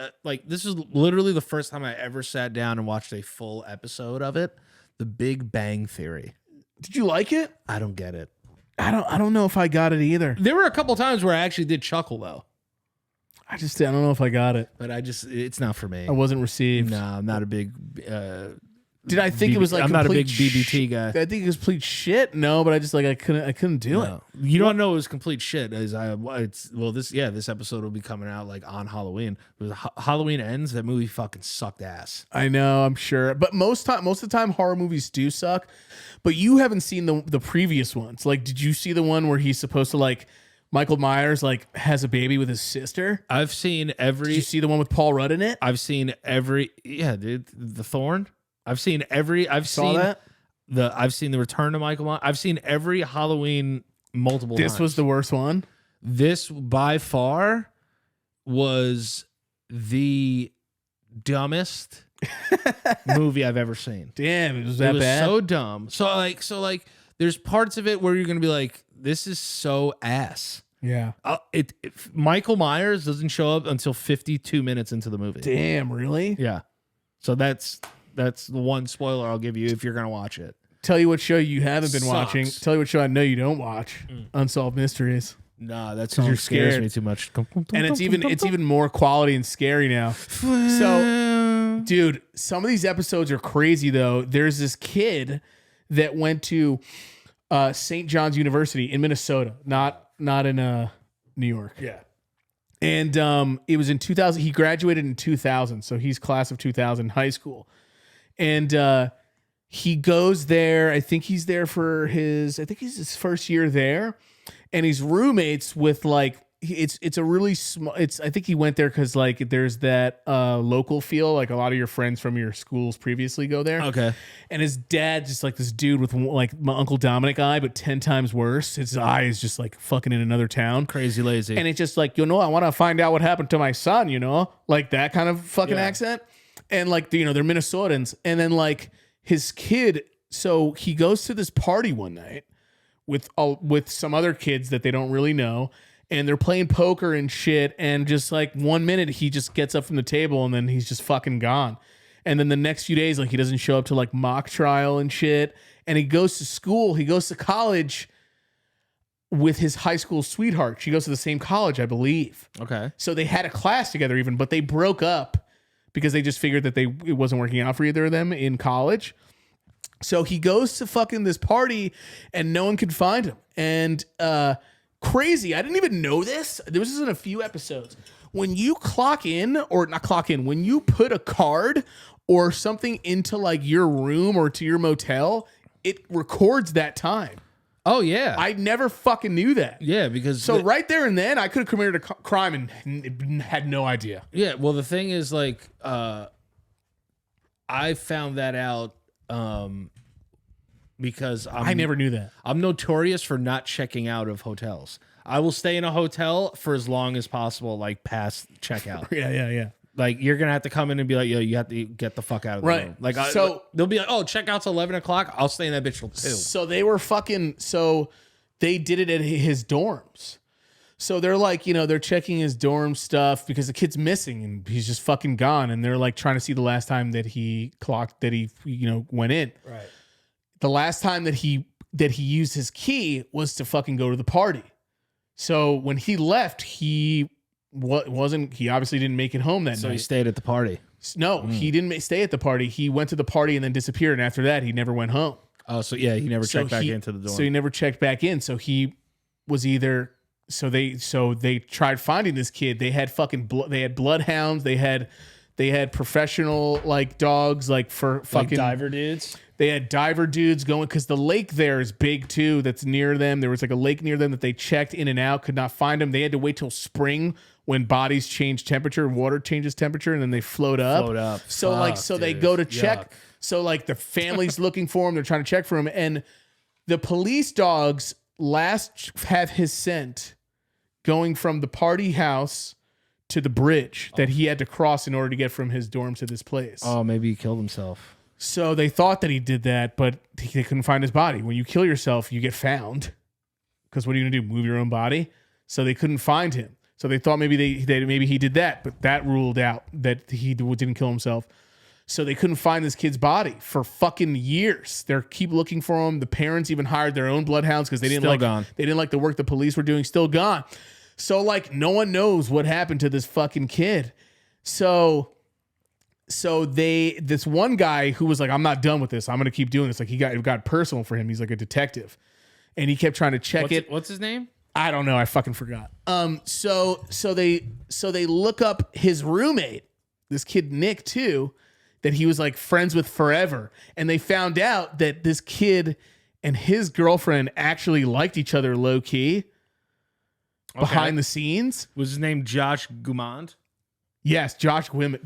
this is literally the first time I ever sat down and watched a full episode of it. The Big Bang Theory. Did you like it? I don't get it. I don't know if I got it either. There were a couple times where I actually did chuckle though. I don't know if I got it. But it's not for me. I wasn't received. No, I'm not a big Did I think it was like I'm not a big BBT guy. I think it was complete shit. No, but I just like I couldn't do it. You don't know it was complete shit. This episode will be coming out like on Halloween. It was Halloween Ends. That movie fucking sucked ass. I know, I'm sure. But most of the time horror movies do suck. But you haven't seen the previous ones. Like, did you see the one where he's supposed to like Michael Myers like has a baby with his sister? I've seen every. Did you see the one with Paul Rudd in it? I've seen every. Yeah, dude, The Thorn. I've seen every. I've seen the Return to Michael Myers. I've seen every Halloween multiple times. This was the worst one. This by far was the dumbest movie I've ever seen. Damn, it was that it was bad? so dumb. So like, there's parts of it where you're gonna be like, this is so ass. Yeah. Michael Myers doesn't show up until 52 minutes into the movie. Damn, really? Yeah. So that's the one spoiler I'll give you if you're gonna watch it. Tell you what show you haven't been Sucks. watching. Tell you what show I know you don't watch. Unsolved Mysteries. Nah, that you're song scares scared. me too much. And it's even more quality and scary now. So, dude, some of these episodes are crazy though. There's this kid that went to St. John's University in Minnesota, not in New York. Yeah. And it was in 2000. He graduated in 2000, so he's class of 2000 high school. And he goes there. I think he's there for his first year there, and he's roommates with like it's a really small. I think he went there because like there's that local feel. Like a lot of your friends from your schools previously go there. Okay. And his dad just like this dude with like my Uncle Dominic eye, but 10 times worse. His eye is just like fucking in another town. Crazy lazy. And it's just like, I want to find out what happened to my son, like that kind of fucking accent. And like, they're Minnesotans. And then like his kid, so he goes to this party one night with some other kids that they don't really know. And they're playing poker and shit. And just like 1 minute, he just gets up from the table and then he's just fucking gone. And then the next few days, like he doesn't show up to like mock trial and shit. And he goes to school. He goes to college with his high school sweetheart. She goes to the same college, I believe. Okay. So they had a class together even, but they broke up because they just figured that it wasn't working out for either of them in college. So he goes to fucking this party and no one could find him. And crazy. I didn't even know this. This is in a few episodes. When you when you put a card or something into like your room or to your motel, it records that time. Oh yeah. I never fucking knew that. Yeah, because So right there and then I could have committed a crime and had no idea. Yeah, well the thing is like I found that out because I never knew that. I'm notorious for not checking out of hotels. I will stay in a hotel for as long as possible, like past checkout. Yeah. Like you're gonna have to come in and be like, yo, you have to get the fuck out of the room. Like they'll be like, oh, checkout's 11 o'clock. I'll stay in that bitch till 2. So they were they did it at his dorms. So they're like, they're checking his dorm stuff because the kid's missing and he's just fucking gone. And they're like trying to see the last time that he went in. Right. The last time that he used his key was to fucking go to the party. So when he left, he obviously didn't make it home that night. So he stayed at the party. No, he didn't stay at the party. He went to the party and then disappeared. And after that, he never went home. Oh, so yeah, he never checked back into the dorm. So he never checked back in. So he was either they tried finding this kid. They had they had bloodhounds. They had professional like dogs like for fucking like diver dudes. They had diver dudes going because the lake there is big too. That's near them. There was like a lake near them that they checked in and out, could not find them. They had to wait till spring when bodies change temperature, water changes temperature, and then they float up. So they go to check. Yuck. So like the family's looking for him. They're trying to check for him, and the police dogs last have his scent going from the party house to the bridge that he had to cross in order to get from his dorm to this place. Oh, maybe he killed himself. So they thought that he did that, but they couldn't find his body. When you kill yourself, you get found. Because what are you going to do? Move your own body? So they couldn't find him. So they thought maybe maybe he did that, but that ruled out that he didn't kill himself. So they couldn't find this kid's body for fucking years. They keep looking for him. The parents even hired their own bloodhounds because they didn't like the work the police were doing. Still gone. So like no one knows what happened to this fucking kid. So this one guy who was like, I'm not done with this. I'm going to keep doing this. Like it got personal for him. He's like a detective and he kept trying to check it. What's his name? I don't know. I fucking forgot. So they look up his roommate, this kid, Nick too, that he was like friends with forever. And they found out that this kid and his girlfriend actually liked each other low key behind the scenes. Was his name Josh Guimond? Yes, Josh Guimond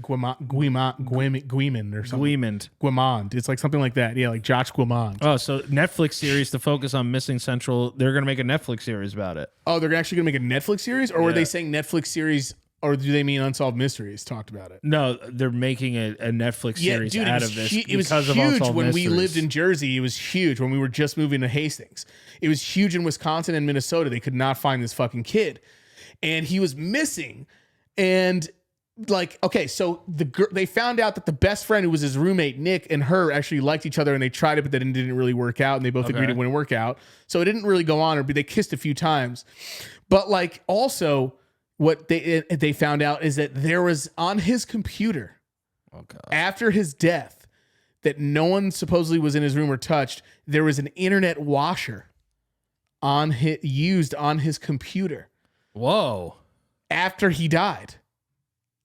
or something. Guimond. It's like something like that. Yeah, like Josh Guimond. Oh, so Netflix series to focus on Missing Central. They're going to make a Netflix series about it. Oh, they're actually going to make a Netflix series? Or were they saying Netflix series, or do they mean Unsolved Mysteries talked about it? No, they're making a Netflix series out of this. It was huge when we lived in Jersey. It was huge when we were just moving to Hastings. It was huge in Wisconsin and Minnesota. They could not find this fucking kid. And he was missing. And like, okay, so they found out that the best friend who was his roommate, Nick, and her actually liked each other, and they tried it, but then it didn't really work out, and they both agreed it wouldn't work out. So it didn't really go on, or they kissed a few times. But like, also, what they found out is that there was on his computer, after his death, that no one supposedly was in his room or touched, there was an internet washer used on his computer. Whoa. After he died.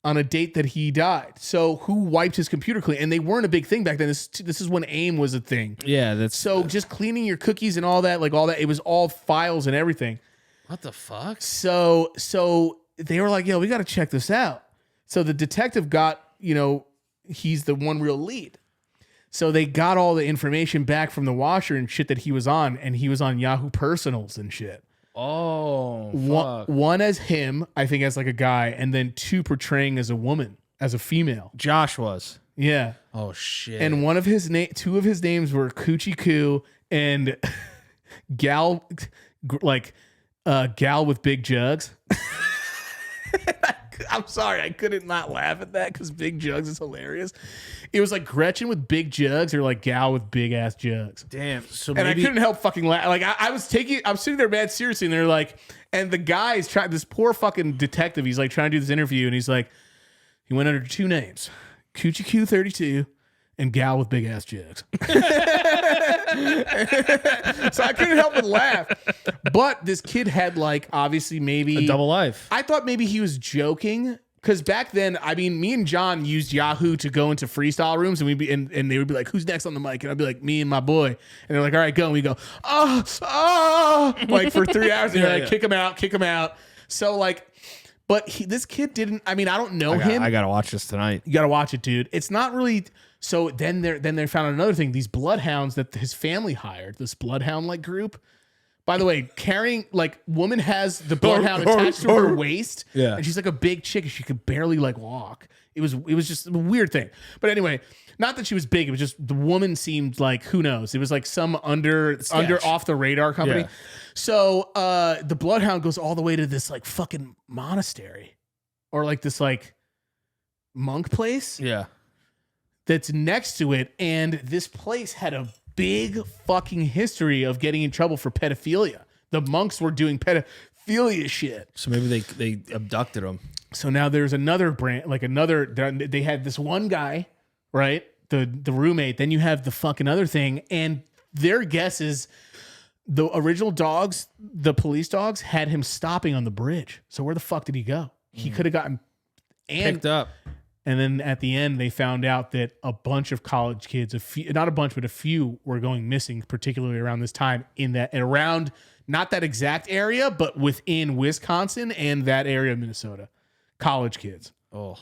On a date that he died. So who wiped his computer clean? And they weren't a big thing back then. This is when AIM was a thing. Yeah, that's so just cleaning your cookies and all that, it was all files and everything. What the fuck? So they were like, yo, we got to check this out. So the detective got, he's the one real lead. So they got all the information back from the washer and shit that he was on, and he was on Yahoo Personals and shit. Oh, fuck. One as him, I think, as like a guy, and then 2 portraying as a woman, as a female. Josh was. Yeah. Oh shit. And 2 of his names were Coochie Coo and Gal, Gal with big jugs. I'm sorry, I couldn't not laugh at that because big jugs is hilarious. It was like Gretchen with big jugs or like Gal with big ass jugs. Damn. So and I couldn't help fucking laugh. Like I'm sitting there mad seriously, and they're like, and the guy's trying. This poor fucking detective, he's like trying to do this interview, and he's like, he went under 2 names, Coochie Q 32 and Gal with big ass jugs. So I couldn't help but laugh. But this kid had like obviously maybe a double life. I thought maybe he was joking. Because back then, I mean, me and John used Yahoo to go into freestyle rooms, and and they would be like, "Who's next on the mic?" And I'd be like, "Me and my boy." And they're like, "All right, go." And we go, like for 3 hours. And you're like, kick him out. So like, but this kid didn't. I mean, I don't know him. I gotta watch this tonight. You gotta watch it, dude. It's not really. So then they found out another thing. These bloodhounds that his family hired, this bloodhound like group. By the way, carrying, like, woman has the bloodhound attached to her waist. Yeah. And she's like a big chick and she could barely like walk. It was just a weird thing. But anyway, not that she was big. It was just the woman seemed like, who knows? It was like some under off the radar company. Yeah. So the bloodhound goes all the way to this like fucking monastery or like this like monk place. Yeah. That's next to it. And this place had a big fucking history of getting in trouble for pedophilia. The monks were doing pedophilia shit. So maybe they abducted him. So now there's another brand, like they had this one guy, right? The roommate. Then you have the fucking other thing. And their guess is the original dogs, the police dogs, had him stopping on the bridge. So where the fuck did he go? He could have gotten Picked up. And then at the end, they found out that a bunch of college kids, not a bunch, but a few were going missing, particularly around this time around not that exact area, but within Wisconsin and that area of Minnesota. College kids. Oh.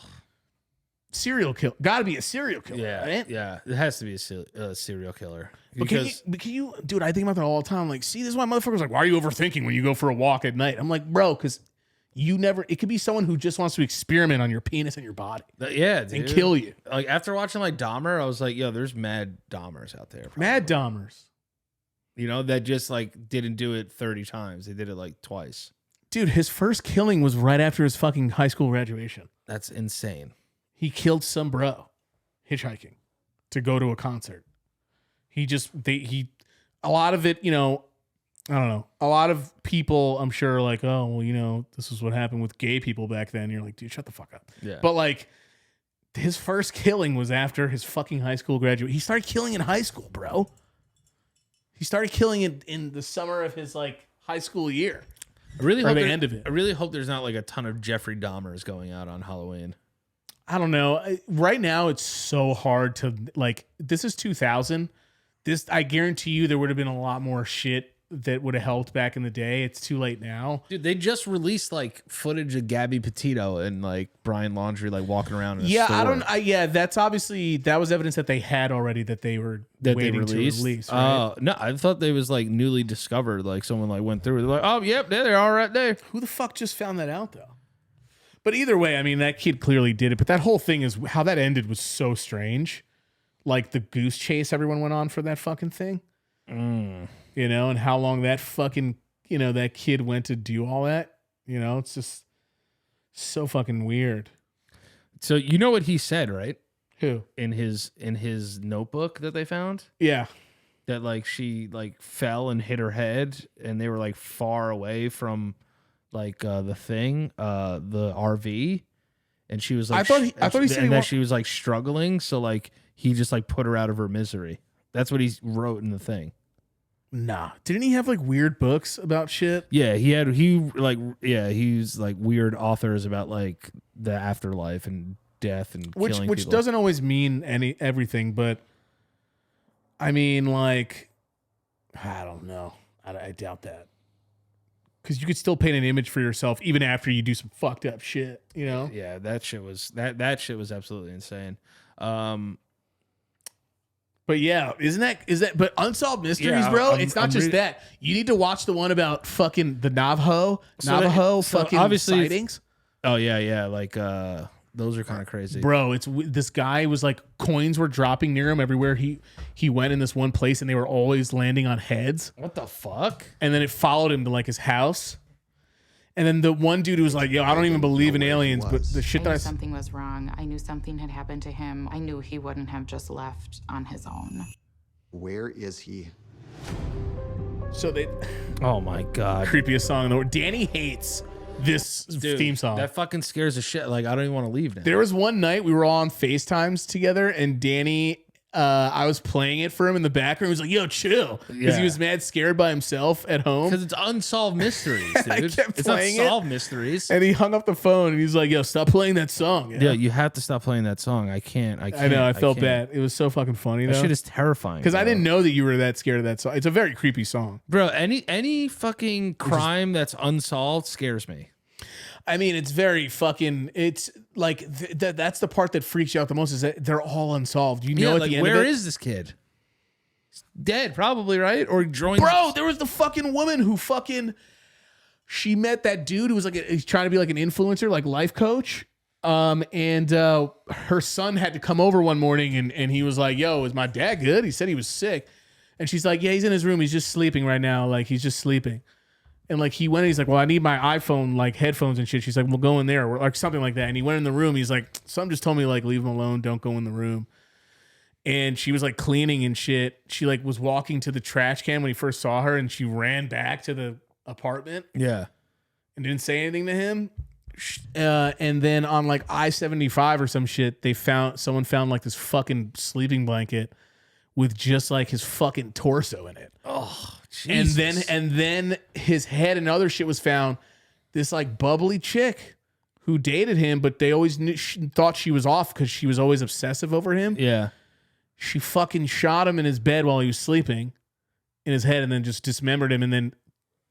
Serial killer. Got to be a serial killer, Yeah. right? Yeah. It has to be a serial killer. But can you, dude, I think about that all the time. Like, see, this is why motherfuckers like, why are you overthinking when you go for a walk at night? I'm like, bro, because it could be someone who just wants to experiment on your penis and your body. Yeah, dude. And kill you. Like after watching like Dahmer, I was like, yo, there's mad Dahmers out there. Probably. Mad Dahmers. You know, that just like didn't do it 30 times. They did it like twice. Dude, his first killing was right after his fucking high school graduation. That's insane. He killed some bro hitchhiking to go to a concert. A lot of it, I don't know. A lot of people, I'm sure, are like, oh, well, this is what happened with gay people back then. You're like, dude, shut the fuck up. Yeah. But like, his first killing was after his fucking high school graduation. He started killing in high school, bro. He started killing it in the summer of his like high school year. I really hope the end of it. I really hope there's not like a ton of Jeffrey Dahmers going out on Halloween. I don't know. Right now, it's so hard to like. This is 2000. I guarantee you, there would have been a lot more shit that would have helped back in the day. It's too late now. Dude, they just released like footage of Gabby Petito and like Brian Laundrie like walking around in a store. Yeah, that's obviously that was evidence that they had already that they were waiting to release. Right? No, I thought they was like newly discovered. Like someone like went through. They're like, oh, yep, there they are right there. Who the fuck just found that out though? But either way, I mean, that kid clearly did it. But that whole thing is how that ended was so strange. Like the goose chase everyone went on for that fucking thing. You know, and how long that fucking, you know, that kid went to do all that. You know, it's just so fucking weird. So you know what he said, right? Who? In his notebook that they found? Yeah. That like she like fell and hit her head and they were like far away from like the thing, the RV. And she was like, I thought he said that she was like struggling. So like he just like put her out of her misery. That's what he wrote in the thing. Nah. Didn't he have like weird books about shit? Yeah, he's like weird authors about like the afterlife and death and killing which people. Doesn't always mean everything, but I mean, like, I don't know. I doubt that. Because you could still paint an image for yourself even after you do some fucked up shit, you know? Yeah, that shit was absolutely insane. But yeah, is that but Unsolved Mysteries, bro? It's not just that. You need to watch the one about fucking the Navajo fucking sightings. Oh yeah, like those are kind of crazy. Bro, this guy was like coins were dropping near him everywhere he went in this one place and they were always landing on heads. What the fuck? And then it followed him to like his house. And then the one dude was like, yo, I don't even believe in aliens, but the shit that something was wrong. I knew something had happened to him. I knew he wouldn't have just left on his own. Where is he? So they... Oh my God. Creepiest song in the world. Danny hates this theme song. That fucking scares the shit. Like, I don't even want to leave now. There was one night we were all on FaceTimes together and Danny... I was playing it for him in the background. He was like, yo, chill. Because he was mad scared by himself at home. Because it's Unsolved Mysteries, dude. I kept it's playing Unsolved Mysteries. And he hung up the phone and he's like, yo, stop playing that song. Yeah, you have to stop playing that song. I can't. I know, I felt bad. It was so fucking funny, though. That shit is terrifying. Because I didn't know that you were that scared of that song. It's a very creepy song. Bro, any fucking crime that's unsolved scares me. I mean, it's very fucking. It's like that's the part that freaks you out the most is that they're all unsolved. You know, at the end where of it, is this kid? He's dead, probably, right? Or joined. Bro, there was the fucking woman who fucking. She met that dude who was like he's trying to be like an influencer, like life coach. And her son had to come over one morning, and he was like, "Yo, is my dad good?" He said he was sick, and she's like, "Yeah, he's in his room. He's just sleeping right now. Like he's just sleeping." And like he went, he's like, well, I need my iPhone like headphones and shit. She's like, we'll go in there or like something like that. And he went in the room. He's like, some just told me like leave him alone, don't go in the room. And she was like cleaning and shit. She like was walking to the trash can when he first saw her, and she ran back to the apartment. Yeah, and didn't say anything to him. And then on like I-75 or some shit, someone found like this fucking sleeping blanket with just like his fucking torso in it. Oh. Jesus. And then his head and other shit was found. This like bubbly chick who dated him, but they always thought she was off because she was always obsessive over him. Yeah, she fucking shot him in his bed while he was sleeping in his head, and then just dismembered him, and then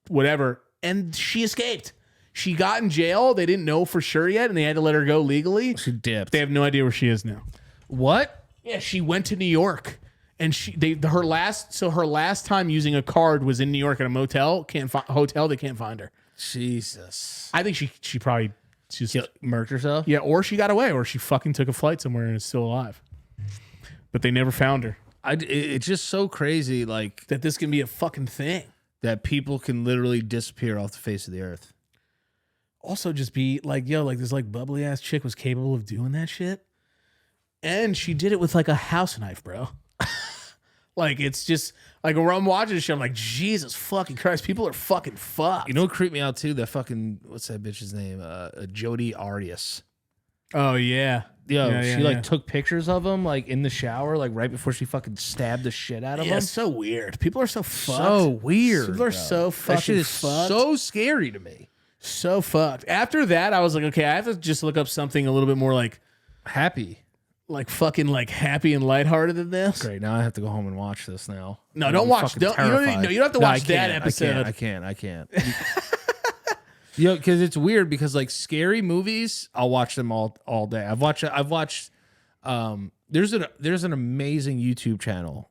whatever. And she escaped. She got in jail. They didn't know for sure yet, and they had to let her go legally. She dipped. They have no idea where she is now. What? Yeah, she went to New York. And her last time using a card was in New York at a motel. Hotel. They can't find her. Jesus. I think she probably just murked herself. Yeah, or she got away, or she fucking took a flight somewhere and is still alive. But they never found her. It's just so crazy, like that this can be a fucking thing. That people can literally disappear off the face of the earth. Also, just be like, yo, like this like bubbly ass chick was capable of doing that shit, and she did it with like a house knife, bro. Like, it's just like when I'm watching this shit, I'm like, Jesus fucking Christ, people are fucking fucked. You know what creeped me out too? That fucking, what's that bitch's name? Jodi Arias. Oh yeah. She took pictures of him like in the shower, like right before she fucking stabbed the shit out of him. It's so weird. People are so fucked. So weird. People are so fucking that shit is fucked. So scary to me. So fucked. After that, I was like, okay, I have to just look up something a little bit more like happy. like fucking like happy and lighthearted than this. Great. Now I have to go home and watch this now. No, don't watch. You don't have to watch that episode. I can't. Because it's weird. Because like scary movies, I'll watch them all day. I've watched. There's an amazing YouTube channel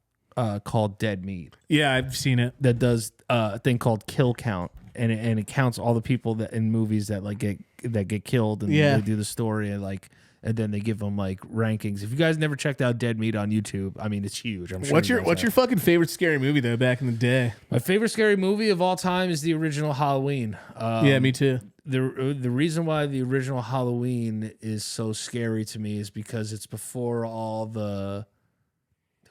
called Dead Meat. Yeah, I've seen it. That does a thing called Kill Count, and it counts all the people that in movies that like get killed, and they do the story and then they give them like rankings. If you guys never checked out Dead Meat on YouTube, I mean, it's huge. I'm sure. What's your fucking favorite scary movie though? Back in the day, my favorite scary movie of all time is the original Halloween. Yeah, me too. The reason why the original Halloween is so scary to me is because it's before all the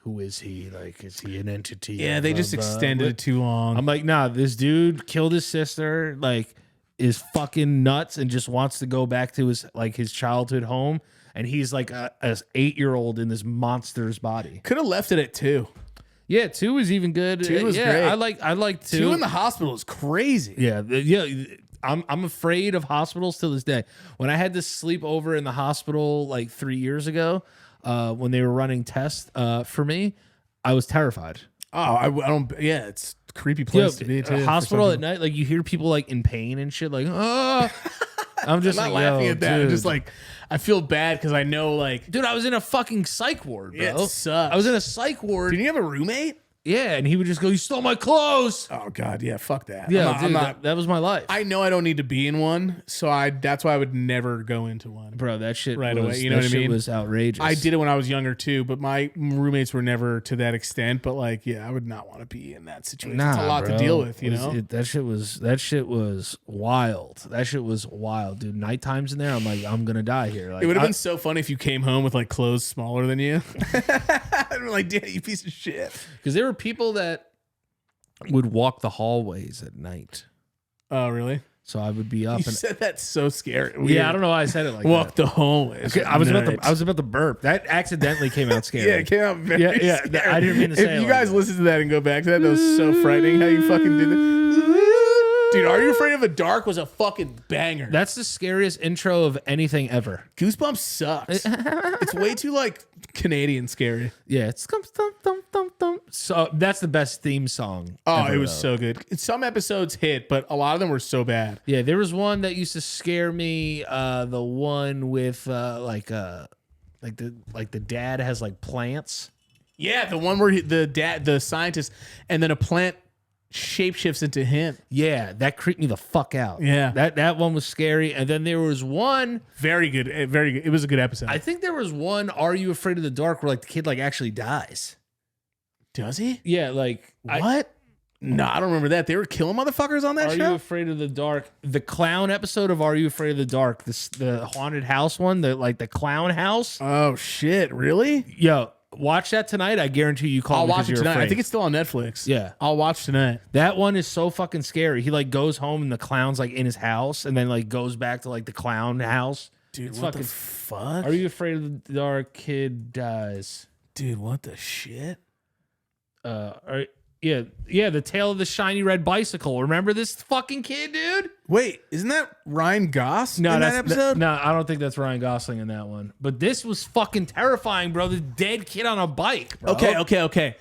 who is he? Like, is he an entity? Yeah, they just extended it too long. I'm like, nah, this dude killed his sister, like, is fucking nuts and just wants to go back to his childhood home, and he's like a 8-year-old in this monster's body. Could have left it at 2. Yeah, 2 was even good. 2 was great. I like 2. 2 in the hospital is crazy. Yeah. I'm afraid of hospitals till this day. When I had to sleep over in the hospital like 3 years ago, when they were running tests for me, I was terrified. Oh, I don't. Yeah, it's a creepy place to be too. Hospital at night, like you hear people like in pain and shit. Like, oh, I'm just not like, laughing at that. Dude. I'm just like, I feel bad because I know, like, dude, I was in a fucking psych ward, bro. Yeah, it sucks. I was in a psych ward. Did you have a roommate? Yeah, and he would just go, "You stole my clothes." Oh God, yeah, fuck that. Yeah, I'm not. That was my life. I know I don't need to be in one, so that's why I would never go into one, bro. That shit right was, away. You know what I mean? Was outrageous. I did it when I was younger too, but my roommates were never to that extent. But like, yeah, I would not want to be in that situation. Nah, it's a lot to deal with, you know. That shit was wild. That shit was wild, dude. Night times in there, I'm like, I'm gonna die here. Like, it would have been so funny if you came home with like clothes smaller than you. I'd be like, "Daddy, you piece of shit." Because there were people that would walk the hallways at night. Oh, really? So I would be up. You said that's so scary. Weird. Yeah, I don't know why I said it like walk that. the hallways. Okay, I was about to burp. That accidentally came out scary. Yeah, it came out very scary. I didn't mean to say it. If you guys listen to that and go back to that, that was so frightening how you fucking did it. Dude, Are You Afraid of the Dark was a fucking banger. That's the scariest intro of anything ever. Goosebumps sucks. It's way too like Canadian scary. Yeah, it's thump, thump, thump, thump. So that's the best theme song. Oh, ever, it was though. so good. Some episodes hit, but a lot of them were so bad. Yeah, there was one that used to scare me. The one with the dad has like plants. Yeah, the one where the scientist, and then a plant shapeshifts into him. Yeah, that creeped me the fuck out. Yeah. That one was scary. And then there was one. Very good. Very good. It was a good episode. I think there was one, Are You Afraid of the Dark, where like the kid like actually dies. Does he? Yeah, like what? No, I don't remember that. They were killing motherfuckers on that Are show? You Afraid of the Dark? The clown episode of Are You Afraid of the Dark? The haunted house one, the clown house. Oh shit, really? Yo, watch that tonight. I guarantee you call I'll me watch it you're tonight. afraid. I think it's still on Netflix. Yeah. I'll watch tonight. That one is so fucking scary. He like goes home and the clown's like in his house and then like goes back to like the clown house. Dude, it's what fucking the fuck? Are You Afraid of the Dark? Kid dies. Dude, what the shit? Yeah, the Tale of the Shiny Red Bicycle. Remember this fucking kid, dude? Wait, isn't that Ryan Goss No, in that's that episode? no, I don't think that's Ryan Gosling in that one. But this was fucking terrifying, bro. The dead kid on a bike, bro. Okay.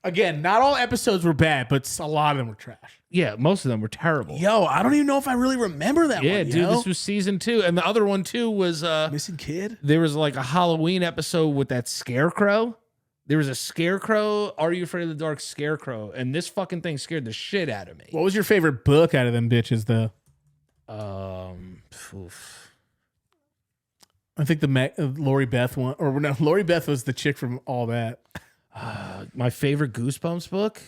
Again, not all episodes were bad, but a lot of them were trash. Yeah, most of them were terrible. Yo, I don't even know if I really remember that one. Yeah, dude, this was season 2. And the other one, too, was... Missing Kid? There was like a Halloween episode with that scarecrow. There was a scarecrow, Are You Afraid of the Dark scarecrow. And this fucking thing scared the shit out of me. What was your favorite book out of them bitches, though? I think the Lori Beth one, or no, Lori Beth was the chick from All That. My favorite Goosebumps book?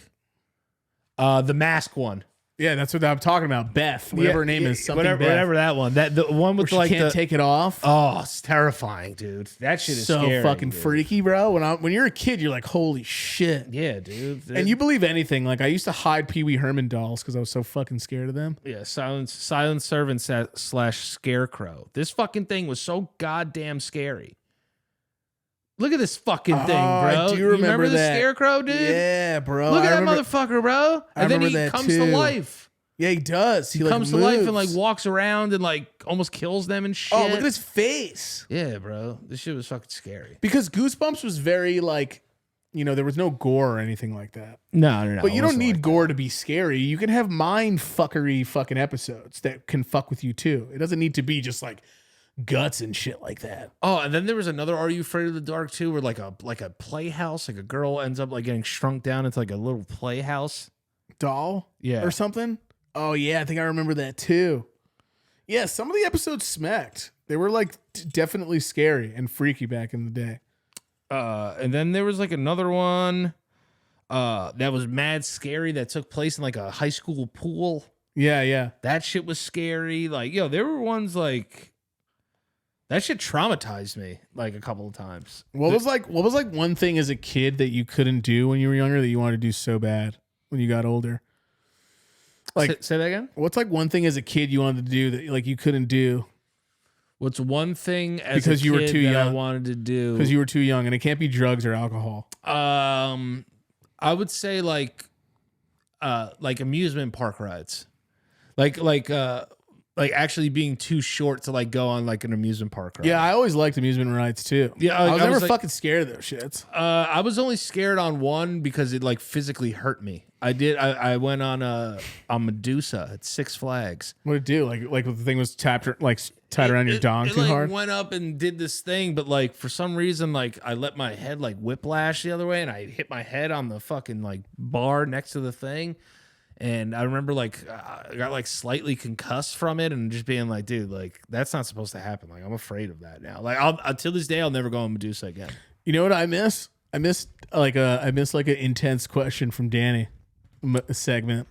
The Mask one. Yeah, that's what I'm talking about. Beth, whatever her name is, something Beth. Whatever that one. The one with Where she like can't take it off. Oh, it's terrifying, dude. That shit is so scary, fucking dude. freaky, bro. When you're a kid, you're like, holy shit. Yeah, dude. And you believe anything. Like I used to hide Pee Wee Herman dolls because I was so fucking scared of them. Yeah, silent servant / scarecrow. This fucking thing was so goddamn scary. Look at this fucking thing, bro. I do you remember remember the that. scarecrow, dude? Yeah, bro. Look at I that remember, motherfucker, bro. And then he that comes too. to life. Yeah, he does. He comes to life and like walks around and like almost kills them and shit. Oh, look at his face. Yeah, bro. This shit was fucking scary. Because Goosebumps was very like, you know, there was no gore or anything like that. No. But you don't need gore to be scary. You can have mind fuckery fucking episodes that can fuck with you too. It doesn't need to be just like guts and shit like that. Oh, and then there was another Are You Afraid of the Dark too, where like a playhouse, like a girl ends up like getting shrunk down into like a little playhouse doll, or something. Oh yeah, I think I remember that too. Yeah, some of the episodes smacked. They were like definitely scary and freaky back in the day. And then there was like another one that was mad scary that took place in like a high school pool. Yeah. That shit was scary. Like, there were ones like that shit traumatized me like a couple of times. What was like one thing as a kid that you couldn't do when you were younger that you wanted to do so bad when you got older? Like, say that again? What's like one thing as a kid you wanted to do that like you couldn't do? What's one thing as because a you kid were too that young I wanted to do? Because you were too young, and it can't be drugs or alcohol. I would say like amusement park rides, like actually being too short to like go on like an amusement park ride. Yeah, I always liked amusement rides too. Yeah, I was never fucking scared of those shits. I was only scared on one because it like physically hurt me. I went on Medusa at Six Flags. What did it do? Like the thing was tied around your dong too like hard? Went up and did this thing, but like for some reason like I let my head like whiplash the other way and I hit my head on the fucking like bar next to the thing. And I remember like I got like slightly concussed from it and just being like, dude, like that's not supposed to happen. Like I'm afraid of that now. Like until this day I'll never go on Medusa again. You know what I miss? I miss like an intense question from Danny segment.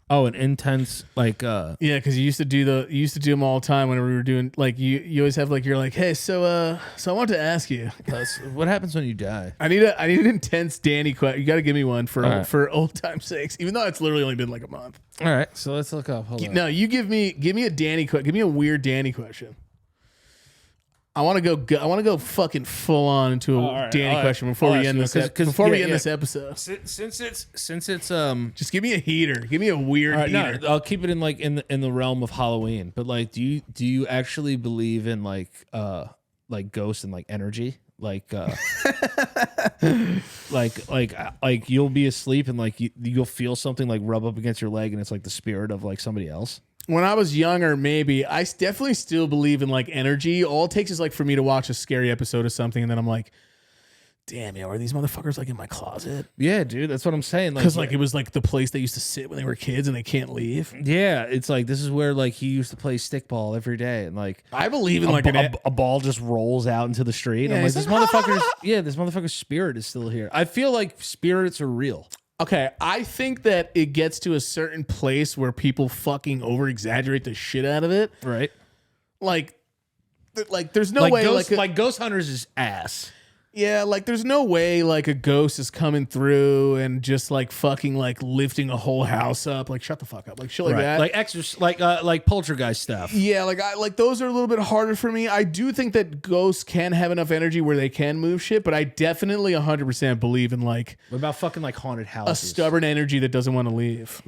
Oh, an intense like yeah, because you used to do them all the time whenever we were doing like you always have like you're like, hey, so I want to ask you, what happens when you die? I need an intense Danny question. You got to give me one for old time's sakes, even though it's literally only been like a month. All right, so let's look up. Hold on. No, you give me a Danny question. Give me a weird Danny question. I want to go fucking full on into a Danny question before we end this. Before we end this episode, since it's just give me a heater. Give me a weird heater. No, I'll keep it in like in the realm of Halloween. But like, do you actually believe in like ghosts and like energy? Like like you'll be asleep and like you'll feel something like rub up against your leg and it's like the spirit of like somebody else. When I was younger, maybe I definitely still believe in like energy. All it takes is like for me to watch a scary episode of something, and then I'm like, "Damn, yo, are these motherfuckers like in my closet?" Yeah, dude, that's what I'm saying. Because like it was like the place they used to sit when they were kids, and they can't leave. Yeah, it's like this is where like he used to play stickball every day, and like I believe in like a ball just rolls out into the street. Yeah, I'm like, this motherfucker's spirit is still here. I feel like spirits are real. Okay, I think that it gets to a certain place where people fucking over exaggerate the shit out of it. Right. Like there's no way like Ghost Hunters is ass. Yeah, like there's no way like a ghost is coming through and just like fucking like lifting a whole house up. Like shut the fuck up. Like shit like that. Like poltergeist stuff. Yeah, like those are a little bit harder for me. I do think that ghosts can have enough energy where they can move shit, but I definitely 100% believe in like what about fucking like haunted houses? A stubborn energy that doesn't want to leave.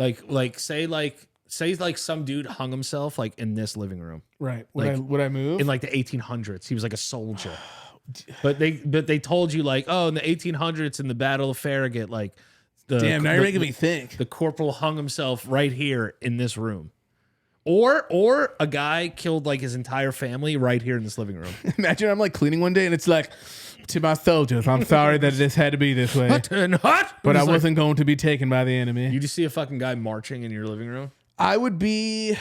Say some dude hung himself like in this living room. Right. Would I move? In like the 1800s. He was like a soldier. But they told you like, oh, in the 1800s in the Battle of Farragut, like damn, now you're making me think. The corporal hung himself right here in this room. Or a guy killed like his entire family right here in this living room. Imagine I'm like cleaning one day and it's like, to my soldiers, I'm sorry that this had to be this way. But I wasn't going to be taken by the enemy. You just see a fucking guy marching in your living room? I would be...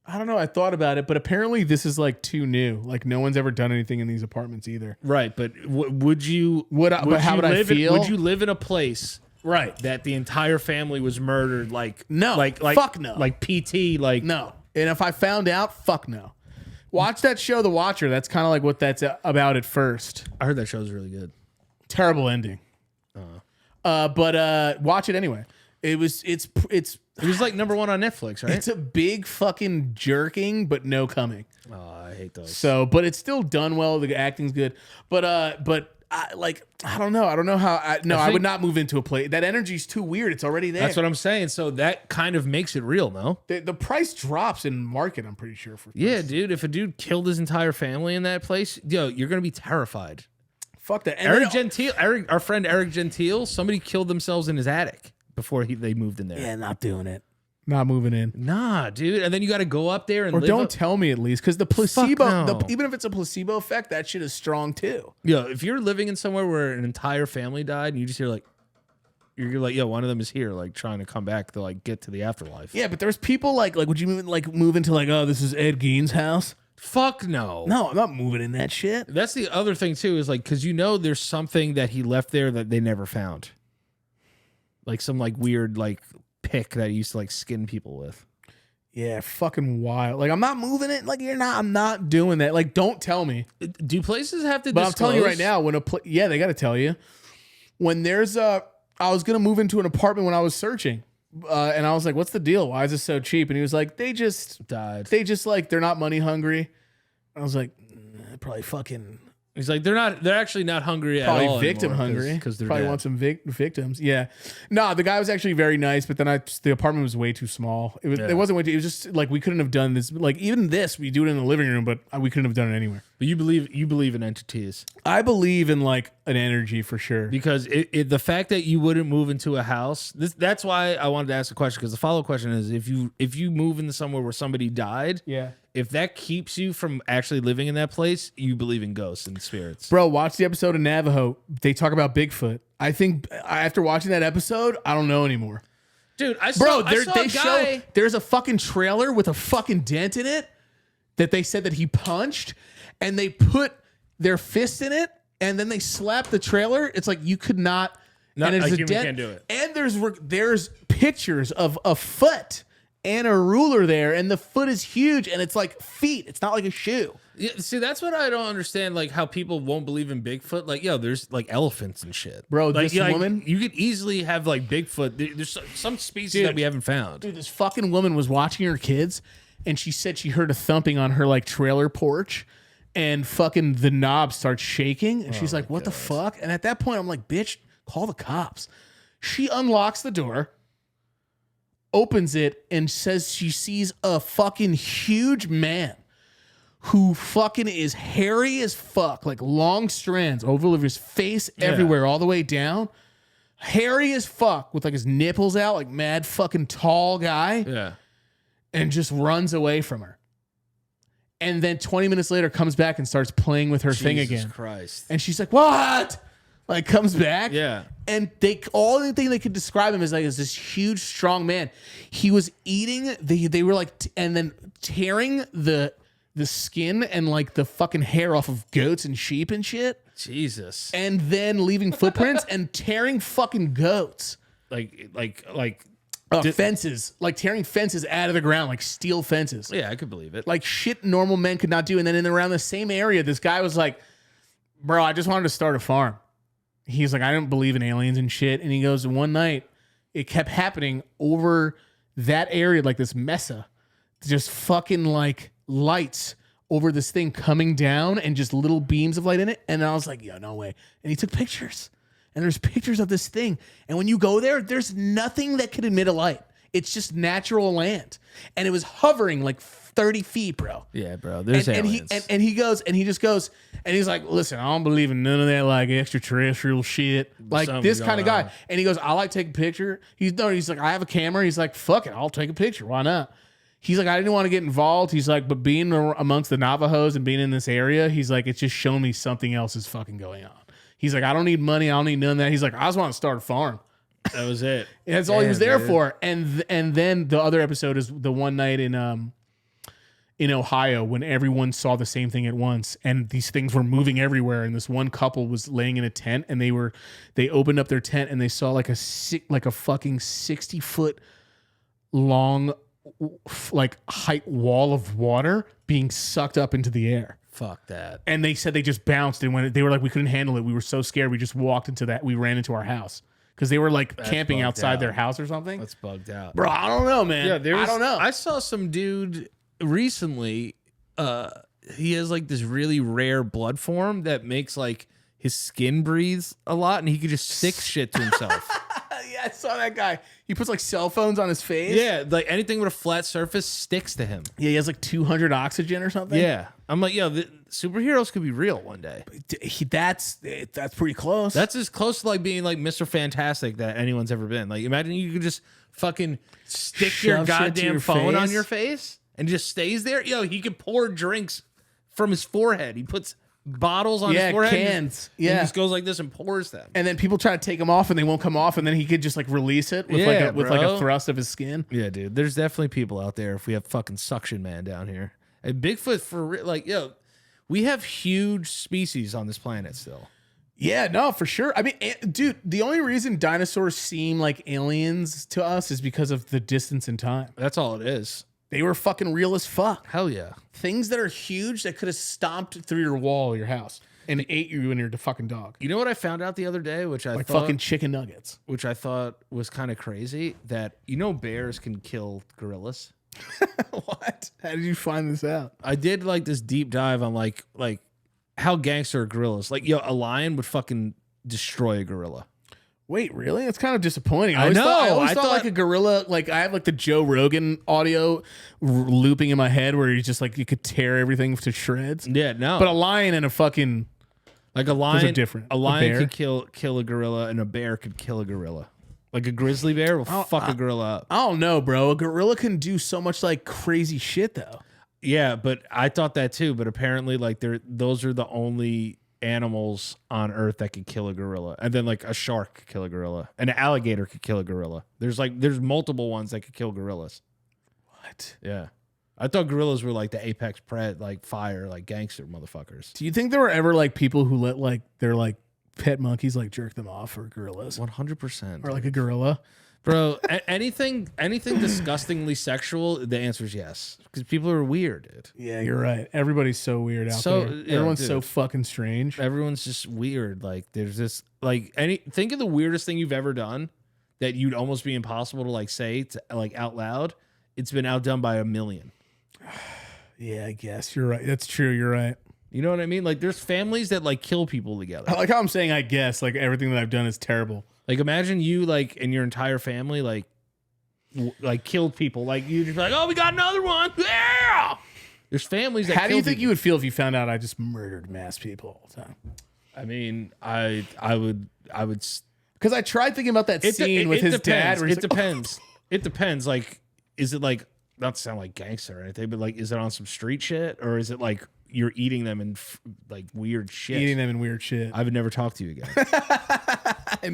I don't know. I thought about it, but apparently this is like too new. Like no one's ever done anything in these apartments either. Right, but would you? How would I feel? Would you live in a place, right, that the entire family was murdered? Like no, like fuck no, like PT, like no. And if I found out, fuck no. Watch that show, The Watcher. That's kind of like what that's about at first. I heard that show's really good. Terrible ending. But watch it anyway. It was like number one on Netflix, right? It's a big fucking jerking, but no coming. Oh, I hate those. So, but it's still done well. The acting's good. But I don't know. I don't know how. I would not move into a place. That energy's too weird. It's already there. That's what I'm saying. So that kind of makes it real, no? The price drops in market, I'm pretty sure. Yeah, dude. If a dude killed his entire family in that place, you're going to be terrified. Fuck that. And our friend Eric Gentile, somebody killed themselves in his attic before they moved in there. Yeah, not doing it. Not moving in. Nah, dude. And then you got to go up there and tell me at least, because the placebo, even if it's a placebo effect, that shit is strong too. Yeah, if you're living in somewhere where an entire family died and you just hear you're like, one of them is here, like trying to come back to like get to the afterlife. Yeah, but there's people like would you move into oh, this is Ed Gein's house? Fuck no. No, I'm not moving in that shit. That's the other thing too, is like, because there's something that he left there that they never found. Like some weird pick that he used to skin people with. Yeah, fucking wild. I'm not moving it. I'm not doing that. Don't tell me. Do places have to But disclose? I'm telling you right now, they got to tell you. When there's I was going to move into an apartment when I was searching. And I was like, what's the deal? Why is this so cheap? And he was like, they just died. They just they're not money hungry. I was like, probably fucking. He's like, they're actually not hungry probably at all. Victim hungry. Because they're probably dead. want some victims. Yeah. No, the guy was actually very nice, but then the apartment was way too small. It wasn't way too, it was just we couldn't have done this. Even this, we do it in the living room, but we couldn't have done it anywhere. But you believe in entities. I believe in an energy for sure. Because the fact that you wouldn't move into a house, that's why I wanted to ask a question. Because the follow-up question is, if you move into somewhere where somebody died, yeah, if that keeps you from actually living in that place, you believe in ghosts and spirits. Bro, watch the episode of Navajo. They talk about Bigfoot. I think after watching that episode, I don't know anymore. Dude, I saw a guy. There's a fucking trailer with a fucking dent in it that they said that he punched, and they put their fist in it, and then they slapped the trailer. It's you could not. And it's a human can't do it. And there's pictures of a foot and a ruler there, and the foot is huge, and it's feet. It's not like a shoe. Yeah, see, that's what I don't understand. How people won't believe in Bigfoot. There's elephants and shit, bro. This woman, you could easily have Bigfoot. There's some species that we haven't found. Dude, this fucking woman was watching her kids, and she said she heard a thumping on her trailer porch, and fucking the knob starts shaking, and she's like, "What the fuck?" And at that point, I'm like, "Bitch, call the cops." She unlocks the door, opens it, and says she sees a fucking huge man who fucking is hairy as fuck, long strands over his face everywhere, all the way down. Hairy as fuck with his nipples out, mad fucking tall guy. Yeah. And just runs away from her. And then 20 minutes later comes back and starts playing with her thing again. Jesus Christ. And she's like, "What?" Comes back. Yeah. And the only thing they could describe him as is this huge, strong man. He was eating, they were and then tearing the skin and the fucking hair off of goats and sheep and shit. Jesus. And then leaving footprints and tearing fucking goats. Fences, tearing fences out of the ground, steel fences. Yeah, I could believe it. Shit normal men could not do. And then around the same area, this guy was like, "Bro, I just wanted to start a farm." He's like, "I don't believe in aliens and shit." And he goes, one night, it kept happening over that area, this mesa, just fucking lights over this thing coming down and just little beams of light in it. And I was like, "Yo, no way." And he took pictures. And there's pictures of this thing. And when you go there, there's nothing that could emit a light. It's just natural land. And it was hovering 30 feet, bro. Yeah, bro. There's aliens. And he goes, and he just goes, and he's like, "Listen, I don't believe in none of that extraterrestrial shit. This kind of guy." on. And he goes, "I like taking a picture." He's like, "I have a camera." He's like, "Fuck it, I'll take a picture. Why not?" He's like, "I didn't want to get involved." He's like, "But being amongst the Navajos and being in this area," he's like, "it's just shown me something else is fucking going on." He's like, "I don't need money. I don't need none of that." He's like, "I just want to start a farm." That was it. And that's all he was there for. And then the other episode is the one night in Ohio when everyone saw the same thing at once, and these things were moving everywhere. And this one couple was laying in a tent, and they opened up their tent, and they saw a fucking 60-foot long height wall of water being sucked up into the air. Fuck that. And they said they just bounced and went. They were like, "We couldn't handle it. We were so scared. We just walked into that. We ran into our house." Because they were camping outside their house or something. That's bugged out. Bro, I don't know, man. I don't know. I saw some dude recently. He has this really rare blood form that makes his skin breathes a lot and he could just stick shit to himself. Yeah, I saw that guy. He puts like cell phones on his face. Yeah, like anything with a flat surface sticks to him. Yeah, he has like 200 oxygen or something. Yeah. I'm like, yo, the superheroes could be real one day. That's pretty close. That's as close to like being like Mr. Fantastic that anyone's ever been. Like, imagine you could just fucking stick your Shove shit to goddamn your phone on face. your face and just stays there. Yo, he could pour drinks from his forehead. He puts bottles on his forehead. Cans. And he just goes like this and pours them. And then people try to take them off and they won't come off, and then he could just like release it with like a thrust of his skin. Yeah, dude. There's definitely people out there if we have fucking Suction Man down here. And Bigfoot for real, like, yo, we have huge species on this planet still. Yeah, no, for sure. I mean, dude, the only reason dinosaurs seem like aliens to us is because of the distance in time. That's all it is. They were fucking real as fuck. Hell yeah. Things that are huge that could have stomped through your wall of your house and ate you and your fucking dog. You know what I found out the other day, which I Like thought, fucking chicken nuggets. which I thought was kind of crazy, that bears can kill gorillas. What? How did you find this out? I did like this deep dive on like how gangster are gorillas. Like, yo, a lion would fucking destroy a gorilla. Wait, really? It's kind of disappointing. I know. I always I thought like a gorilla, like I have like the Joe Rogan audio looping in my head where he's just like you could tear everything to shreds. Yeah, no. But a lion and a fucking like a lion, those are different. A lion bear? could kill a gorilla, and a bear could kill a gorilla. Like a grizzly bear will fuck a gorilla up. I don't know, bro. A gorilla can do so much like crazy shit though. Yeah, but I thought that too. But apparently, like those are the only animals on Earth that could kill a gorilla, and then like a shark could kill a gorilla, an alligator could kill a gorilla. There's multiple ones that could kill gorillas. What? Yeah, I thought gorillas were like the apex fire, like gangster motherfuckers. Do you think there were ever like people who let like their like pet monkeys like jerk them off for gorillas? 100%. Or like a gorilla? Bro, anything disgustingly sexual, the answer is yes. Because people are weird, dude. Yeah, you're right. Everybody's so weird out there. Yeah, Everyone's dude. so fucking strange. Everyone's just weird. Like there's this like think of the weirdest thing you've ever done that you'd almost be impossible to like say to, like out loud. It's been outdone by 1 million. Yeah, I guess you're right. That's true. You're right. You know what I mean? Like there's families that like kill people together. I like how I'm saying I guess like everything that I've done is terrible. Like imagine you like and your entire family like killed people. Like you just like, oh, we got another one. Yeah. There's families that. How do you think people. you would feel if you found out I just murdered mass people all the time? I mean, I would. Because I tried thinking about that scene with his dad. Where he's It depends. It depends. Like, is it like not to sound like gangster or anything, but like, is it on some street shit or is it like you're eating them in like weird shit? Eating them in weird shit. I would never talk to you again.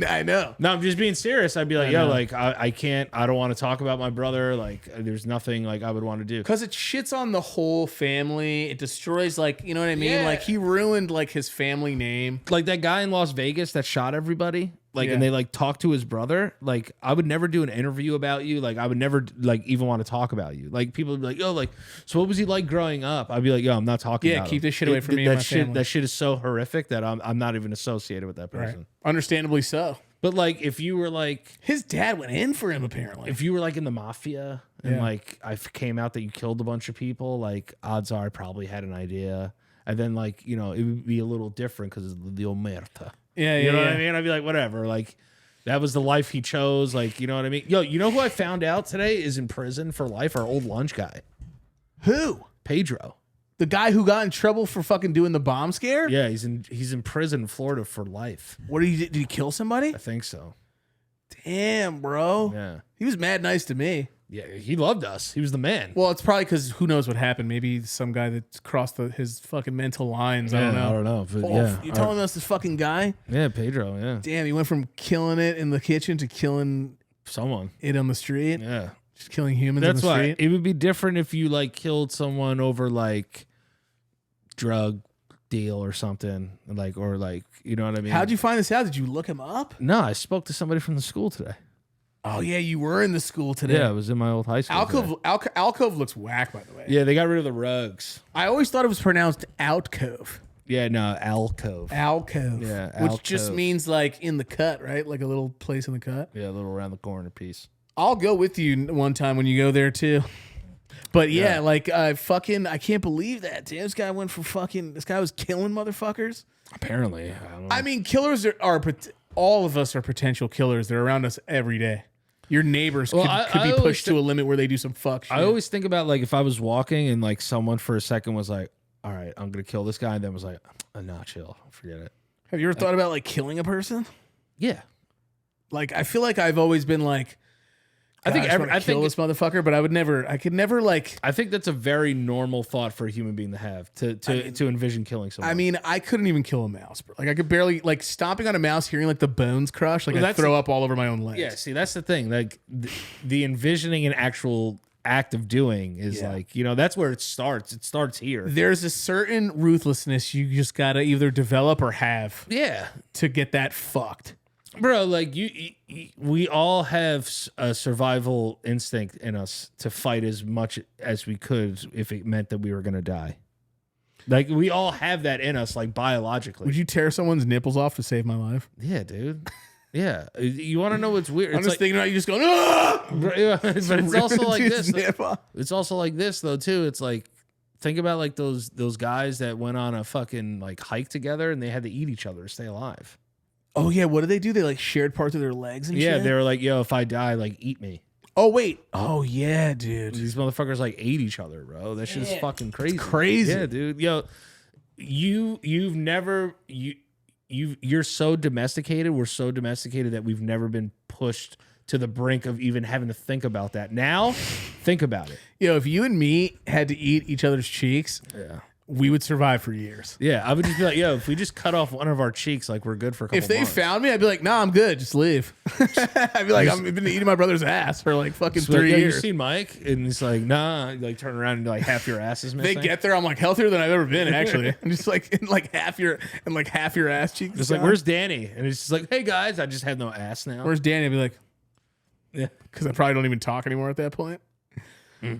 I know. No, I'm just being serious. I'd be like, yo, like I can't. I don't want to talk about my brother. Like, there's nothing like I would want to do. Because it shits on the whole family. It destroys, like, you know what I mean? Yeah. Like, he ruined, like, his family name. Like that guy in Las Vegas that shot everybody. Like, Yeah. and they like talked to his brother. Like, I would never do an interview about you. Like, I would never like even want to talk about you. Like, people would be like, yo, like, so what was he like growing up? I'd be like, yo, I'm not talking about keep him. this shit away from me and my family. That shit is so horrific that I'm not even associated with that person. Right. Understandably so. But like, if you were like, His dad went in for him, apparently. if you were like in the mafia and Yeah. like came out that you killed a bunch of people, like odds are I probably had an idea. And then like, you know, it would be a little different because of the omerta. Yeah, You know what I mean? I'd be like, whatever. Like, that was the life he chose. Like, you know what I mean? Yo, you know who I found out today is in prison for life? Our old lunch guy, Who? Pedro. The guy who got in trouble for fucking doing the bomb scare? Yeah, he's in prison in Florida for life. What did he kill somebody? I think so. Damn, bro. Yeah. He was mad nice to me. Yeah, he loved us. He was the man. Well, it's probably because who knows what happened. Maybe some guy that crossed his fucking mental lines. I don't know. I don't know. But Oh, yeah. you telling us this fucking guy? Yeah, Pedro, yeah. Damn, he went from killing it in the kitchen to killing Someone. it on the street. Yeah. Just killing humans That's on the why street. it would be different if you like killed someone over like drug deal or something, like, or like, you know what I mean? How'd you find this out? Did you look him up? No, I spoke to somebody from the school today. Oh yeah, you were in the school today. Yeah, I was in my old high school. today. Alcove looks whack, by the way. Yeah, they got rid of the rugs. I always thought it was pronounced alcove. Yeah, no, alcove. Alcove. Yeah, Which just alcove. means like in the cut, right? Like a little place in the cut. Yeah, a little around the corner piece. I'll go with you one time when you go there too. But yeah, like I can't believe that. Damn, this guy was killing motherfuckers. Apparently, I mean, killers are all of us are potential killers. They're around us every day. Your neighbors could be pushed to a limit where they do some fuck shit. I always think about like if I was walking and like someone for a second was like, "All right, I'm gonna kill this guy," and then was like, "Nah, chill, forget it." Have you ever thought about like killing a person? Yeah, like I feel like I've always been like, I think I kill this motherfucker, but I could never like. I think that's a very normal thought for a human being to have to envision killing someone. I mean, I couldn't even kill a mouse, bro. Like I could barely like stomping on a mouse, hearing like the bones crush, like I throw up all over my own legs. Yeah, see, that's the thing. Like the envisioning an actual act of doing is like, you know, that's where it starts. It starts here. There's a certain ruthlessness you just gotta either develop or have. Yeah, to get that fucked. Bro, like we all have a survival instinct in us to fight as much as we could if it meant that we were gonna die. Like we all have that in us, like biologically. Would you tear someone's nipples off to save my life? Yeah, dude. Yeah, you want to know what's weird? I'm just thinking about you just going, ah! But it's also like this. It's also like this though too. It's like think about like those guys that went on a fucking like hike together and they had to eat each other to stay alive. Oh yeah, what did they do? They like shared parts of their legs and shit? Yeah, they were like, yo, if I die, like eat me. Oh wait. Oh yeah, dude. These motherfuckers like ate each other, bro. That shit is fucking crazy. It's crazy. Yeah, dude. Yo, you're so domesticated. We're so domesticated that we've never been pushed to the brink of even having to think about that. Now, think about it. Yo, if you and me had to eat each other's cheeks, we would survive for years. Yeah, I would just be like, yo, if we just cut off one of our cheeks, like we're good for a couple If they months. found me, I'd be like, nah, I'm good. Just leave. I'd be like, I've been eating my brother's ass for like fucking 3 Like, years. You seen Mike? And he's like, nah. You like turn around and like half your ass is missing. They get there, I'm like healthier than I've ever been. Actually, I'm just like in like half your ass cheeks. Just like, where's Danny? And it's just like, hey guys, I just have no ass now. Where's Danny? I'd be like, yeah, because I probably don't even talk anymore at that point.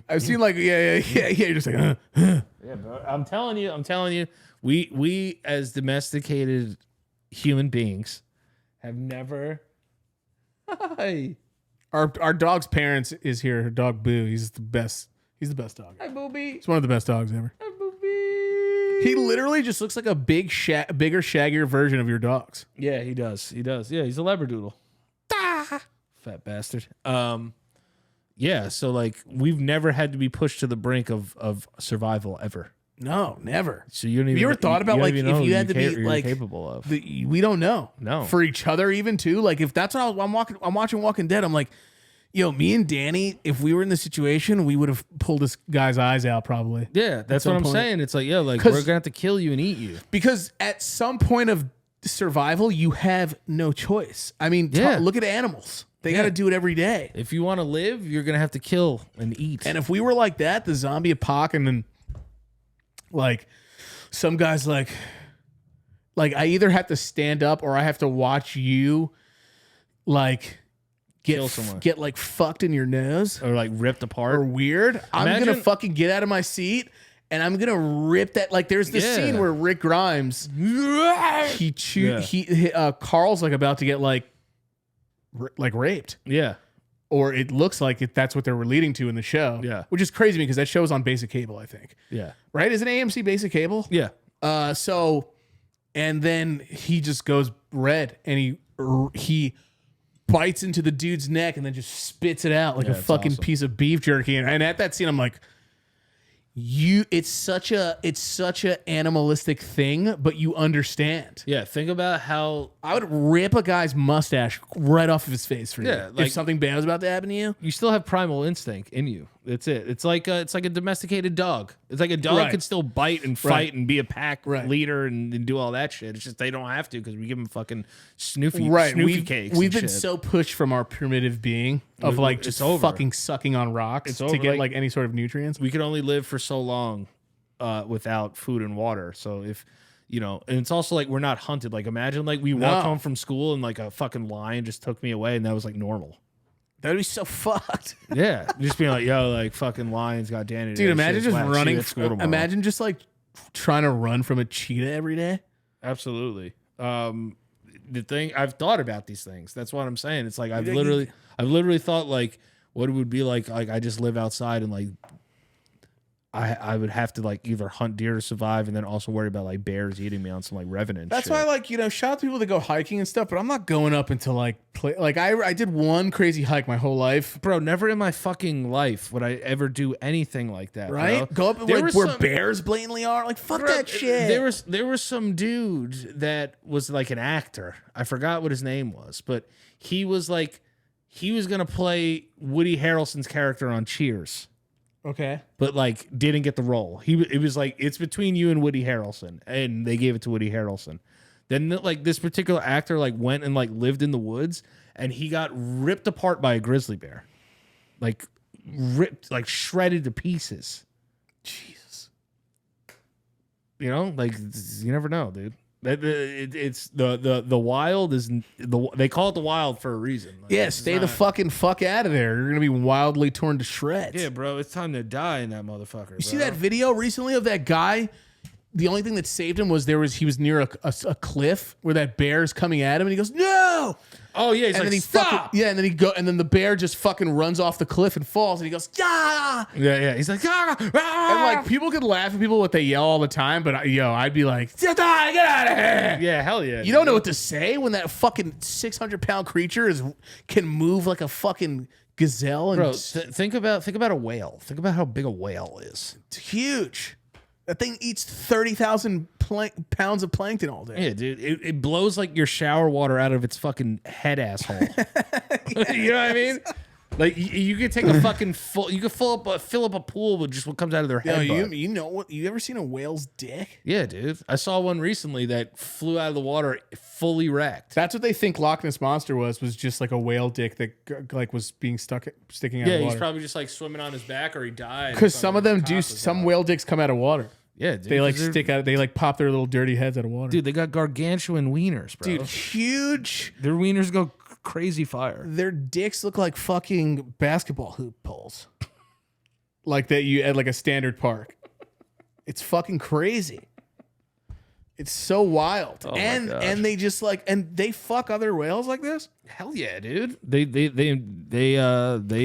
I've seen like yeah. You're just like, yeah, bro. I'm telling you, we as domesticated human beings have never. Hi. Our dog's parents is here. Her dog Boo. He's the best. He's the best dog. Hi, Booby. He's one of the best dogs ever. Hi, Booby. He literally just looks like a bigger, shaggier version of your dogs. Yeah, he does. Yeah, he's a labradoodle. Fat bastard. Yeah, so like we've never had to be pushed to the brink of survival ever. No, never. So you don't even. Have you ever thought about like if you had to be like capable of? We don't know. No, for each other even too. Like if that's what I'm watching Walking Dead. I'm like, yo, me and Danny, if we were in this situation, we would have pulled this guy's eyes out probably. Yeah, that's what I'm saying. It's like, yeah, like we're gonna have to kill you and eat you because at some point of survival, you have no choice. I mean, look at animals. They got to do it every day. If you want to live, you're going to have to kill and eat. And if we were like that, the zombie apocalypse, and then like some guys like I either have to stand up or I have to watch you like get like fucked in your nose or like ripped apart or weird. I'm going to fucking get out of my seat and I'm going to rip that. Like there's this scene where Rick Grimes, Carl's like about to get like raped. Yeah. Or it looks like that's what they were leading to in the show. Yeah. Which is crazy because that show's on basic cable, I think. Yeah. Right? Isn't AMC basic cable? Yeah. And then he just goes red and he bites into the dude's neck and then just spits it out like a fucking piece of beef jerky. And at that scene, I'm like, it's such a animalistic thing, but you understand. Yeah, think about how I would rip a guy's mustache right off of his face for you. Like, if something bad was about to happen to you. You still have primal instinct in you. That's it. It's like a domesticated dog. It's like a dog could still bite and fight and be a pack leader and do all that shit. It's just they don't have to because we give them fucking snoofy cakes. We've been so pushed from our primitive being of like just fucking sucking on rocks to get like any sort of nutrients. We could only live for so long without food and water. So if you know, and it's also like we're not hunted. Like imagine like we walk home from school and like a fucking lion just took me away and that was like normal. That'd be so fucked. Yeah, just being like, yo, like fucking lions got Danny. Dude, imagine just running. Imagine just like trying to run from a cheetah every day. Absolutely. The thing I've thought about these things. That's what I'm saying. It's like I've literally thought like what it would be like I just live outside and like I would have to like either hunt deer to survive and then also worry about like bears eating me on some like revenant That's shit. why, like, shout out to people that go hiking and stuff, but I'm not going up until like I did one crazy hike my whole life. Bro, never in my fucking life would I ever do anything like that. Right? Bro. Go up like, where bears blatantly are. Like, fuck that shit. There was some dude that was like an actor. I forgot what his name was, but he was gonna play Woody Harrelson's character on Cheers. Okay. But like didn't get the role. It was like, it's between you and Woody Harrelson, and they gave it to Woody Harrelson. Then like this particular actor like went and like lived in the woods, and he got ripped apart by a grizzly bear. Like ripped, like shredded to pieces. Jesus. You know, like you never know, dude. It's the wild is they call it the wild for a reason. Like, yeah, stay the fuck out of there. You're gonna be wildly torn to shreds. Yeah, bro, it's time to die in that motherfucker. You see that video recently of that guy? The only thing that saved him was he was near a cliff where that bear is coming at him, and he goes, "No!" Oh yeah, he's and like, then he stop! and then the bear just fucking runs off the cliff and falls, and he goes, "Yeah!" Yeah. He's like, ah! And like people could laugh at people what they yell all the time, but I'd be like, get out of here! Yeah, hell yeah. You don't know what to say when that fucking 600-pound creature can move like a fucking gazelle. And bro, think about a whale. Think about how big a whale is. It's huge. That thing eats 30,000 pounds of plankton all day. Yeah, dude. It blows like your shower water out of its fucking head asshole. You know what I mean? Like you could take a fucking you could fill up a pool with just what comes out of their head. You know what? You ever seen a whale's dick? Yeah, dude. I saw one recently that flew out of the water fully wrecked. That's what they think Loch Ness Monster was just like a whale dick that like was being sticking out of water. Yeah, he's probably just like swimming on his back, or he died. Because some of them some whale dicks come out of water. Yeah, dude. They like stick out. They like pop their little dirty heads out of water. Dude, they got gargantuan wieners, bro. Dude, huge. Their wieners go crazy fire. Their dicks look like fucking basketball hoop poles. Like that you at like a standard park. It's fucking crazy. It's so wild. Oh and they just like, and they fuck other whales like this? Hell yeah, dude. They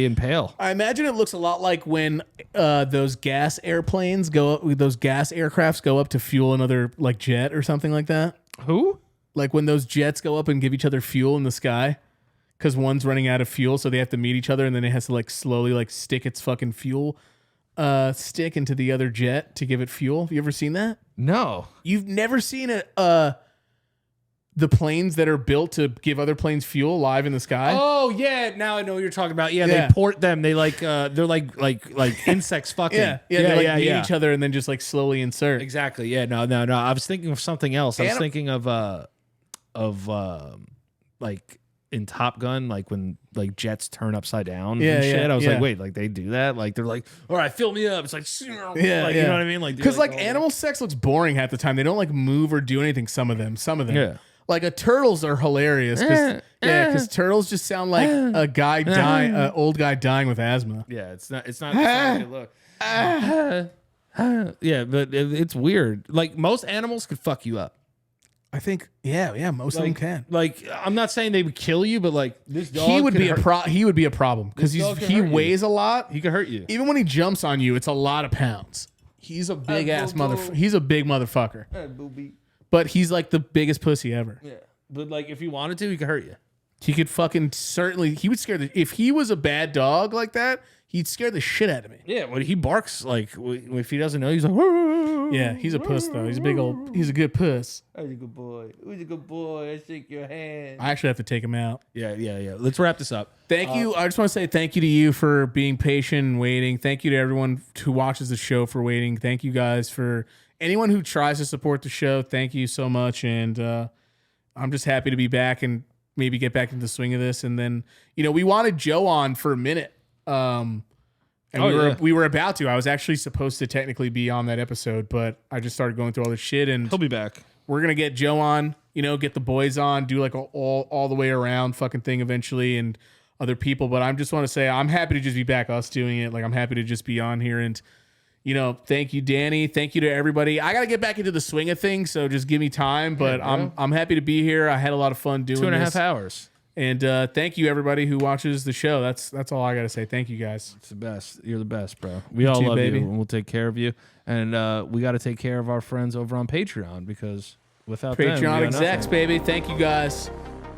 impale. I imagine it looks a lot like when those gas airplanes those gas aircrafts go up to fuel another like jet or something like that. Who? Like when those jets go up and give each other fuel in the sky because one's running out of fuel, so they have to meet each other, and then it has to like slowly like stick its fucking fuel stick into the other jet to give it fuel. Have you ever seen that? No. You've never seen the planes that are built to give other planes fuel live in the sky? Oh yeah, now I know what you're talking about. Yeah, Yeah. they port them. They like they're like insects fucking. They meet each other and then just like slowly insert. Exactly. Yeah. No. I was thinking of something else. I was thinking of like in Top Gun, like when like jets turn upside down and shit. I was like, wait, like they do that? Like they're like, all right, fill me up. It's like, you know what I mean? Like because like animal sex looks boring half the time. They don't like move or do anything. Some of them. Yeah. Like turtles are hilarious because turtles just sound like a guy dying, an old guy dying with asthma. Yeah, it's not a good look. Yeah, but it's weird. Like most animals could fuck you up. I think, most of them can. Like, I'm not saying they would kill you, but like this dog, he would be a problem because he weighs a lot. He could hurt you. Even when he jumps on you, it's a lot of pounds. He's a big ass motherfucker. He's a big motherfucker. But he's like the biggest pussy ever. Yeah, but like if he wanted to, he could hurt you. He could fucking certainly. He would scare if he was a bad dog like that, he'd scare the shit out of me. Yeah, when he barks, like if he doesn't know, he's like, yeah, he's a puss though. He's a good puss. He's a good boy. Who's a good boy? I shake your hand. I actually have to take him out. Yeah. Let's wrap this up. Thank you. I just want to say thank you to you for being patient and waiting. Thank you to everyone who watches the show for waiting. Thank you guys for anyone who tries to support the show. Thank you so much. And I'm just happy to be back and maybe get back into the swing of this. And then, we wanted Joe on for a minute. And we were about to. I was actually supposed to technically be on that episode, but I just started going through all this shit, and he'll be back. We're gonna get Joe on, get the boys on, do like all the way around fucking thing eventually, and other people. But I just want to say I'm happy to just be back, us doing it. Like I'm happy to just be on here, and thank you, Danny. Thank you to everybody. I gotta get back into the swing of things, so just give me time. But I'm happy to be here. I had a lot of fun doing 2.5 hours. And thank you, everybody who watches the show. That's all I got to say. Thank you, guys. It's the best. You're the best, bro. We all love you, and we'll take care of you. And we got to take care of our friends over on Patreon, because without them, Patreon execs, baby. Thank you, guys.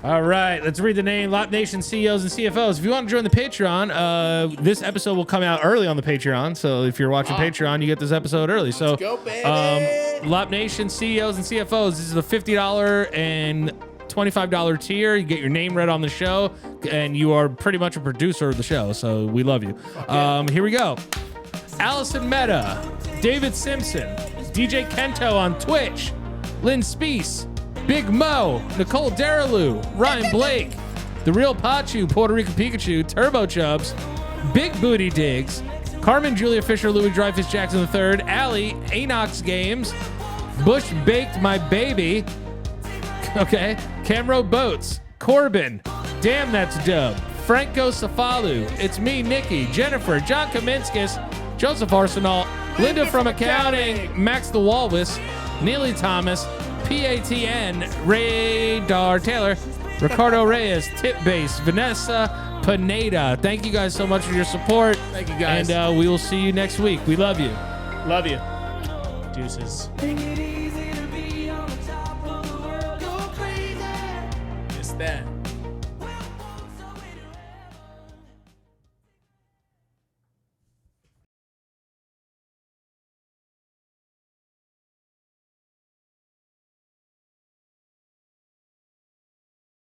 All right, let's read the name. Lop Nation CEOs and CFOs. If you want to join the Patreon, this episode will come out early on the Patreon. So if you're watching Patreon, you get this episode early. So, go, baby. Lop Nation CEOs and CFOs. This is the $50 and $25 tier. You get your name read on the show, and you are pretty much a producer of the show. So we love you. Here we go. Allison Meta, David Simpson, DJ Kento on Twitch, Lynn Speece, Big Mo, Nicole Daraloo, Ryan Blake, The Real Pachu, Puerto Rican Pikachu, Turbo Chubs, Big Booty Diggs, Carmen Julia Fisher, Louis Dreyfus Jackson III, Allie, Anox Games, Bush Baked My Baby, okay, Camro Boats, Corbin, Damn That's Dub, Franco Cefalu, It's Me, Nikki, Jennifer, John Kaminskis, Joseph Arsenal, Linda from Accounting, Max the Walrus, Neely Thomas, PATN, Radar Taylor, Ricardo Reyes, Tip Base, Vanessa Pineda. Thank you guys so much for your support. Thank you, guys. And we will see you next week. We love you. Love you. Deuces.